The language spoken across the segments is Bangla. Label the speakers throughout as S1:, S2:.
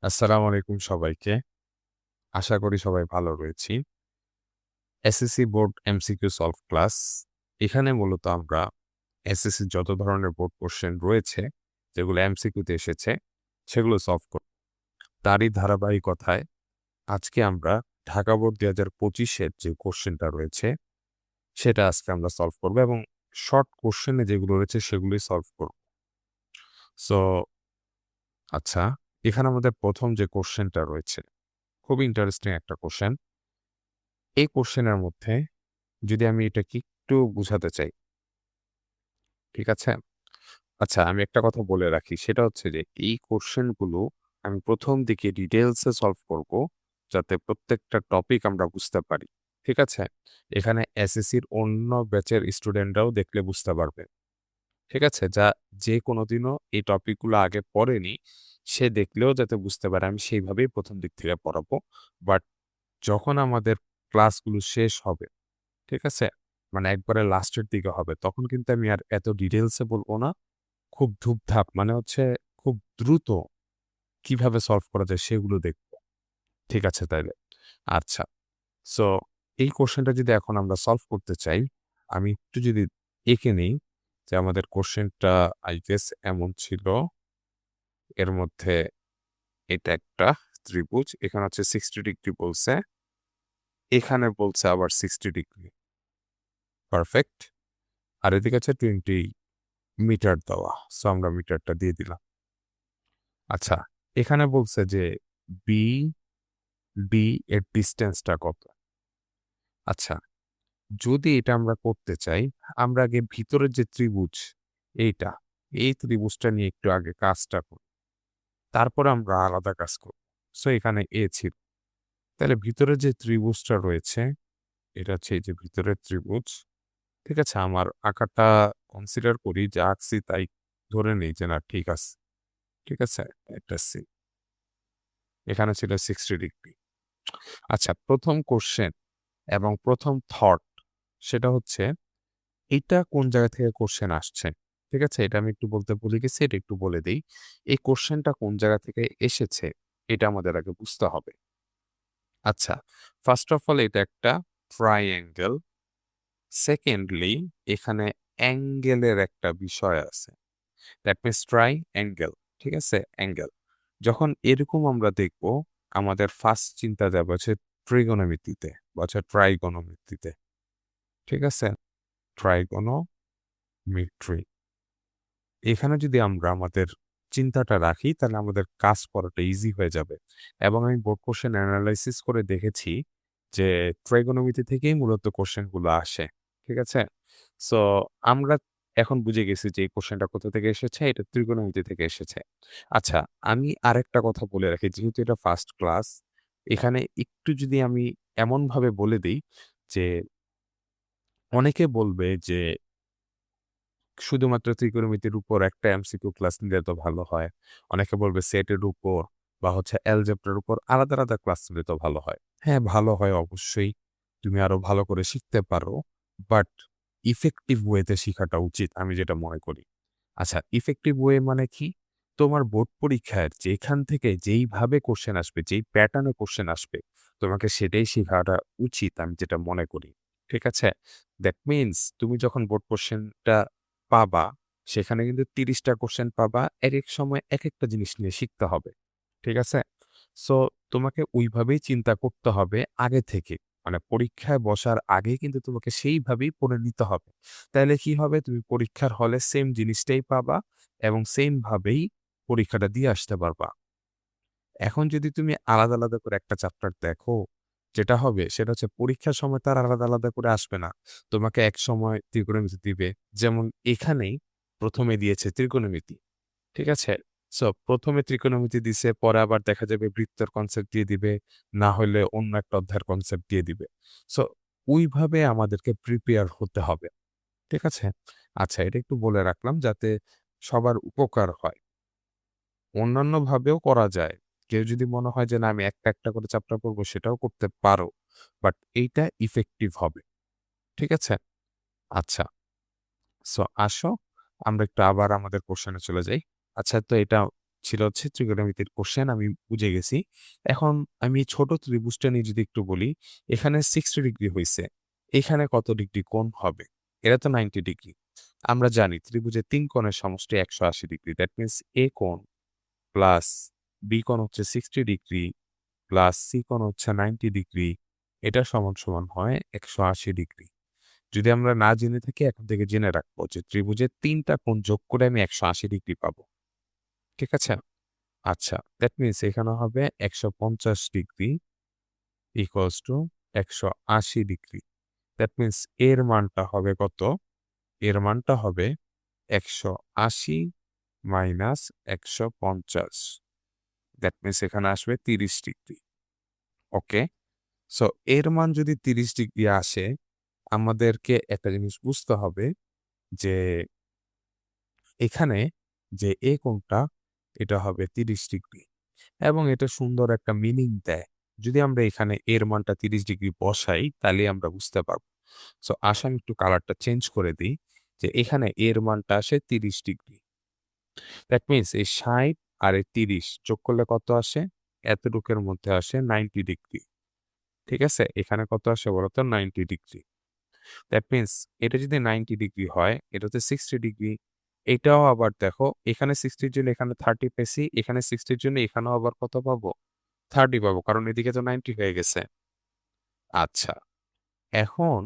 S1: আসসালামু আলাইকুম সবাইকে। আশা করি সবাই ভালো রয়েছি। SSC board MCQ solve class. এখানে মূলত আমরা এসএসসির যত ধরনের বোর্ড কোশ্চেন রয়েছে, যেগুলো এমসিকিউতে এসেছে, সেগুলো সলভ করব। তারই ধারাবাহিকতায় আজকে আমরা ঢাকা বোর্ড ২০২৫ এর যে কোশ্চেনটা রয়েছে, সেটা আজকে আমরা সলভ করব এবং শর্ট কোশ্চেনে যেগুলো রয়েছে সেগুলোই সলভ করব। সো আচ্ছা, এখানে আমাদের ১ম যে কোশ্চেনটা রয়েছে, খুবই ইন্টারেস্টিং একটা কোশ্চেন। এই কোশ্চেনের মধ্যে যদি আমি এটাকে একটু বুঝাতে চাই, ঠিক আছে? আচ্ছা, আমি একটা কথা বলে রাখি। সেটা হচ্ছে যে এই কোশ্চেনগুলো আমি ১ম দিকে ডিটেইলসে সলভ করব, যাতে প্রত্যেকটা টপিক আমরা বুঝতে পারি। ঠিক আছে? এখানে এসএসসির অন্য ব্যাচের স্টুডেন্টরাও দেখলে বুঝতে পারবে। ঠিক আছে? যে কোনোদিনও এই টপিকগুলো আগে পড়েনি, সে দেখলেও যাতে বুঝতে পারে আমি সেইভাবেই ১ম দিক থেকে পড়াবো। বাট যখন আমাদের ক্লাসগুলো শেষ হবে, ঠিক আছে? মানে একবারে লাস্টের দিকে হবে। তখন কিন্তু আমি আর এত ডিটেইলস এ বলব না। খুব ধুপধাপ মানে হচ্ছে খুব দ্রুত কিভাবে সলভ করা যায় সেগুলো দেখব। ঠিক আছে তাইলে? আচ্ছা। সো এই কোয়েশ্চেনটা যদি এখন আমরা সলভ করতে চাই, আমি একটু যদি এঁকে নেই যে আমাদের কোয়েশ্চেনটা আই গেস এমন ছিল। এর মধ্যে এটা একটা ত্রিভুজ। এখানে হচ্ছে 60 ডিগ্রি বলছে। এখানে বলছে আবার 60 ডিগ্রি। পারফেক্ট। আর এদিকে আছে 20 মিটার দেওয়া। সো আমরা মিটারটা দিয়ে দিলাম। আচ্ছা, এখানে বলছে যে বি, ডি এর ডিসট্যান্সটা কত? আচ্ছা, যদি এটা আমরা করতে চাই, আমরা আগে ভিতরের যে ত্রিভুজ এইটা, এই ত্রিভুজটা নিয়ে একটু আগে কাজটা করি। তারপরে আমরা আলাদা কাজ করব। সো এখানে এ ছিল। তাহলে ভিতরের যে ত্রিভুজটা রয়েছে, এটা হচ্ছে এই যে ভিতরের ত্রিভুজ। ঠিক আছে? আমার আঁকাটা কনসিডার করি যা আঁকছি তাই ধরে নেই যে না ঠিক আছে। ঠিক আছে? একটা সি। এখানে ছিল 60 ডিগ্রি। আচ্ছা, ১ম কোয়েশ্চেন এবং ১ম থট সেটা হচ্ছে এইটা কোন জায়গা থেকে কোয়েশ্চেন আসছে। ঠিক আছে? এটা আমি একটু বলতে ভুলে গেছি, এটা একটু বলে দেই। এই কোয়েশ্চেনটা কোন জায়গা থেকে এসেছে এটা আমাদের আগে বুঝতে হবে। আচ্ছা, ফার্স্ট অফ অল এটা একটা ট্রাইঅ্যাঙ্গেল। সেকেন্ডলি এখানে অ্যাঙ্গেলের একটা বিষয় আছে। That means triangle. ঠিক আছে? অ্যাঙ্গেল। যখন এরকম আমরা দেখব, আমাদের ফার্স্ট চিন্তা যাবে হচ্ছে ট্রিগোনোমেট্রিতে বা হচ্ছে ট্রাইগোনোমেট্রিতে। ঠিক আছে? ট্রাইগোনোমেট্রি। এখানে যদি আমরা আমাদের চিন্তাটা রাখি, তাহলে আমাদের কাজ করাটা ইজি হয়ে যাবে। এবং আমি বোর্ড কোয়েশ্চেন এনালাইসিস করে দেখেছি যে ট্রাইগোনোমেট্রি থেকেই মূলত কোয়েশ্চেন গুলো আসে। ঠিক আছে? সো আমরা এখন বুঝে গেছি যে এই কোয়েশ্চেনটা কোথা থেকে এসেছে, এটা ত্রিগোনোমেট্রি থেকে এসেছে। আচ্ছা, আমি আরেকটা কথা বলে রাখি, যেহেতু এটা ফার্স্ট ক্লাস, এখানে একটু যদি আমি এমনভাবে বলে দেই যে অনেকে বলবে যে শুধুমাত্র ত্রিকোণমিতির উপর একটা এমসিকিউ ক্লাস নিলে তো ভালো হয়। অনেকে বলবে সেটের উপর বা হচ্ছে অ্যালজেব্রার উপর আলাদা, আলাদা ক্লাস নিলে তো ভালো হয়। হ্যাঁ, ভালো হয় অবশ্যই। তুমি আরো ভালো করে শিখতে পারো। বাট ইফেক্টিভ ওয়েতে শিখাটা উচিত আমি যেটা মনে করি। আচ্ছা, ইফেক্টিভ ওয়ে মানে কি? তোমার বোর্ড পরীক্ষায় যেখান থেকে যেইভাবে কোয়েশ্চেন আসবে, যেই প্যাটার্নে কোয়েশ্চেন আসবে, তোমাকে সেটাই শিখাটা উচিত আমি যেটা মনে করি। ঠিক আছে? দ্যাট মিনস তুমি যখন বোর্ড কোয়েশ্চেনটা পাবা, সেখানে কিন্তু ৩০ টা কোয়েশ্চেন পাবা। একেক সময় একেকটা জিনিস নিয়ে শিখতে হবে। ঠিক আছে? সো তোমাকে ওইভাবেই চিন্তা করতে হবে আগে থেকে। মানে পরীক্ষায় বসার আগে কিন্তু তোমাকে সেইভাবেই পড়ে নিতে হবে। তাইলে কি হবে? তুমি পরীক্ষার হলে সেম জিনিসটাই পাবা এবং সেম ভাবেই পরীক্ষাটা দিয়ে আসতে পারবা। এখন যদি তুমি আলাদা, আলাদা করে একটা চ্যাপ্টার দেখো, যেটা হবে সেটা হচ্ছে পরীক্ষার সময় তার আলাদা, আলাদা করে আসবে না। তোমাকে একসময় ত্রিকোণমিতি দিবে। যেমন এখানেই ১ম এ দিয়েছে ত্রিকোণমিতি। ঠিক আছে? সো ১ম এ ত্রিকোণমিতি দিছে, পরে আবার দেখা যাবে বৃত্তের কনসেপ্ট দিয়ে দিবে, না হইলে অন্য একটা অধ্যায়ের কনসেপ্ট দিয়ে দিবে। সো ওইভাবে আমাদেরকে প্রিপেয়ার হতে হবে। ঠিক আছে? আচ্ছা, এটা একটু বলে রাখলাম যাতে সবার উপকার হয়। অন্যান্যভাবেও করা যায়। কেউ যদি মনে হয় যে না আমি একটা, একটা করে চ্যাপ্টার পড়বো সেটাও করতে পারো। বাট এইটা ইফেক্টিভ হবে। ঠিক আছে? আচ্ছা। সো আসো আমরা একটু আবার আমাদের কোশ্চেনে চলে যাই। আচ্ছা, তো এটা ছিল হচ্ছে ত্রিকোণমিতির কোশ্চেন আমি বুঝে গেছি। এখন আমি ছোট ত্রিভুজটা নিয়ে যদি একটু বলি, এখানে 60 ডিগ্রি হইছে। এখানে কত ডিগ্রি কোণ হবে? এটা তো 90 ডিগ্রি। আমরা জানি ত্রিভুজের ৩ কোণের সমষ্টি ১৮০ ডিগ্রি। দ্যাট মিনস এ কোণ প্লাস বি কোণ হচ্ছে 60 ডিগ্রি প্লাস সি কোণ হচ্ছে 90 ডিগ্রি। এটা সমান হয় ১৮০ ডিগ্রি। যদি আমরা না জেনে থাকি এখন থেকে জেনে রাখবো যে ত্রিভুজের ৩ টা কোণ যোগ করে আমি ১৮০ ডিগ্রি পাবো। ঠিক আছে? আচ্ছা, দ্যাট মিনস এখানে হবে ১৫০ degree equals to ১৮০ degree. That means এর মানটা হবে কত? এর মানটা হবে ১৮০ মাইনাস ১৫০। দ্যাট মিনস এখানে আসবে ৩০ ডিগ্রি। ওকে? সো এর মান যদি ৩০ ডিগ্রি আসে, আমাদেরকে একটা জিনিস বুঝতে হবে যে এখানে যে এ কোণটা এটা হবে ৩০ ডিগ্রি এবং এটা সুন্দর একটা মিনিং দেয়। যদি আমরা এখানে এর মানটা ৩০ ডিগ্রি বসাই তাহলে আমরা বুঝতে পারব। সো আসেন একটু কালারটা চেঞ্জ করে দিই যে এখানে এর মানটা আসে ৩০ ডিগ্রি। দ্যাট মিনস এই ৬০ আর এই ৩০ যোগ করলে কত আসে? এতটুকের মধ্যে আসে ৯০ ডিগ্রি। ঠিক আছে? এখানে কত আসে বলতো? ৯০ ডিগ্রি। দ্যাট মিনস এটা যদি 90 ডিগ্রি হয়, এটা হচ্ছে 60 ডিগ্রি। এটাও আবার দেখো এখানে 60 এর জন্য এখানে 30 পেয়েছি, এখানে 60 এর জন্য এখানেও আবার কত পাবো? 30 পাবো। কারণ এদিকে তো 90 হয়ে গেছে। আচ্ছা, এখন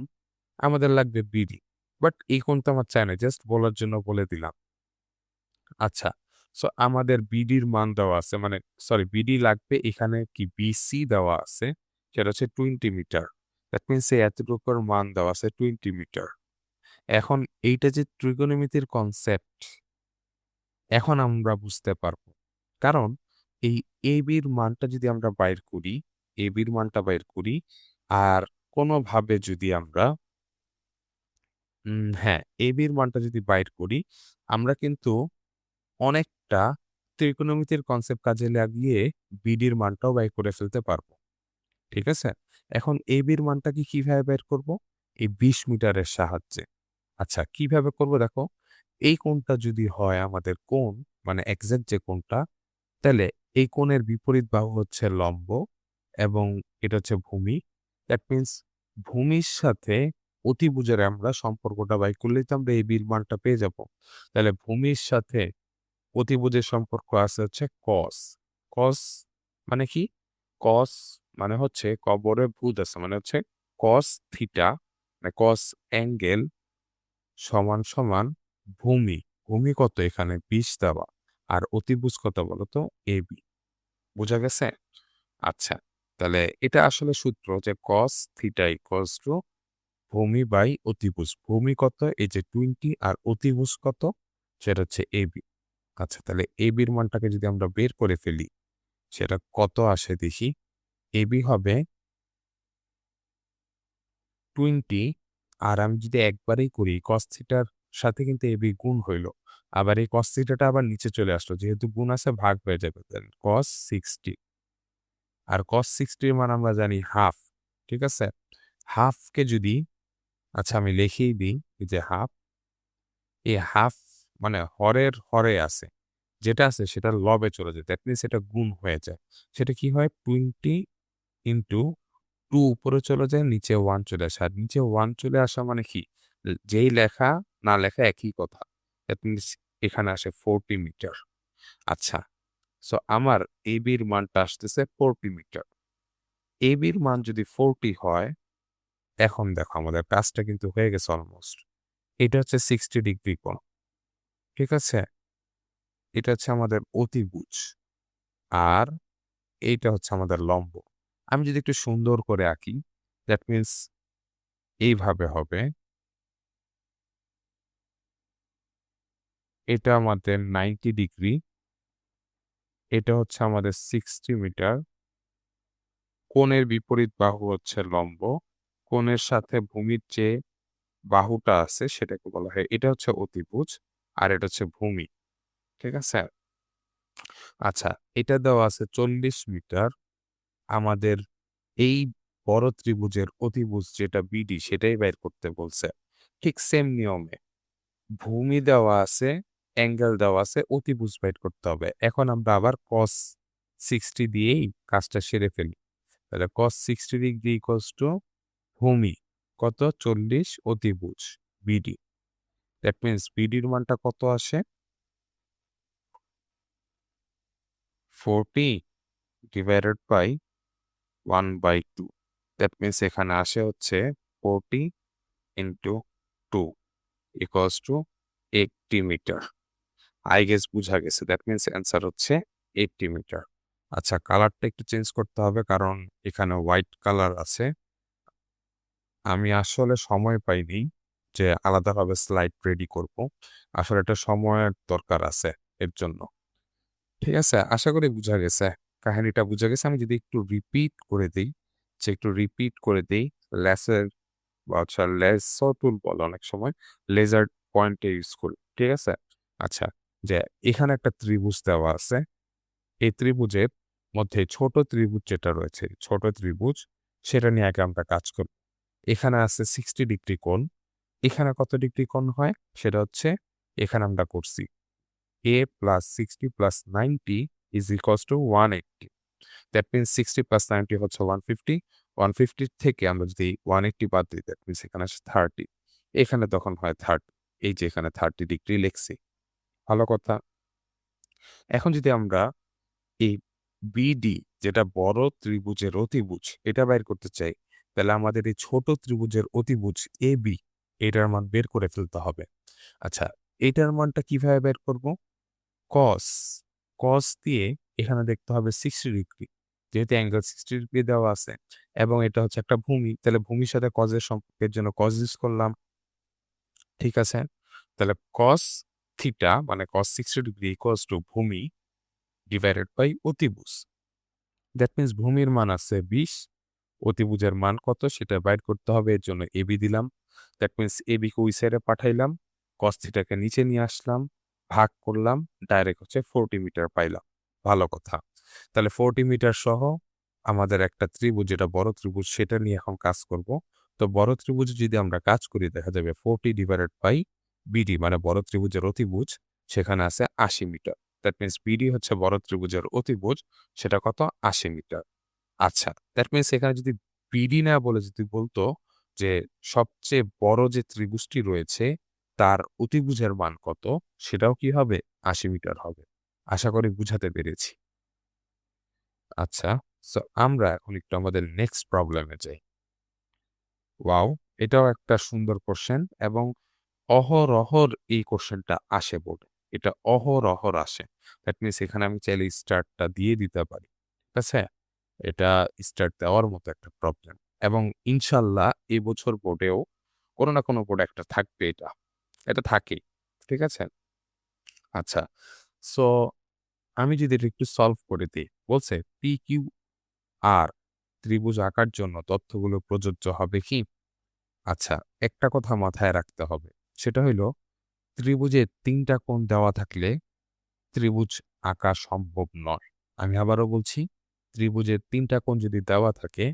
S1: আমাদের লাগবে বিডি। বাট এই কোণটা আমার চাই না। জাস্ট বলার জন্য বলে দিলাম। আচ্ছা, সো আমাদের বিডির মান দেওয়া আছে। মানে সরি বিডি লাগবে এখানে কি বিসি দেওয়া আছে। সেটা হচ্ছে 20 মিটার। দ্যাট মিনস এই এতটুকুর মান দেওয়া আছে 20 মিটার। এখন এইটা যে ত্রিকোণমিতির কনসেপ্ট, এখন আমরা বুঝতে পারব। কারণ এই এবির মানটা যদি আমরা বাইর করি, এবির মানটা বাইর করি, আর কোনোভাবে যদি আমরা হ্যাঁ, এবির মানটা যদি বাইর করি, আমরা কিন্তু অনেকটা ত্রিকোণমিতির কনসেপ্ট কাজে লাগিয়ে বিডির মানটাও বাইর করে ফেলতে পারব। ঠিক আছে? এখন এবির মানটাকে কিভাবে বের করব? এই ২০ মিটারের সাহায্যে। আচ্ছা, কিভাবে করব দেখো। এই কোণটা যদি হয় আমাদের কোণ, মানে এক্সাক্ট যে কোণটা, তাহলে এই কোণের বিপরীত বাহু হচ্ছে লম্ব এবং এটা হচ্ছে ভূমি। দ্যাট মিনস ভূমির সাথে অতিভুজের আমরা সম্পর্কটা বাই করলেই তো আমরা AB র মানটা পেয়ে যাব। তাহলে ভূমির সাথে অতিভুজের সম্পর্ক আছে হচ্ছে cos। cos মানে কি? cos মানে হচ্ছে কবরে ভূত আছে মানে হচ্ছে cos থিটা মানে cos অ্যাঙ্গেল সমান ভূমি। ভূমি কত এখানে? ২০ দেওয়া। আর অতিভুজ কত বলতো? AB। বোঝা গেছে? আচ্ছা, তাহলে এটা আসলে সূত্র যে cos থিটা ইকুয়ালস টু ভূমি বাই অতিভুজ। ভূমি কত? এই যে 20 আর অতিভুজ কত? সেটা হচ্ছে AB। আচ্ছা, তাহলে AB র মানটাকে যদি আমরা বের করে ফেলি, সেটা কত আসে দেখি। AB হবে 20 আর আমি যদি একবারেই করি cos থিটার সাথে কিন্তু AB গুণ হইল। আবার এই cos থিটাটা আবার নিচে চলে আসলো। যেহেতু গুণ আছে ভাগ হয়ে যাবে। দেন cos 60 আর cos 60 এর মান আমরা জানি হাফ। ঠিক আছে? হাফকে যদি আচ্ছা আমি লিখেই দিই এই যে হাফ, এই হাফ মানে হরের হরে আছে। যেটা আছে সেটা লবে চলে যায়। দ্যাট মিনস এটা গুণ হয়ে যায়। সেটা কি হয়? 20 ইনটু 2 উপরে চলে যায়, নিচে 1 চলে আসে। আর নিচে 1 চলে আসা মানে কি? যেই লেখা না লেখা একই কথা। দ্যাট মিনস এখানে আসে 40 মিটার। আচ্ছা, সো আমার AB র মানটা আসতেছে 40 মিটার। AB র মান যদি 40 হয়, এখন দেখো আমাদের কাজটা কিন্তু হয়ে গেছে অলমোস্ট। এটা হচ্ছে 60 ডিগ্রি কোণ। ঠিক আছে? এটা হচ্ছে আমাদের অতিভুজ। আর এইটা হচ্ছে আমাদের লম্ব। আমি যদি একটু সুন্দর করে আঁকি, দ্যাট মিনস এইভাবে হবে। এটা আমাদের 90 ডিগ্রি, এটা হচ্ছে আমাদের 60 মিটার। কোণের বিপরীত বাহু হচ্ছে লম্ব। কোণের সাথে ভূমির যে বাহুটা আছে সেটাকে বলা হয় এটা হচ্ছে অতিভুজ আর এটা হচ্ছে ভূমি। ঠিক আছে? আচ্ছা, এটা দেওয়া আছে 40 মিটার। আমাদের এই বড় ত্রিভুজের অতিভুজ যেটা BD সেটাই বের করতে বলছে। ঠিক সেম নিয়মে ভূমি দেওয়া আছে অ্যাঙ্গেল দেওয়া আছে, অতিভুজ বাইর করতে হবে। এখন আমরা আবার cos 60 দিয়েই কাজটা সেরে ফেলি। তাহলে cos 60 ডিগ্রি ইকুয়ালস টু ভূমি কত 40 অতিভুজ BD। দ্যাট মিন্স BD-র মানটা কত আসে? 40 ডিভাইডেড বাই 1/2। দ্যাট মিন্স এখানে আসে হচ্ছে 40 into 2 equals to 80 meter. I guess বুঝা গেছে। দ্যাট মিন্স অ্যান্সার হচ্ছে 80 মিটার। আচ্ছা, কালারটা একটু চেঞ্জ করতে হবে কারণ এখানে হোয়াইট কালার আছে। আমি আসলে সময় পাইনি যে আলাদাভাবে স্লাইড রেডি করব। আসলে একটা সময়ের দরকার আছে এর জন্য। ঠিক আছে? আশা করি বুঝা গেছে। কাহিনীটা বুঝা গেছে। আমি যদি একটু রিপিট করে দেই, লেসের বা হচ্ছে লেসো টুল বলে অনেক সময়। লেজার পয়েন্টে ইউজ করি। ঠিক আছে? আচ্ছা, যে এখানে একটা ত্রিভুজ দেওয়া আছে। এই ত্রিভুজের মধ্যে ছোট ত্রিভুজ যেটা রয়েছে, ছোট ত্রিভুজ সেটা নিয়ে আগে আমরা কাজ করব। এখানে আছে 60 ডিগ্রি কোণ। এখানে কত ডিগ্রি কোণ হয়? সেটা হচ্ছে এখানে আমরা করছি a + 60 + 90 = 180। দ্যাট মিন্স 60 + 90 হচ্ছে 150। 150 থেকে আমরা যদি 180 বাদ দিই, দ্যাট মিন্স এখানে আসে 30। এখানে তখন হয় 30। এই যে এখানে 30 ডিগ্রি লিখছি। ভালো কথা। এখন যদি আমরা এই BD যেটা বড় ত্রিভুজের অতিভুজ এটা বাইর করতে চাই, তাহলে আমাদের এই ছোট ত্রিভুজের অতিভুজ AB এটার মান বের করে ফেলতে হবে। আচ্ছা, এটার মানটা কিভাবে বের করব? cos cos দিয়ে এখানে দেখতে হবে 60 ডিগ্রি। যেহেতু অ্যাঙ্গেল 60 ডিগ্রি দেওয়া আছে এবং এটা হচ্ছে একটা ভূমি, তাহলে ভূমির সাথে cos এর সম্পর্কের জন্য cos ইউজ করলাম। ঠিক আছে? তাহলে cos থিটা মানে cos 60 ডিগ্রি ইকুয়ালস টু ভূমি ডিভাইডেড বাই অতিভুজ। দ্যাট মিন্স ভূমির মান আছে 20, অতিভুজের মান কত সেটা বাইর করতে হবে। এর জন্য AB দিলাম। দ্যাট মিন্স AB কে ওই সাইডে পাঠাইলাম, cos থিটাকে নিচে নিয়ে আসলাম, ভাগ করলাম, ডাইরেক্ট হচ্ছে 40 মিটার পাইলাম। ভালো কথা। তাহলে 40 মিটার সহ আমাদের একটা ত্রিভুজ যেটা বড় ত্রিভুজ সেটা নিয়ে এখন কাজ করব। তো বড় ত্রিভুজে যদি আমরা কাজ করি দেখা যাবে 40 ডিভাইডেড বাই BD মানে বড় ত্রিভুজের অতিভুজ সেখানে আছে 80 মিটার। দ্যাট মিন্স BD হচ্ছে বড় ত্রিভুজের অতিভুজ, সেটা কত 80 মিটার। আচ্ছা, দ্যাট মিন্স এখানে যদি BD না বলে যদি বলতো যে সবচেয়ে বড় যে ত্রিভুজটি রয়েছে তার অতিভুজের মান কত, সেটাও কি হবে 80 মিটার হবে। আশা করি বুঝাতে পেরেছি। আচ্ছা, সো আমরা এখন একটু আমাদের নেক্সট প্রবলেমে যাই। ওয়াও! এটাও একটা সুন্দর কোশ্চেন এবং অহরহর এই কোশ্চেনটা আসে বোর্ডে। এটা অহরহর আসে। দ্যাট মিন্স এখানে আমি চাইলে স্টারটা দিয়ে দিতে পারি। ঠিক আছে? এটা স্টার দেওয়ার মতো একটা প্রবলেম এবং ইনশাল্লাহ এবছর বোর্ডেও কোনো না কোনো বোর্ডে একটা থাকবে এটা। এটা থাকেই। ঠিক আছে? আচ্ছা। সো আমি যদি এটা একটু সলভ করে দেই, বলছে PQR ত্রিভুজ আঁকার জন্য তথ্যগুলো প্রযোজ্য হবে কি? আচ্ছা, একটা কথা মাথায় রাখতে হবে। সেটা হইল ত্রিভুজে ৩ টা কোণ দেওয়া থাকলে ত্রিভুজ আঁকা সম্ভব নয়। আমি আবারও বলছি, ত্রিভুজের ৩ টা কোণ যদি দেওয়া থাকে,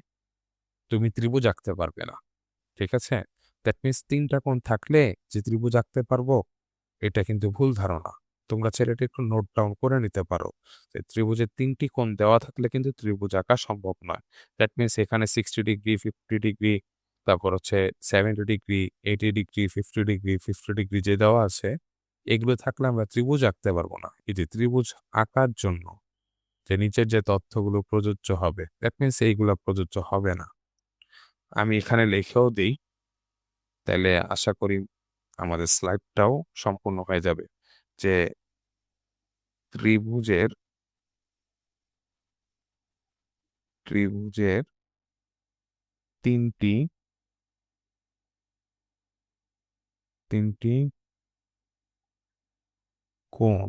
S1: তুমি ত্রিভুজ আঁকতে পারবে না। ঠিক আছে? দ্যাট মিন্স ৩ টা কোণ থাকলে যে ত্রিভুজ আঁকতে পারবো, এটা কিন্তু ভুল ধারণা। তোমরা চাইলে এটা একটু নোট ডাউন করে নিতে পারো। যে ত্রিভুজের ৩ টি কোণ দেওয়া থাকলে কিন্তু ত্রিভুজ আঁকা সম্ভব নয়। দ্যাট মিন্স এখানে 60 ডিগ্রি, 50 ডিগ্রি, তারপর হচ্ছে 70 ডিগ্রি, 80 ডিগ্রি, 50 ডিগ্রি, 50 ডিগ্রি যে দেওয়া আছে, এগুলো থাকলে আমরা ত্রিভুজ আঁকতে পারবো না। এই যে ত্রিভুজ আঁকার জন্য যে নিচের যে তথ্যগুলো প্রযোজ্য হবে, দ্যাট মিন্স এইগুলা প্রযোজ্য হবে না। আমি এখানে লিখেও দেই, তাইলে আশা করি আমাদের স্লাইডটাও সম্পূর্ণ হয়ে যাবে। যে ত্রিভুজের ত্রিভুজের ৩ টি কোণ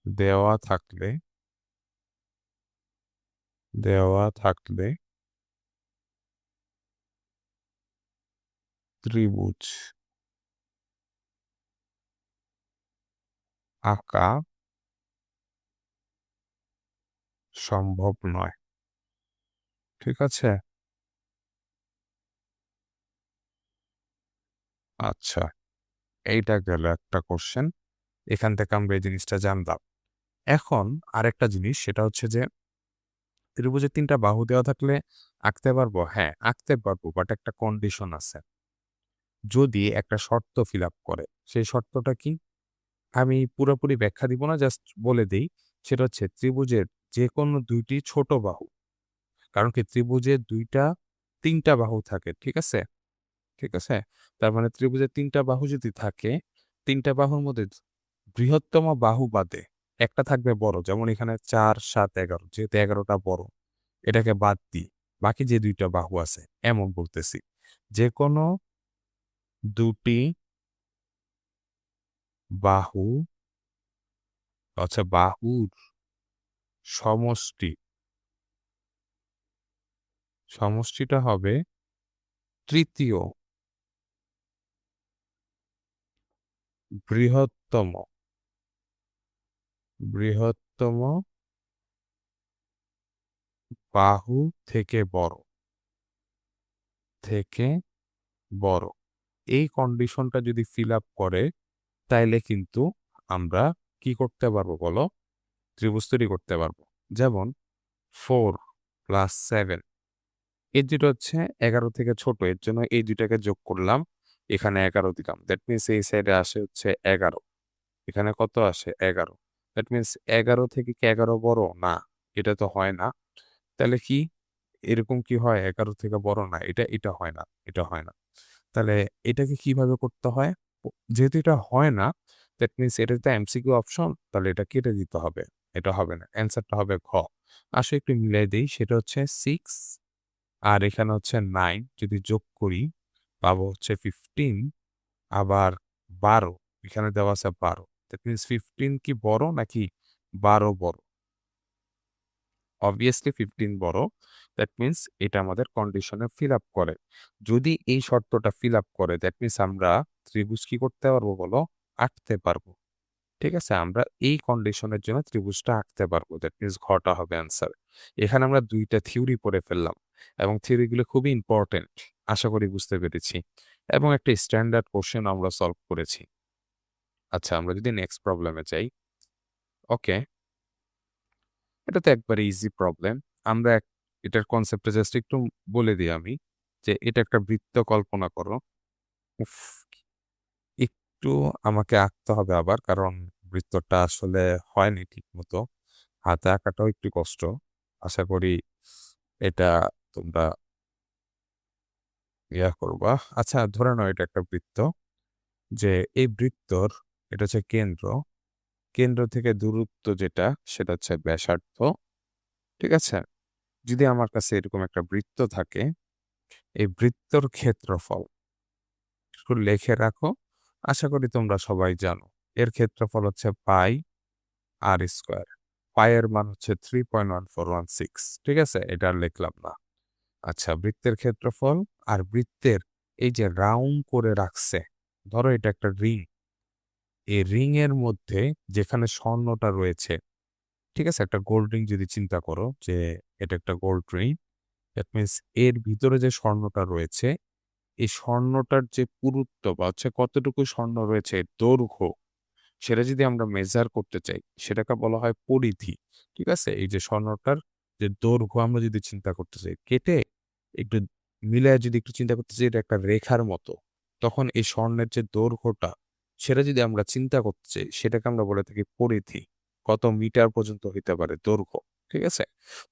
S1: দেওয়া থাকলে ত্রিভুজ আঁকা সম্ভব নয়। ঠিক আছে? আচ্ছা। এইটা গেল একটা কোশ্চেন। এখান থেকে আমরা এই জিনিসটা জানলাম। এখন আরেকটা জিনিস সেটা হচ্ছে যে ত্রিভুজের ৩ টা বাহু দেওয়া থাকলে আঁকতে পারবো? হ্যাঁ, আঁকতে পারবো, বাট একটা কন্ডিশন আছে। যদি একটা শর্ত ফিল আপ করে। সেই শর্তটা কি? আমি পুরোপুরি ব্যাখ্যা দিব না, জাস্ট বলে দেই। সেটা হচ্ছে ত্রিভুজের যেকোনো ২ টি ছোট বাহু। কারণ কি ত্রিভুজের ২ টা ৩ টা বাহু থাকে। ঠিক আছে? ঠিক আছে? তার মানে ত্রিভুজের ৩ টা বাহু যদি থাকে, ৩ টা বাহুর মধ্যে বৃহত্তম বাহু বাদে একটা থাকবে বড়। যেমন এখানে ৪, ৭, ১১ যেহেতু ১১ টা বড়। এটাকে বাদ দিই। বাকি যে ২ টা বাহু আছে এমন বলতেছি। যেকোনো ২ টি বাহু বাহুর সমষ্টি, সমষ্টিটা হবে তৃতীয় বৃহত্তম, বৃহত্তম বাহু থেকে বড়, থেকে বড়। এই কন্ডিশনটা যদি ফিল আপ করে তাইলে কিন্তু আমরা কি করতে পারবো বলো? ত্রিভুজ তৈরি করতে পারবো। যেমন 4 প্লাস 7 এই দুটো হচ্ছে ১১ থেকে ছোট। এর জন্য এই ২ টাকে যোগ করলাম। এখানে ১১ দিলাম। দ্যাট মিনস এই সাইডে আসে হচ্ছে ১১। এখানে কত আসে? ১১। দ্যাট মিনস ১১ থেকে কি ১১ বড়? না, এটা তো হয় না। তাহলে কি? এরকম কি হয়? ১১ থেকে বড় না। এটা হয় না। এটা হয় না। তাহলে এটাকে কিভাবে করতে হয়? যেহেতু এটা হয় না, দ্যাট মিনস এটা তো এমসিকিউ অপশন, তাহলে এটা কেটে দিতে হবে। এটা হবে না। অ্যান্সারটা হবে ঘ। আসো একটু মিলাই দেই। সেটা হচ্ছে 6 আর এখানে হচ্ছে 9 যদি যোগ করি পাবো হচ্ছে 15 আবার ১২ এখানে দেওয়া আছে ১২। দ্যাট মিনস 15 কি বড় নাকি ১২ বড়? obviously 15 বড়। দ্যাট মিনস এটা আমাদের কন্ডিশনে ফিল আপ করে। যদি এই শর্তটা ফিল আপ করে দ্যাট মিনস আমরা ত্রিভুজ কি করতে পারবো বলো? আঁকতে পারবো। ঠিক আছে? আমরা এই কন্ডিশনের জন্য ত্রিভুজটা আঁকতে পারবো। দ্যাট মিনস ঘটা হবে অ্যান্সার। এখানে আমরা ২ টা থিওরি পড়ে ফেললাম এবং থিওরিগুলো খুবই ইম্পোর্টেন্ট। আশা করি বুঝতে পেরেছি। এবং একটা স্ট্যান্ডার্ড কোয়েশ্চেন আমরা সলভ করেছি। আচ্ছা, আমরা যদি নেক্সট প্রবলেমে যাই। ওকে, এটা তো একবারে ইজি প্রবলেম। আমরা এটার কনসেপ্টটা জাস্ট একটু বলে দিই আমি যে এটা একটা বৃত্ত কল্পনা করো। উফ! একটু আমাকে আঁকতে হবে আবার, কারণ বৃত্তটা আসলে হয়নি ঠিকমতো। হাতে আঁকাটাও একটু কষ্ট। আশা করি এটা তোমরা করবা। আচ্ছা, ধরে নাও এটা একটা বৃত্ত। যে এই বৃত্তর এটা হচ্ছে কেন্দ্র। কেন্দ্র থেকে দূরত্ব যেটা সেটা হচ্ছে ব্যাসার্ধ। ঠিক আছে? যদি আমার কাছে এরকম একটা বৃত্ত থাকে, এই বৃত্তর ক্ষেত্রফল একটু লিখে রাখো। আশা করি তোমরা সবাই জানো। এর ক্ষেত্রফল হচ্ছে পাই আর স্কোয়ার। পাই এর মান হচ্ছে 3.1416। ঠিক আছে? এটা আর লিখলাম না। আচ্ছা, বৃত্তের ক্ষেত্রফল আর বৃত্তের এই যে রাউন্ড করে রাখছে, ধরো এটা একটা রিং। এই রিং এর মধ্যে যেখানে স্বর্ণটা রয়েছে, ঠিক আছে? একটা গোল্ড রিং যদি চিন্তা করো যে এটা একটা গোল্ড রিং, দ্যাট মিনস এর ভিতরে যে স্বর্ণটা রয়েছে, এই স্বর্ণটার যে পুরুত্ব বা হচ্ছে কতটুকু স্বর্ণ রয়েছে, দৈর্ঘ্য, সেটা যদি আমরা মেজার করতে চাই, সেটাকে বলা হয় পরিধি। ঠিক আছে? এই যে স্বর্ণটার যে দৈর্ঘ্য আমরা যদি চিন্তা করতে চাই, কেটে একটু মিলায়ে যদি একটু চিন্তা করতে চাই এটা একটা রেখার মতো, তখন এই স্বর্ণের যে দৈর্ঘ্যটা, সেটা যদি আমরা চিন্তা করতে চাই, সেটাকে আমরা বলে থাকি পরিধি। কত মিটার পর্যন্ত হইতে পারে দৈর্ঘ্য। ঠিক আছে?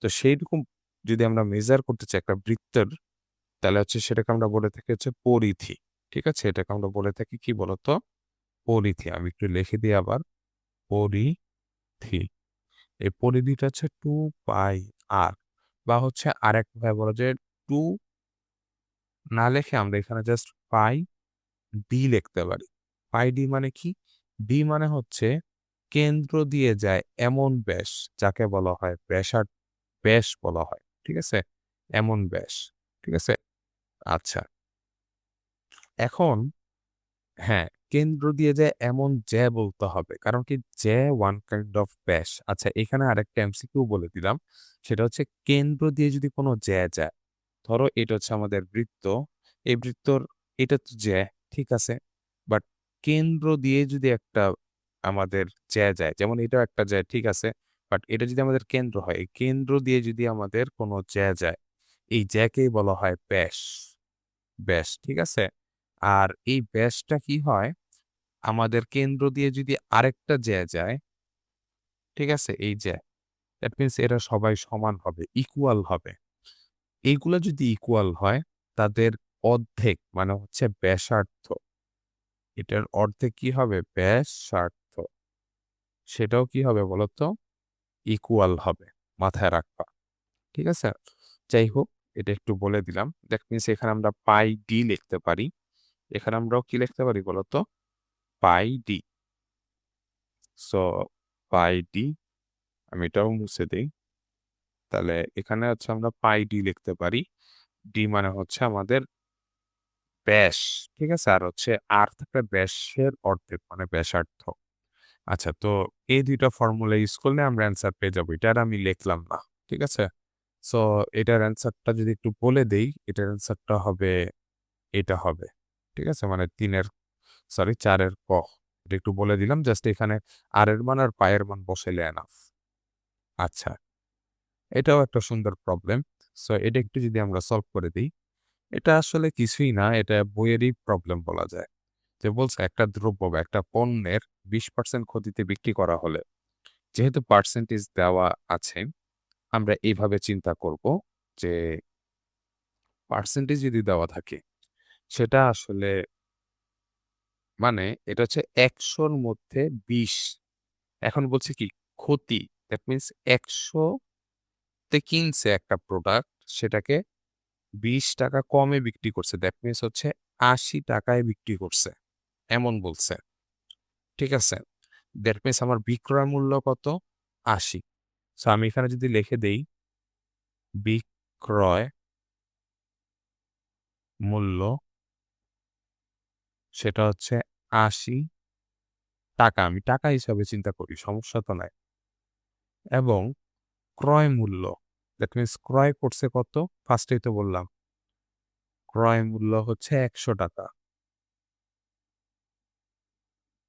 S1: তো সেইরকম যদি আমরা মেজার করতে চাই একটা বৃত্তের, তাহলে হচ্ছে সেটাকে আমরা বলে থাকি হচ্ছে পরিধি। ঠিক আছে? এটাকে আমরা বলে থাকি কি বলতো? পরিধি। আমি একটু লিখে দিই আবার। পরিধি। এই পরিধিটা হচ্ছে 2 পাই আর, বা হচ্ছে আরেকভাবে বলা যায় 2 না লিখে আমরা এখানে জাস্ট পাই ডি লিখতে পারি। পাই ডি মানে কি? ডি মানে হচ্ছে কেন্দ্র দিয়ে যায় এমন ব্যাস যাকে বলা হয় ব্যাস বলা হয়। ঠিক আছে? এমন ব্যাস। ঠিক আছে? আচ্ছা। এখন হ্যাঁ, কেন্দ্র দিয়ে যায় এমন জ্যা বলতে হবে। কারণ কি জ্যা ওয়ান কাইন্ড অফ ব্যাস। আচ্ছা, এখানে আরেকটা এমসিকিউ বলে দিলাম। সেটা হচ্ছে কেন্দ্র দিয়ে যদি কোনো জ্যা যায়, ধরো এটা হচ্ছে আমাদের বৃত্ত। এই বৃত্তর এটা তো জ্যা, ঠিক আছে? বাট কেন্দ্র দিয়ে যদি একটা আমাদের জ্যা যায়, যেমন এটাও একটা জ্যা, ঠিক আছে? বাট এটা যদি আমাদের কেন্দ্র হয়, এই কেন্দ্র দিয়ে যদি আমাদের কোনো জ্যা যায়, এই জ্যাকেই বলা হয় ব্যাস। ব্যাস, ঠিক আছে? আর এই ব্যাসটা কি হয়? আমাদের কেন্দ্র দিয়ে যদি আরেকটা জ্যা যায়, ঠিক আছে? এই জ্যা, দ্যাট মিনস এরা সবাই সমান হবে, ইকুয়াল হবে। এইগুলা যদি ইকুয়াল হয়, তাদের অর্ধেক মানে হচ্ছে ব্যাসার্ধ। এটার অর্ধেক কি হবে? ব্যাসার্ধ। সেটাও কি হবে বলতো? ইকুয়াল হবে। মাথায় রাখবা। ঠিক আছে? যাই হোক, এটা একটু বলে দিলাম। দ্যাট মিনস এখানে আমরা পাই ডি লিখতে পারি। এখানে আমরাও কি লিখতে পারি বলতো? পাই ডি। সো পাই ডি, আমি এটাও মুছে দেই। তাহলে এখানে হচ্ছে আমরা পাই ডি লিখতে পারি। ডি মানে হচ্ছে আমাদের ব্যাস। ঠিক আছে? আর হচ্ছে আর থাকবে ব্যাসের অর্ধেক মানে ব্যাসার্ধ। আচ্ছা, তো এই ২ টা ফর্মুলা ইউজ করলে আমরা অ্যান্সার পেয়ে যাবো। এটা আর আমি লিখলাম না। ঠিক আছে? সো এটার অ্যান্সারটা যদি একটু বলে দেই, এটার অ্যান্সারটা হবে, এটা হবে। ঠিক আছে? মানে ৪ এর ক। এটা একটু বলে দিলাম। জাস্ট এখানে আর এর মান আর পায়ের মান বসাইলে এনাফ। আচ্ছা, এটাও একটা সুন্দর প্রবলেম। সো এটা একটু যদি আমরা সলভ করে দেই, এটা আসলে কিছুই না, এটা বইয়েরই প্রবলেম বলা যায়। যে বলছে একটা দ্রব্য বা একটা পণ্যের ২০% ক্ষতিতে বিক্রি করা হলে, যেহেতু পার্সেন্টেজ দেওয়া আছে, আমরা এইভাবে চিন্তা করব যে পার্সেন্টেজ যদি দেওয়া থাকে, সেটা আসলে মানে এটা হচ্ছে ১০০ র মধ্যে ২০। এখন বলছে কি ক্ষতি, দ্যাট মিনস ১০০ তে কিনছে একটা প্রোডাক্ট, সেটাকে ৳২০ কমে বিক্রি করছে। দ্যাট মিনস হচ্ছে ৳৮০ বিক্রি করছে। এমন বলছে। ঠিক আছে? দ্যাট মিনস আমার বিক্রয় মূল্য কত? ৮০। সো আমি এখানে যদি লিখে দেই বিক্রয় মূল্য, সেটা হচ্ছে ৳৮০। আমি টাকা হিসাবে চিন্তা করি, সমস্যা তো নাই। এবং ক্রয় মূল্য, দ্যাট মিনস ক্রয় করছে কত? ফার্স্টেই তো বললাম। ক্রয় মূল্য হচ্ছে ৳১০০।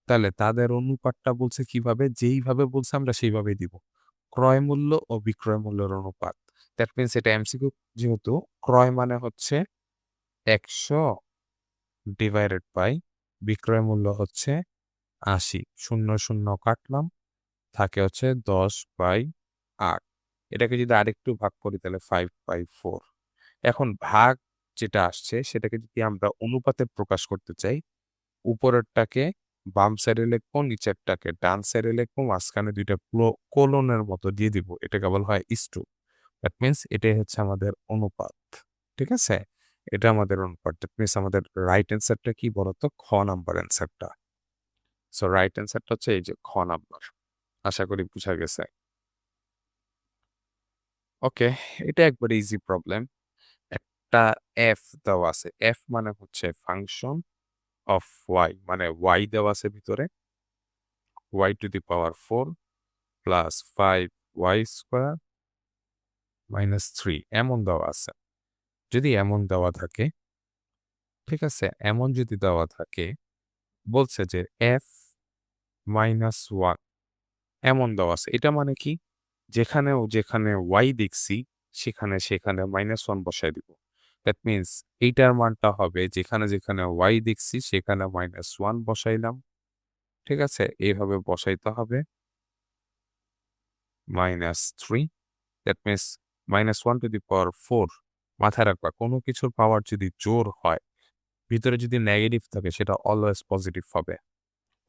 S1: তাহলে তাদের অনুপাতটা বলছে কিভাবে? যেইভাবে বলছে আমরা সেইভাবেই দিব। ক্রয় মূল্য ও বিক্রয় মূল্যের অনুপাত। দ্যাট মিনস এটা এমসিকিউ, যেহেতু ক্রয় মানে হচ্ছে ১০০ ডিভাইডেড বাই বিক্রয় মূল্য হচ্ছে ৮০। ০, ০ কাটলাম, থাকে হচ্ছে ১০/৮। এটাকে যদি আরেকটু ভাগ করি তাহলে 5/4। এখন ভাগ যেটা আসছে সেটাকে যদি আমরা অনুপাতে প্রকাশ করতে চাই, উপরেরটাকে বাম সাইডে লিখবো, নিচেরটাকে ডান সাইডে লিখবো, মাঝখানে ২ টা কোলনের মতো দিয়ে দিব। এটাকে বলা হয় ইস্টু। দ্যাট মিনস এটাই হচ্ছে আমাদের অনুপাত। ঠিক আছে? এটা আমাদের অনুপাত। দ্যাট মিনস আমাদের রাইট অ্যান্সারটা কি বলতো? খ নাম্বার অ্যান্সারটা। সো রাইট অ্যান্সারটা হচ্ছে এই যে খ নাম্বার। আশা করি বুঝা গেছে। ওকে, এটা একবারে ইজি প্রবলেম। একটা এফ দেওয়া আছে। এফ মানে হচ্ছে ফাংশন অফ ওয়াই, মানে ওয়াই দেওয়া আছে ভিতরে। Y to the power 4 plus 5 Y square minus 3 এমন দেওয়া আছে। যদি এমন দেওয়া থাকে, ঠিক আছে? এমন যদি দেওয়া থাকে, বলছে যে এফ মাইনাস 1 এমন দেওয়া আছে। এটা মানে কি? যেখানে ওয়াই দেখছি, সেখানে -1 বসায় দিব। দ্যাট মিনস এইটার মানটা হবে যেখানে ওয়াই দেখছি সেখানে -1 বসাইলাম। ঠিক আছে? এইভাবে বসাইতে হবে। -3, that means -1 two the power 4। মাথায় রাখবা, কোনো কিছুর পাওয়ার যদি জোড় হয়, ভিতরে যদি নেগেটিভ থাকে সেটা অলওয়েজ পজিটিভ হবে।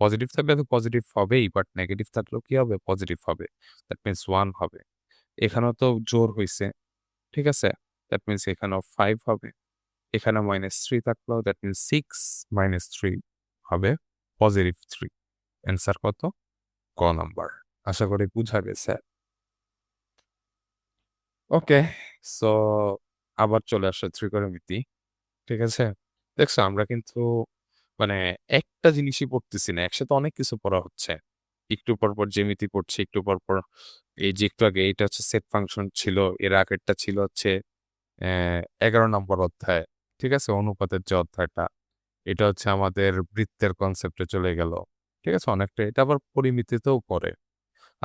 S1: পজিটিভ থাকলে তো পজিটিভ হবেই, বাট নেগেটিভ থাকলেও কি হবে? পজিটিভ হবে। দ্যাট মিনস 1 হবে। এখানেও তো জোড় হইছে। ঠিক আছে? দ্যাট মিনস এখানেও 5 হবে। এখানে -3 থাকলো, দ্যাট মিনস 6 -3 হবে +3। অ্যান্সার কত? ক নাম্বার। আশা করি বুঝা গেছে। ওকে, সো আবার চলে আসলো ত্রিকোণমিতি। ঠিক আছে? দেখছো আমরা কিন্তু মানে একটা জিনিসই পড়তেছি না। একসাথে অনেক কিছু পড়া হচ্ছে। একটু পরপর জ্যামিতি পড়ছি, একটু পরপর এই যে একটু আগে এটা হচ্ছে সেট ফাংশন ছিল। এর আগেরটা ছিল হচ্ছে ১১ নম্বর অধ্যায়। ঠিক আছে? অনুপাতের যে অধ্যায়টা। এটা হচ্ছে আমাদের বৃত্তের কনসেপ্টে চলে গেল। ঠিক আছে? অনেকটা এটা আবার পরিমিতিতেও পড়ে।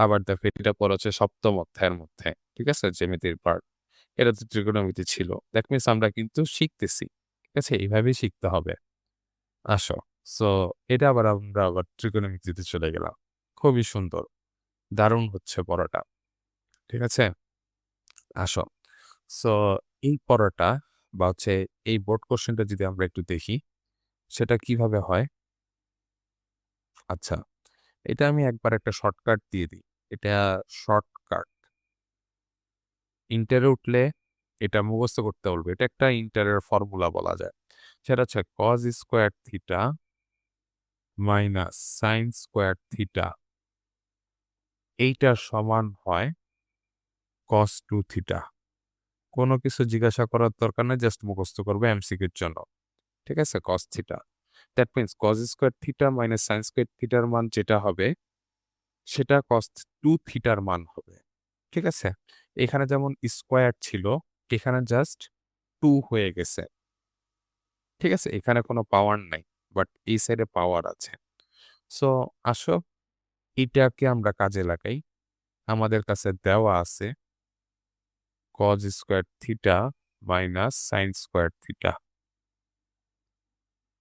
S1: আবার দেখো এটা পড়ে হচ্ছে সপ্তম অধ্যায়ের মধ্যে। ঠিক আছে? জ্যামিতির পার্ট। এটা তো ত্রিকোণমিতি ছিল। দ্যাট মিনস আমরা কিন্তু শিখতেছি। ঠিক আছে? এইভাবেই শিখতে হবে। আসো। সো এটা আমরা ত্রিকোণমিতিতে চলে গেলাম। খুবই সুন্দর। দারুণ হচ্ছে পড়াটা। ঠিক আছে? আসো। সো এই পড়াটা বা হচ্ছে এই বোর্ড কোয়েশ্চেনটা যদি আমরা একটু দেখি, সেটা কিভাবে হয়? আচ্ছা, এটা আমি একবার একটা শর্টকাট দিয়ে দিই। এটা শর্টকাট। ইন্টারে উঠলে এটা মুখস্থ করতে বলবে। এটা একটা ইন্টারের ফর্মুলা বলা যায়। সেটা হচ্ছে cos square theta minus sine square theta এইটার সমান হয় cos 2 থিটা। কোনো কিছু জিজ্ঞাসা করার দরকার নেই, জাস্ট মুখস্থ করবে এমসিকিউর জন্য। ঠিক আছে? cos theta. That means cos square theta minus sine square থিটার মান যেটা হবে, সেটা cos 2 থিটার মান হবে। ঠিক আছে? এখানে যেমন স্কোয়ার ছিল, এখানে জাস্ট 2 হয়ে গেছে। ঠিক আছে? এখানে কোনো পাওয়ার নাই। বাট এই সাইডে পাওয়ার আছে। সো আসো এটাকে আমরা কাজে লাগাই। আমাদের কাছে দেওয়া আছে cos square theta minus sine square theta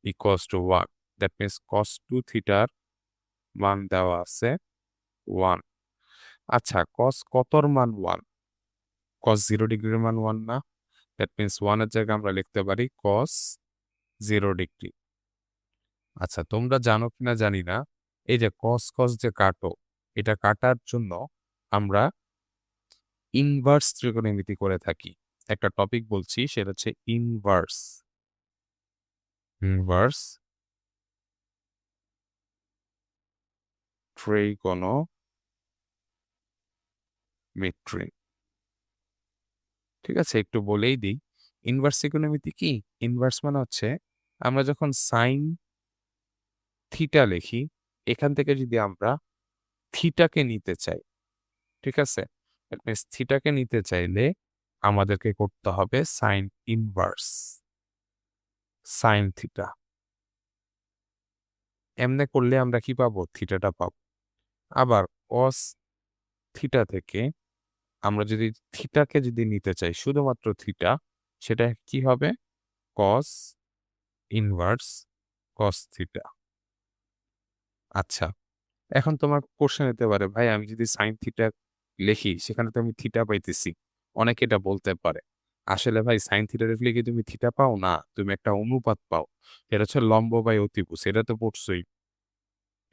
S1: equals to 1। That means cos 2 থিটার মান দেওয়া আছে 1। আচ্ছা cos কতর মান 1? cos 0 ডিগ্রির মান 1 না? দ্যাট মিনস 1 এর জায়গায় আমরা লিখতে পারি cos 0 ডিগ্রি। আচ্ছা তোমরা জানো কিনা জানি না, এই যে cos যে কাটো, এটা কাটার জন্য আমরা ইনভার্স ত্রিকোণমিতি করে থাকি। একটা টপিক বলছি সেটা হচ্ছে ইনভার্স। Inverse trigonometry. ঠিক আছে? একটু বলেই দিই। ইনভার্স ত্রিকোণমিতি কি? ইনভার্স মানে হচ্ছে আমরা যখন সাইন থিটা লিখি, এখান থেকে যদি আমরা থিটাকে নিতে চাই, ঠিক আছে? দ্যাট মিনস থিটাকে নিতে চাইলে আমাদেরকে করতে হবে সাইন ইনভার্স, সাইন থিটা। এমনে করলে আমরা কি পাবো? থিটাটা পাবো। আবার cos থিটা থেকে আমরা যদি থিটাকে যদি নিতে চাই, শুধুমাত্র থিটা, সেটা কি হবে? cos inverse cos theta. আচ্ছা, এখন তোমার কোশ্চেন হতে পারে, ভাই আমি যদি সাইন থিটা লিখি, সেখানে তো আমি থিটা পাইতেছি। অনেকে এটা বলতে পারে। আসলে ভাই সাইন থিটা লিখলে কি তুমি থিটা পাও? না, তুমি একটা অনুপাত পাও। এটা হচ্ছে লম্ব বাই অতিভুজ। এটা তো পড়ছই।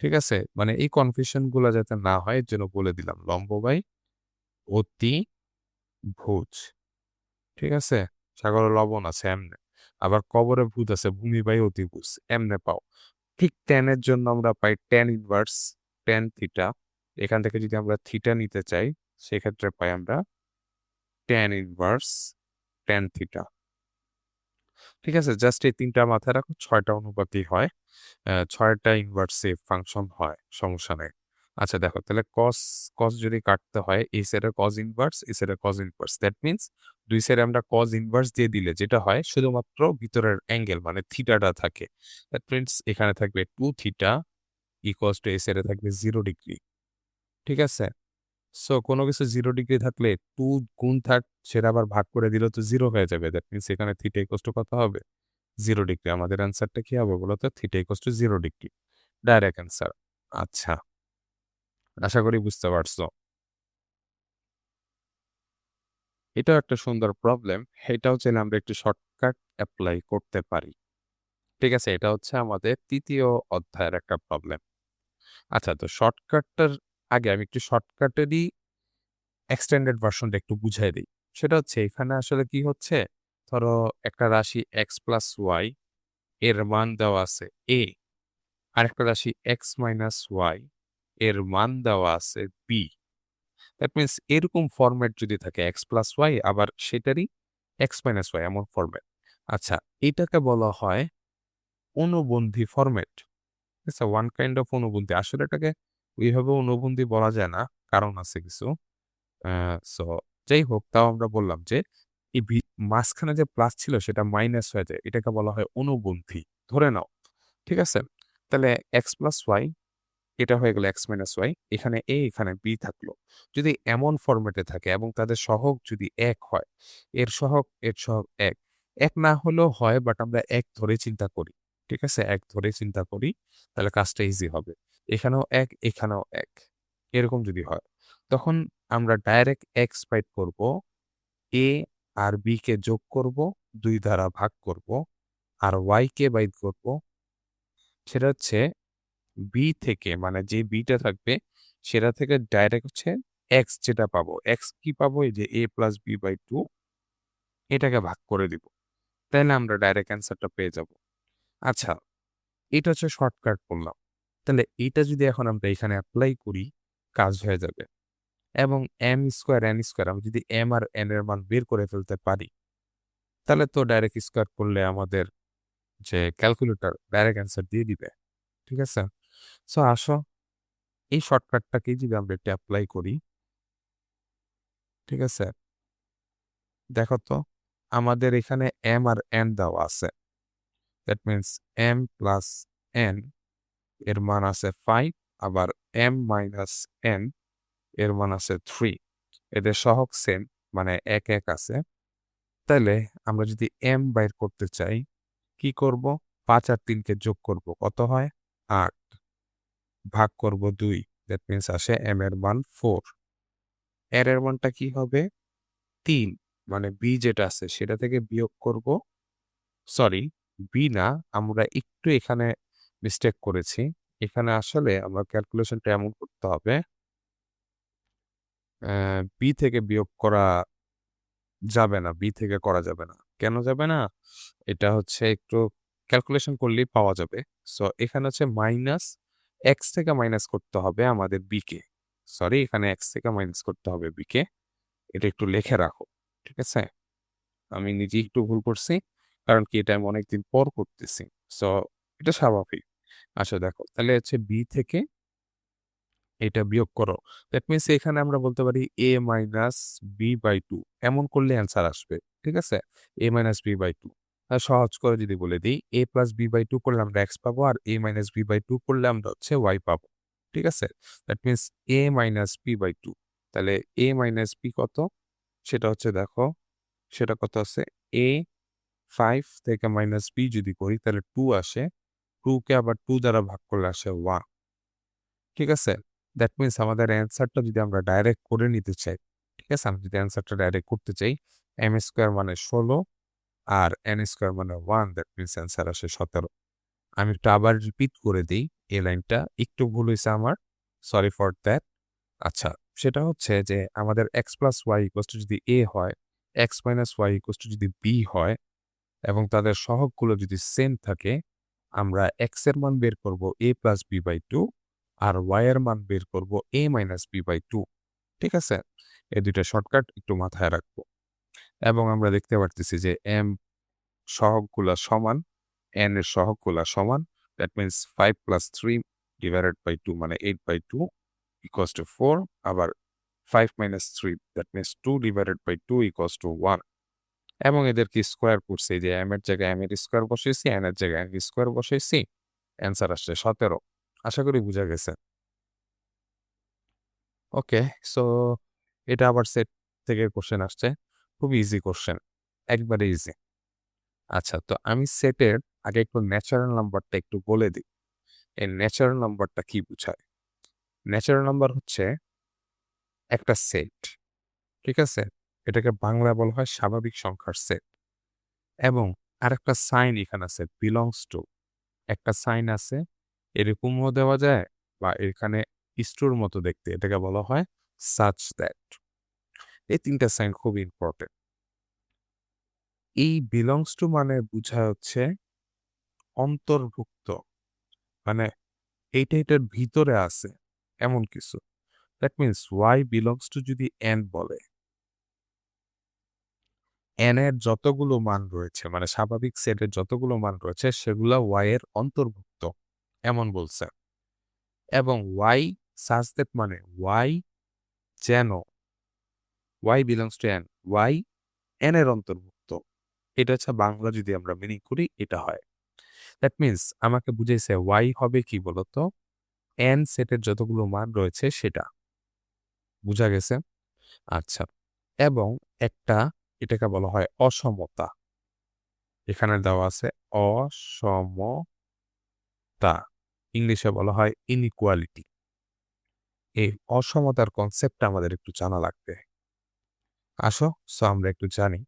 S1: ঠিক আছে? মানে এই কনফিউশন গুলা যাতে না হয় এর জন্য বলে দিলাম। লম্ব বাই অতিভুজ। ঠিক আছে? সাগরে লবণ আছে এমনে। আবার কবরে ভূত আছে, ভূমি বাই অতিভুজ। এমনে পাও। ঠিক tan এর জন্য আমরা পাই tan ইনভার্স tan থিটা। এখান থেকে যদি আমরা থিটা নিতে চাই, সেক্ষেত্রে পাই আমরা tan ইনভার্স tan থিটা। ঠিক আছে? জাস্ট এই ৩ টা মাথায় রাখো, ৬ টা অনুপাতই হয়। ৬ টা ইনভার্সিভ ফাংশন হয়, সমস্যা নাই। আচ্ছা দেখো তাহলে cos যদি কাটতে হয়, এই সাইডে cos ইনভার্স, এই সাইডে cos ইনভার্স। দ্যাট মিনস ২ সাইডে আমরা cos ইনভার্স দিয়ে দিলে যেটা হয়, শুধুমাত্র ভিতরের অ্যাঙ্গেল মানে থিটাটা থাকে। দ্যাট মিনস এখানে থাকবে 2 থিটা ইকুয়ালস টু এই সাইডে থাকবে 0 ডিগ্রি। ঠিক আছে? সো কোনো কিছু 0 ডিগ্রি থাকলে 2 গুণ থাক, সেটা আবার ভাগ করে দিলেও তো 0 হয়ে যাবে। দ্যাট মিনস এখানে থিটা ইকুয়ালস টু কত হবে? 0 ডিগ্রি। আমাদের অ্যান্সারটা কি হবে বলো তো? Theta equals to 0 degree. Direct answer. আচ্ছা, আশা করি বুঝতে পারছো। এটাও একটা সুন্দর প্রবলেম। এটাও চাইলে আমরা একটু শর্টকাট এপ্লাই করতে পারি। ঠিক আছে? এটা হচ্ছে আমাদের ৩য় অধ্যায়ের একটা প্রবলেম। আচ্ছা তো শর্টকাটটার আগে আমি একটু শর্টকাটেরই এক্সটেন্ডেড ভার্সনটা একটু বুঝাই দেই। সেটা হচ্ছে এখানে আসলে কি হচ্ছে? ধরো একটা রাশি x প্লাস y এর মান দেওয়া আছে a, আরেকটা রাশি x মাইনাস y এর মান দেওয়া আছে b। দ্যাট মিনস এরকম ফরম্যাট যদি থাকে x প্লাস y আবার সেটারই x মাইনাস y এমন ফরম্যাট। আচ্ছা, এটাকে বলা হয় অনুবন্ধী ফরম্যাট। আচ্ছা, ওয়ান কাইন্ড অফ অনুবন্ধী। আসলে এটাকে ওইভাবে অনুবন্ধী বলা যায় না, কারণ আছে কিছু। সো যাই হোক, তাও আমরা বললাম যে এই মাঝখানে যে প্লাস ছিল সেটা মাইনাস হয়ে যায়। এটাকে বলা হয় অনুবন্ধী। ধরে নাও ঠিক আছে? তাহলে x প্লাস ওয়াই এটা হয়ে গেল x মাইনাস ওয়াই। এখানে a এখানে b থাকলো। যদি এমন ফরম্যাটে থাকে এবং তাদের সহগ যদি ১ হয়, এর সহগ ১। ১ না হলেও হয় বাট আমরা ১ ধরে চিন্তা করি। ঠিক আছে? ১ ধরে চিন্তা করি তাহলে কাজটা ইজি হবে। এখানেও ১, এখানেও ১। এরকম যদি হয়, তখন আমরা ডাইরেক্ট x বাইট করব, a আর b কে যোগ করব, ২ দ্বারা ভাগ করব, আর y কে বাইর করব। সেটা হচ্ছে b থেকে মানে যে b টা থাকবে সেটা থেকে ডাইরেক্ট হচ্ছে x যেটা পাবো। x কি পাবো? এই যে a প্লাস b বাই 2 এটাকে ভাগ করে দিব। তাইলে আমরা ডাইরেক্ট অ্যান্সারটা পেয়ে যাব। আচ্ছা, এটা হচ্ছে শর্টকাট বললাম। তাহলে এইটা যদি এখন আমরা এখানে এপ্লাই করি, কাজ হয়ে যাবে। এবং m স্কয়ার n স্কয়ার আমি যদি m আর n এর মান বের করে ফেলতে পারি, তাহলে তো ডাইরেক্ট স্কয়ার করলে আমাদের যে ক্যালকুলেটর ডাইরেক্ট অ্যান্সার দিয়ে দিবে। ঠিক আছে? সো আসো এই শর্টকাটটাকেই যদি আমরা একটু এপ্লাই করি, ঠিক আছে? দেখো তো আমাদের এখানে m আর n দেওয়া আছে। That means m plus n এর মান আছে 5, আবার m মাইনাস n এর মান আছে 3। এদের সহগ সেম মানে ১, ১ আছে। তাইলে আমরা যদি m বাইর করতে চাই, কি করব? ৫ আর ৩ কে যোগ করব। কত হয়? ৮। ভাগ করব ২। দ্যাট মিনস আসে m এর মান 4। n এর মানটা কি হবে? ৩। মানে b যেটা আছে সেটা থেকে বিয়োগ করব। সরি, b না, আমরা একটু এখানে মিস্টেক করেছি। এখানে আসলে আমরা ক্যালকুলেশনটা এমন করতে হবে, b থেকে বিয়োগ করা যাবে না, b থেকে করা যাবে না। কেন যাবে না? এটা হচ্ছে একটু ক্যালকুলেশন করলেই পাওয়া যাবে। সো এখানে হচ্ছে মাইনাস x থেকে মাইনাস করতে হবে আমাদের b কে। সরি, এখানে x থেকে মাইনাস করতে হবে b কে। এটা একটু লিখে রাখো। ঠিক আছে? আমি নিজেই একটু ভুল করছি। কারণ কি এটা আমি অনেকদিন পর করতেছি। সো এটা স্বাভাবিক। আচ্ছা দেখো, তাহলে হচ্ছে b থেকে এটা বিয়োগ করো। দ্যাট মিনস এখানে আমরা বলতে পারি a মাইনাস b বাই 2 এমন করলে অ্যান্সার আসবে। ঠিক আছে? a minus b by 2। সহজ করে যদি বলে দিই a প্লাস b বাই 2 করলে আমরা x পাবো, আর a মাইনাস b বাই 2 করলে আমরা হচ্ছে y পাবো। ঠিক আছে? That means a minus b by 2। তাহলে a মাইনাস b কত? সেটা হচ্ছে দেখো, সেটা কত আছে? a 5 থেকে মাইনাস b যদি করি তাহলে 2 আসে। 2 কে আবার 2 দ্বারা ভাগ করলে আসে 1। ঠিক আছে? দ্যাট মিনস আমাদের অ্যান্সারটা যদি আমরা ডাইরেক্ট করে নিতে চাই, ঠিক আছে? আমি যদি অ্যান্সারটা ডাইরেক্ট করতে চাই, m স্কয়ার মানে 16 আর n স্কয়ার মানে 1, দ্যাট মিনস অ্যান্সার আসে 17। আমি একটু আবার রিপিট করে দেই এই লাইনটা। একটু ভুল হইছে আমার। Sorry for that. আচ্ছা, সেটা হচ্ছে যে আমাদের x plus Y equals to যদি a হয়, x minus Y equals to যদি b হয় এবং তাদের সহগগুলো যদি সেম থাকে, আমরা x এর মান বের করব a প্লাস b বাই 2 আর y এর মান বের করব a মাইনাস b বাই 2। ঠিক আছে? এই ২ টা শর্টকাট একটু মাথায় রাখবো। এবং আমরা দেখতে পারতেছি যে m সহগগুলা সমান, n এর সহগগুলা সমান। That means 5 plus 3 divided by 2 মানে 8 বাই 2 ইকুয়ালস টু 4। আবার 5 minus 3 that means 2 divided by 2 equals to 1। এবং এদেরকে স্কোয়ার করছি, যে m এর জায়গায় m এর স্কোয়ার বসাইছি, n এর জায়গায় n এর স্কোয়ার বসাইছি। অ্যান্সার আসছে 17। আশা করি বুঝা গেছে। ওকে, সো এটা আবার সেট থেকে কোশ্চেন আসছে। খুবই ইজি কোশ্চেন। একবারে ইজি। আচ্ছা, তো আমি সেটের আগে একটু ন্যাচারাল নাম্বারটা একটু বলে দিই। এই ন্যাচারাল নাম্বারটা কি বুঝায়? ন্যাচারাল নাম্বার হচ্ছে একটা সেট। ঠিক আছে? এটাকে বাংলায় বলা হয় স্বাভাবিক সংখ্যার সেট। এবং আরেকটা সাইন এখানে আছে, বিলংস টু। একটা সাইন আছে, এরকমও দেওয়া যায় বা এখানে ইস্টুর মতো দেখতে, এটাকে বলা হয় সাচ দ্যাট। এই ৩ টা সাইন খুব ইম্পোর্টেন্ট। এই বিলংস টু মানে বুঝায় হচ্ছে অন্তর্ভুক্ত। মানে এইটা এটার ভিতরে আছে এমন কিছু। That means y belongs to যদি n বলে, n এর যতগুলো মান রয়েছে মানে স্বাভাবিক সেটের যতগুলো মান রয়েছে সেগুলা y এর অন্তর্ভুক্ত এমন বলছে। এবং y সাচ দ্যাট মানে y যেন y belongs to n, y n এর অন্তর্ভুক্ত। এটা হচ্ছে বাংলা যদি আমরা মিনিং করি এটা হয়। দ্যাট মিনস আমাকে বুঝাইছে y হবে কি বলতো? n সেটের যতগুলো মান রয়েছে সেটা। বুঝা গেছে? আচ্ছা। এবং একটা এটাকে বলা হয় অসমতা। এখানে দেওয়া আছে অসমতা। ইংলিশে বলা হয় ইনইকুয়ালিটি। এই অসমতার কনসেপ্টটা আমাদের একটু জানা লাগবে। আসো, সো আমরা একটু জানি।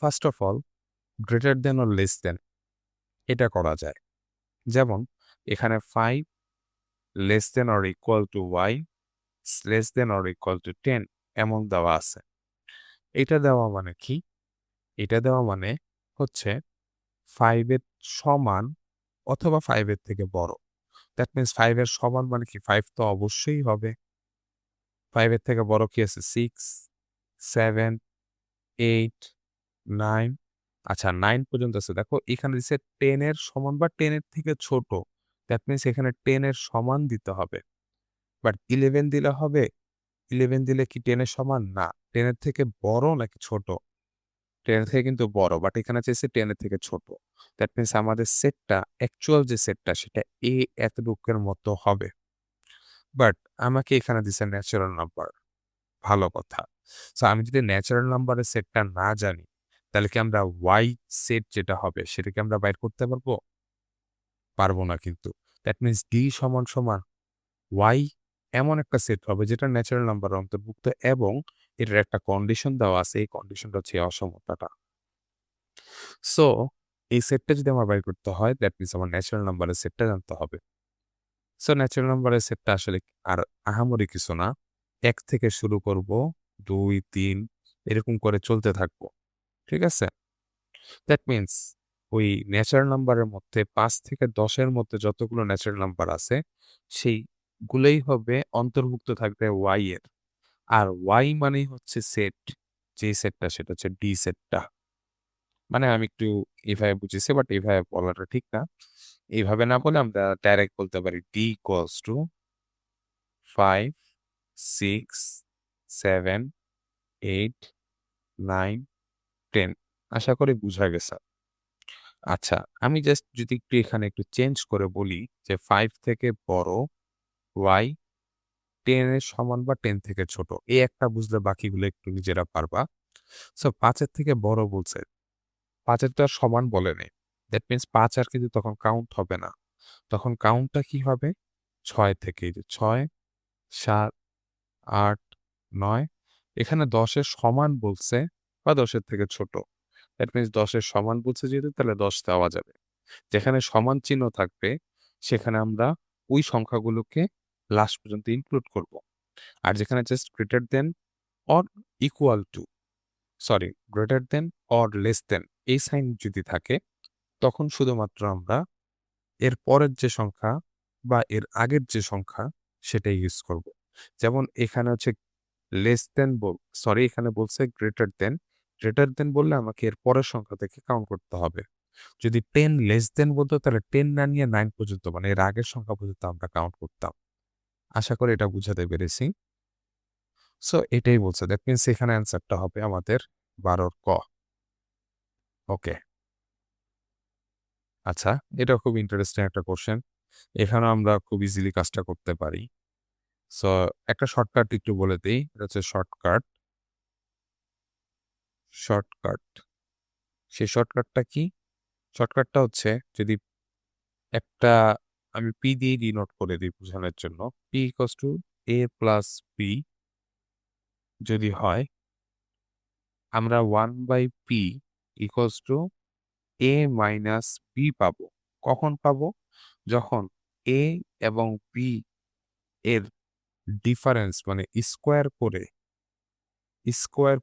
S1: First of all greater than or less than এটা করা যায়। যেমন এখানে 5 less than or equal to y less than or equal to 10 এমন দেওয়া আছে। এটা দেওয়া মানে কি? এটা দেওয়া মানে হচ্ছে 5 এর সমান অথবা 5 এর থেকে বড়। দ্যাট মিনস 5 এর সমান মানে কি? 5 তো অবশ্যই হবে। 5 এর থেকে বড় কি আছে? 6, 7, 8, 9 আচ্ছা 9 পর্যন্ত আছে। দেখো এখানে দিছে 10 এর সমান বা 10 এর থেকে ছোট। দ্যাট মিনস এখানে 10 এর সমান দিতে হবে। বাট 11 দিলে হবে? 11 দিলে কি 10 এর সমান? না। 10 এর থেকে বড় নাকি ছোট? 10 এর থেকে কিন্তু বড়। বাট এখানে চাইছে 10 এর থেকে ছোট। দ্যাট মিনস আমাদের সেটটা অ্যাকচুয়াল যে সেটটা সেটা এতটুকের মতো হবে। বাট আমাকে এখানে দিছে ন্যাচারাল নাম্বার। ভালো কথা। সো আমি যদি ন্যাচারাল নাম্বারের সেটটা না জানি, তাহলে কি আমরা y সেট যেটা হবে সেটা কি আমরা বাইর করতে পারবো? পারবো না কিন্তু। দ্যাট মিনস d সমান y এমন একটা সেট হবে যেটা ন্যাচারাল নাম্বারের অন্তর্ভুক্ত এবং এটার একটা কন্ডিশন দেওয়া আছে। এই কন্ডিশনটা হচ্ছে অসমতাটা। সো এই সেটটা যদি আমার বাইর করতে হয়, দ্যাট মিনস আমার ন্যাচারাল নাম্বারের সেটটা জানতে হবে। সো ন্যাচারাল নাম্বারের সেটটা আসলে আর আহামরি কিছু না। ১ থেকে শুরু করব, ২, ৩ এরকম করে চলতে থাকবো। ঠিক আছে? দ্যাট মিনস ওই ন্যাচারাল নাম্বারের মধ্যে ৫ থেকে ১০ এর মধ্যে যতগুলো ন্যাচারাল নাম্বার আছে, সেইগুলোই হবে অন্তর্ভুক্ত থাকবে y এর। আর y মানেই হচ্ছে সেট। যেই সেটটা সেটা হচ্ছে D সেটটা। মানে আমি একটু এভাবে বুঝেছি বাট এভাবে বলাটা ঠিক না। এইভাবে না বলে আমরা ডাইরেক্ট বলতে পারি D equals to 5, 6, 7, 8, 9, 10 আশা করি বুঝা গেছে। আচ্ছা, আমি জাস্ট যদি একটু এখানে একটু চেঞ্জ করে বলি যে 5 থেকে বড় y 10 এর সমান বা 10 থেকে ছোট। এই একটা বুঝলে বাকিগুলো একটু নিজেরা পারবা। সো ৫ এর থেকে বড় বলছে। ৫ এর তো আর সমান বলে নাই। দ্যাট মিনস ৫ আর কিন্তু তখন কাউন্ট হবে না। তখন কাউন্টটা কি হবে? ৬ থেকে এই যে ৬, ৭, ৮, ৯ এখানে ১০ এর সমান বলছে বা ১০ এর থেকে ছোট। দ্যাট মিনস ১০ এর সমান বলছে যেহেতু তাহলে ১০ দেওয়া যাবে। যেখানে সমান চিহ্ন থাকবে সেখানে আমরা ওই সংখ্যাগুলোকে লাস্ট পর্যন্ত ইনক্লুড করব। আর যেখানে just greater than or equal to greater than or less than এই সাইন যদি থাকে তখন শুধুমাত্র আমরা এর পরের যে সংখ্যা বা এর আগের যে সংখ্যা সেটাই ইউজ করব। যেমন এখানে হচ্ছে লেস দেন এখানে বলছে গ্রেটার দেন বললে আমাকে এর পরের সংখ্যা থেকে কাউন্ট করতে হবে। যদি 10 লেস দেন বলতো তাহলে 10 না নিয়ে 9 পর্যন্ত মানে এর আগের সংখ্যা পর্যন্ত আমরা কাউন্ট করতাম। আশা করি এটা বুঝাতে পেরেছি। সো এটাই বলছে। দ্যাট মিনস এখানে অ্যান্সারটা হবে আমাদের ১২ ক। ওকে। আচ্ছা, এটাও খুব ইন্টারেস্টিং একটা কোয়েশ্চেন। এখানেও আমরা খুব ইজিলি কাজটা করতে পারি। সো একটা শর্টকাট একটু বলে দেই। এটা হচ্ছে শর্টকাট। সেই শর্টকাটটা কি? শর্টকাটটা হচ্ছে যদি একটা আমি P দিয়ে ডিনোট করে দিই বোঝানোর জন্য। P equals two A plus B যদি হয়, আমরা 1/P equals to A minus B পাবো। কখন পাবো? যখন A এবং B এর ডিফারেন্স মানে স্কোয়ার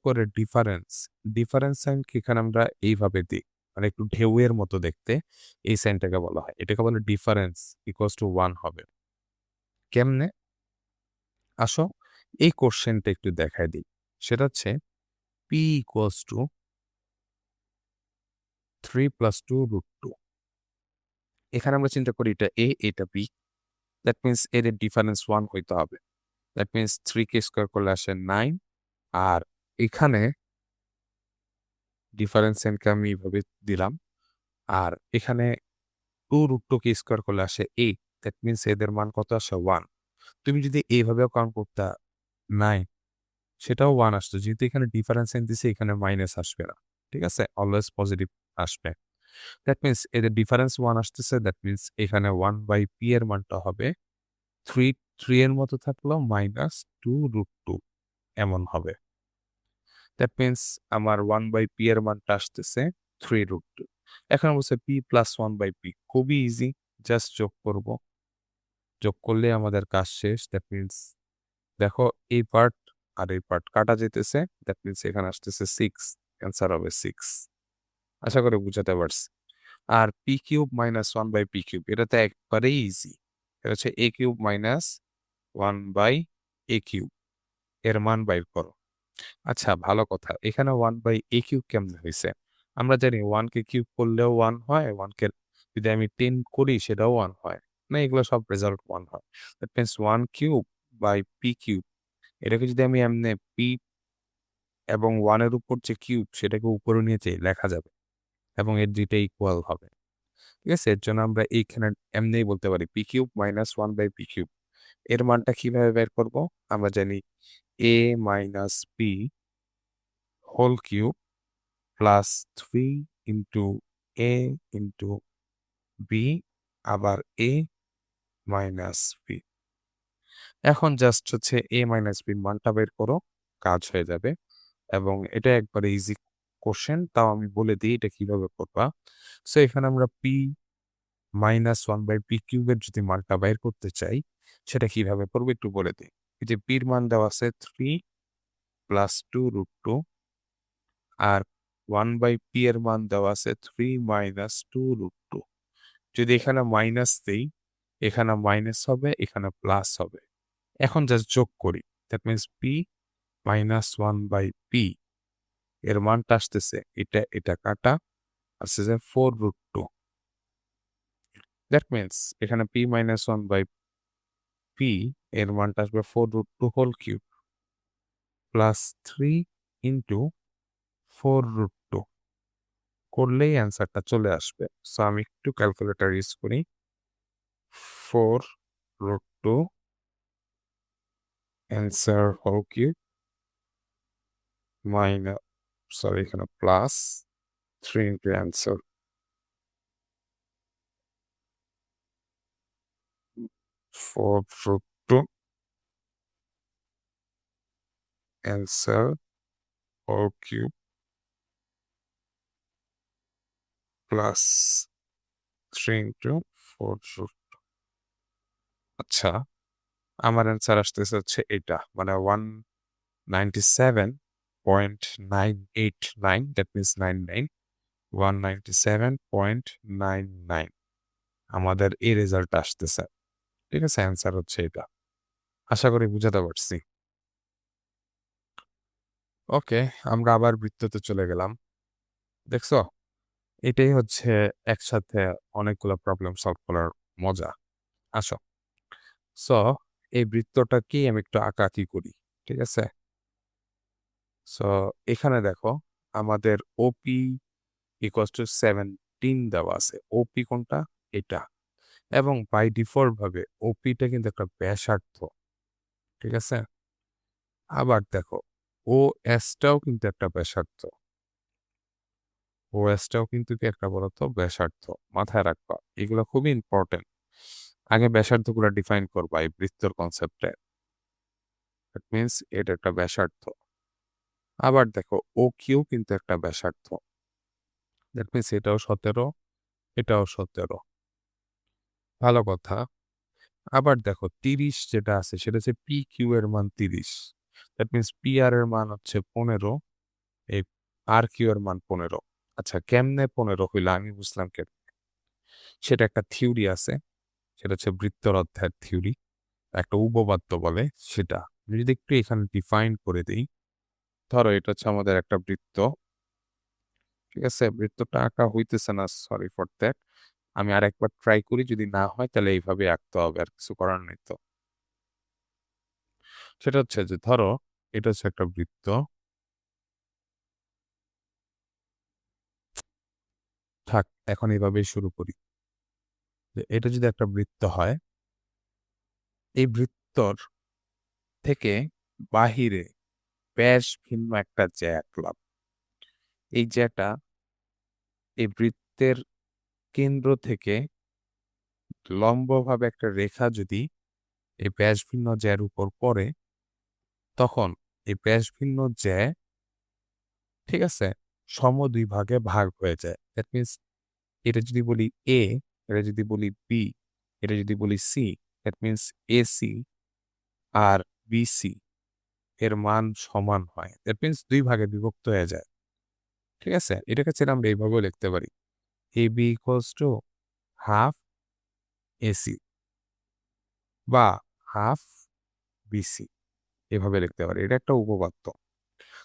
S1: করে ডিফারেন্স সাইনকে এখানে আমরা এইভাবে দিই। মানে একটু ঢেউয়ের মতো দেখতে এই সাইনটাকে বলা হয়। এটাকে বলে ডিফারেন্স ইকুয়ালস টু 1 হবে। কেমনে? আসো এই কোশ্চেনটা একটু দেখায় দিই। সেটা হচ্ছে P equals to 3 plus 2 root 2। এখানে আমরা চিন্তা করি এটা A, এটা B। দ্যাট মিনস এদের ডিফারেন্স 1 হইতে হবে। দ্যাট মিনস 3 কে স্কোয়ার করলে আসে 9 আর এখানে ডিফারেন্স সাইনকে আমি এভাবে দিলাম। আর এখানে 2√2 কে স্কোয়ার করলে আসে 8, দ্যাট মিনস এদের মান কত আসে 1। তুমি যদি এইভাবেও কাউন্ট করতা 9, সেটাও 1 আসতো। যেহেতু এখানে ডিফারেন্স সাইন দিছি, এখানে মাইনাস আসবে না। ঠিক আছে? অলওয়েজ পজিটিভ আসবে। দ্যাট মিনস এদের ডিফারেন্স 1 আসতেছে, দ্যাট মিনস এখানে 1/p এর মানটা হবে 3 এর মতো থাকলো মাইনাস 2√2 এমন হবে। দ্যাট মিনস আমার 1/p এর মানটা আসতেছে 3√2। এখন বলছে p প্লাস 1/p, খুবই ইজি, জাস্ট যোগ করব। যোগ করলে আমাদের কাজ শেষ। দ্যাট মিনস দেখো এই পার্ট আর এই পার্ট কাটা যেতেছে, দ্যাট মিনস এখানে আসতেছে 6, অ্যান্সার হবে 6। আশা করি বুঝাতে পারছি। আর p cube minus 1/p cube, এটা তো একবারেই ইজি। এটা হচ্ছে a cube minus 1/a cube, এর মান বাইর করো। আচ্ছা, ভালো কথা, এখানে 1/a কিউব কেমনে হয়েছে? আমরা জানি 1 কে কিউব করলেও 1 হয়, 1 কে যদি আমি 10 করি সেটাও 1 হয়। না, এগুলো সব রেজাল্ট 1 হয়। That means 1 cube by p cube, এটাকে যদি আমি এমনে p এবং 1 এর উপর যে কিউব সেটাকে উপরে নিয়ে যেয়ে লেখা যাবে এবং এর দুইটা ইকুয়াল হবে। ঠিক আছে? এর জন্য আমরা এইখানে এমনিই বলতে পারি p cube minus 1/p cube. এর মানটা কিভাবে বের করব? আমরা জানি a minus p whole cube plus 3 into a into b আবার a মাইনাস b। এখন জাস্ট হচ্ছে a মাইনাস b মানটা বের করো, কাজ হয়ে যাবে। এবং এটা একবারে ইজি কোশ্চেন, তাও আমি বলে দিই এটা কিভাবে করবা। সো এখানে আমরা p মাইনাস 1/p কিউবের যদি মানটা বের করতে চাই, সেটা কিভাবে করবো একটু বলে দিই। এই যে p এর মান দেওয়া আছে 3 প্লাস 2√2, আর 1/p এর মান দেওয়া আছে 3 মাইনাস 2√2। যদি এখানে মাইনাস দেই, এখানে মাইনাস হবে, এখানে প্লাস হবে। এখন জাস্ট যোগ করি, that means p minus 1/p এর মানটা আসতেছে এটা এটা কাটা আসতেছে 4√2। দ্যাট মিনস এখানে p মাইনাস 1/p এর মানটা আসবে 4√2 হোল কিউব প্লাস 3 ইন্টু 4√2 করলেই অ্যান্সারটা চলে আসবে। সো আমি একটু ক্যালকুলেটর ইউজ করি। 4√2 answer whole cube minus, sorry এখানে plus 3 into answer 4√2 answer whole cube plus 3 into 4√2। আচ্ছা, আমার অ্যান্সার আসতেছে হচ্ছে এটা, মানে 197.989, দ্যাট মিনস 99, 197.99 আমাদের এই রেজাল্টটা আসতেছে। ঠিক আছে? অ্যান্সার হচ্ছে এটা। আশা করি বুঝাতে পারছি। ওকে, আমরা আবার বৃত্ততে চলে গেলাম। দেখছো? এটাই হচ্ছে একসাথে অনেকগুলো প্রবলেম সলভ করার মজা। আসো। সো এই বৃত্তটাকেই আমি একটু আঁকাআঁকি করি। ঠিক আছে? সো এখানে দেখো আমাদের ওপি ইকুয়ালস টু 17 দেওয়া আছে। ওপি কোনটা? এটা। এবং বাই ডিফল্ট ভাবে ওপিটা কিন্তু একটা ব্যাসার্ধ। ঠিক আছে? আবার দেখো ও এসটাও কিন্তু একটা ব্যাসার্ধ। ও এসটাও কিন্তু কি একটা বলতো ব্যাসার্ধ। মাথায় রাখবা। এগুলো খুবই ইম্পর্টেন্ট। আগে ব্যাসার্ধগুলো ডিফাইন করবা এই বৃত্তর কনসেপ্টে। দ্যাট মিনস এটা একটা ব্যাসার্ধ। আবার দেখো ও কিউ কিন্তু একটা ব্যাসার্ধ। দ্যাট মিনস এটাও 17, এটাও 17। ভালো কথা। আবার দেখো 30 যেটা আছে সেটা হচ্ছে পি কিউ এর মান 30। দ্যাট মিনস পি আর এর মান হচ্ছে 15, এই আর কিউ এর মান 15। আচ্ছা, কেমনে 15 হইলো আমি বুঝলাম কে। সেটা একটা থিওরি আছে, সেটা হচ্ছে বৃত্তর অধ্যায়ের থিওরি, একটা উপপাদ্য বলে সেটা। আমি যদি একটু এখানে ডিফাইন করে দিই, ধরো এটা হচ্ছে আমাদের একটা বৃত্ত। ঠিক আছে? বৃত্তটা আঁকা হইতেছে না, সরি ফর দ্যাট। আমি আরেকবার ট্রাই করি, যদি না হয় তাহলে এইভাবে আঁকতে হবে, আর কিছু করার নেই তো। সেটা হচ্ছে যে ধরো এটা হচ্ছে একটা বৃত্ত। থাক, এখন এভাবেই শুরু করি। যে এটা যদি একটা বৃত্ত হয়, এই বৃত্তর থেকে বাহিরে ব্যাস ভিন্ন একটা জ্যা আঁকলাম। এই জ্যাটা এই বৃত্তের কেন্দ্র থেকে লম্বভাবে একটা রেখা যদি এই ব্যাস ভিন্ন জ্যার উপর পড়ে, তখন এই ব্যাস ভিন্ন জ্যা, ঠিক আছে, দুই ভাগে ভাগ হয়ে যায়। দ্যাট মিনস এটা যদি বলি এ, এটা যদি বলি বি, এটা যদি বলি সি, দ্যাট মিনস এসি আর বিসি এর মান সমান হয়। দ্যাট মিনস ২ ভাগে বিভক্ত হয়ে যায়। ঠিক আছে? এটাকে চাইলে আমরা এইভাবেও লিখতে পারি। AB equals to half AC বা হাফ বিসি, এভাবে লিখতে পারি। এটা একটা উপপাদ্য।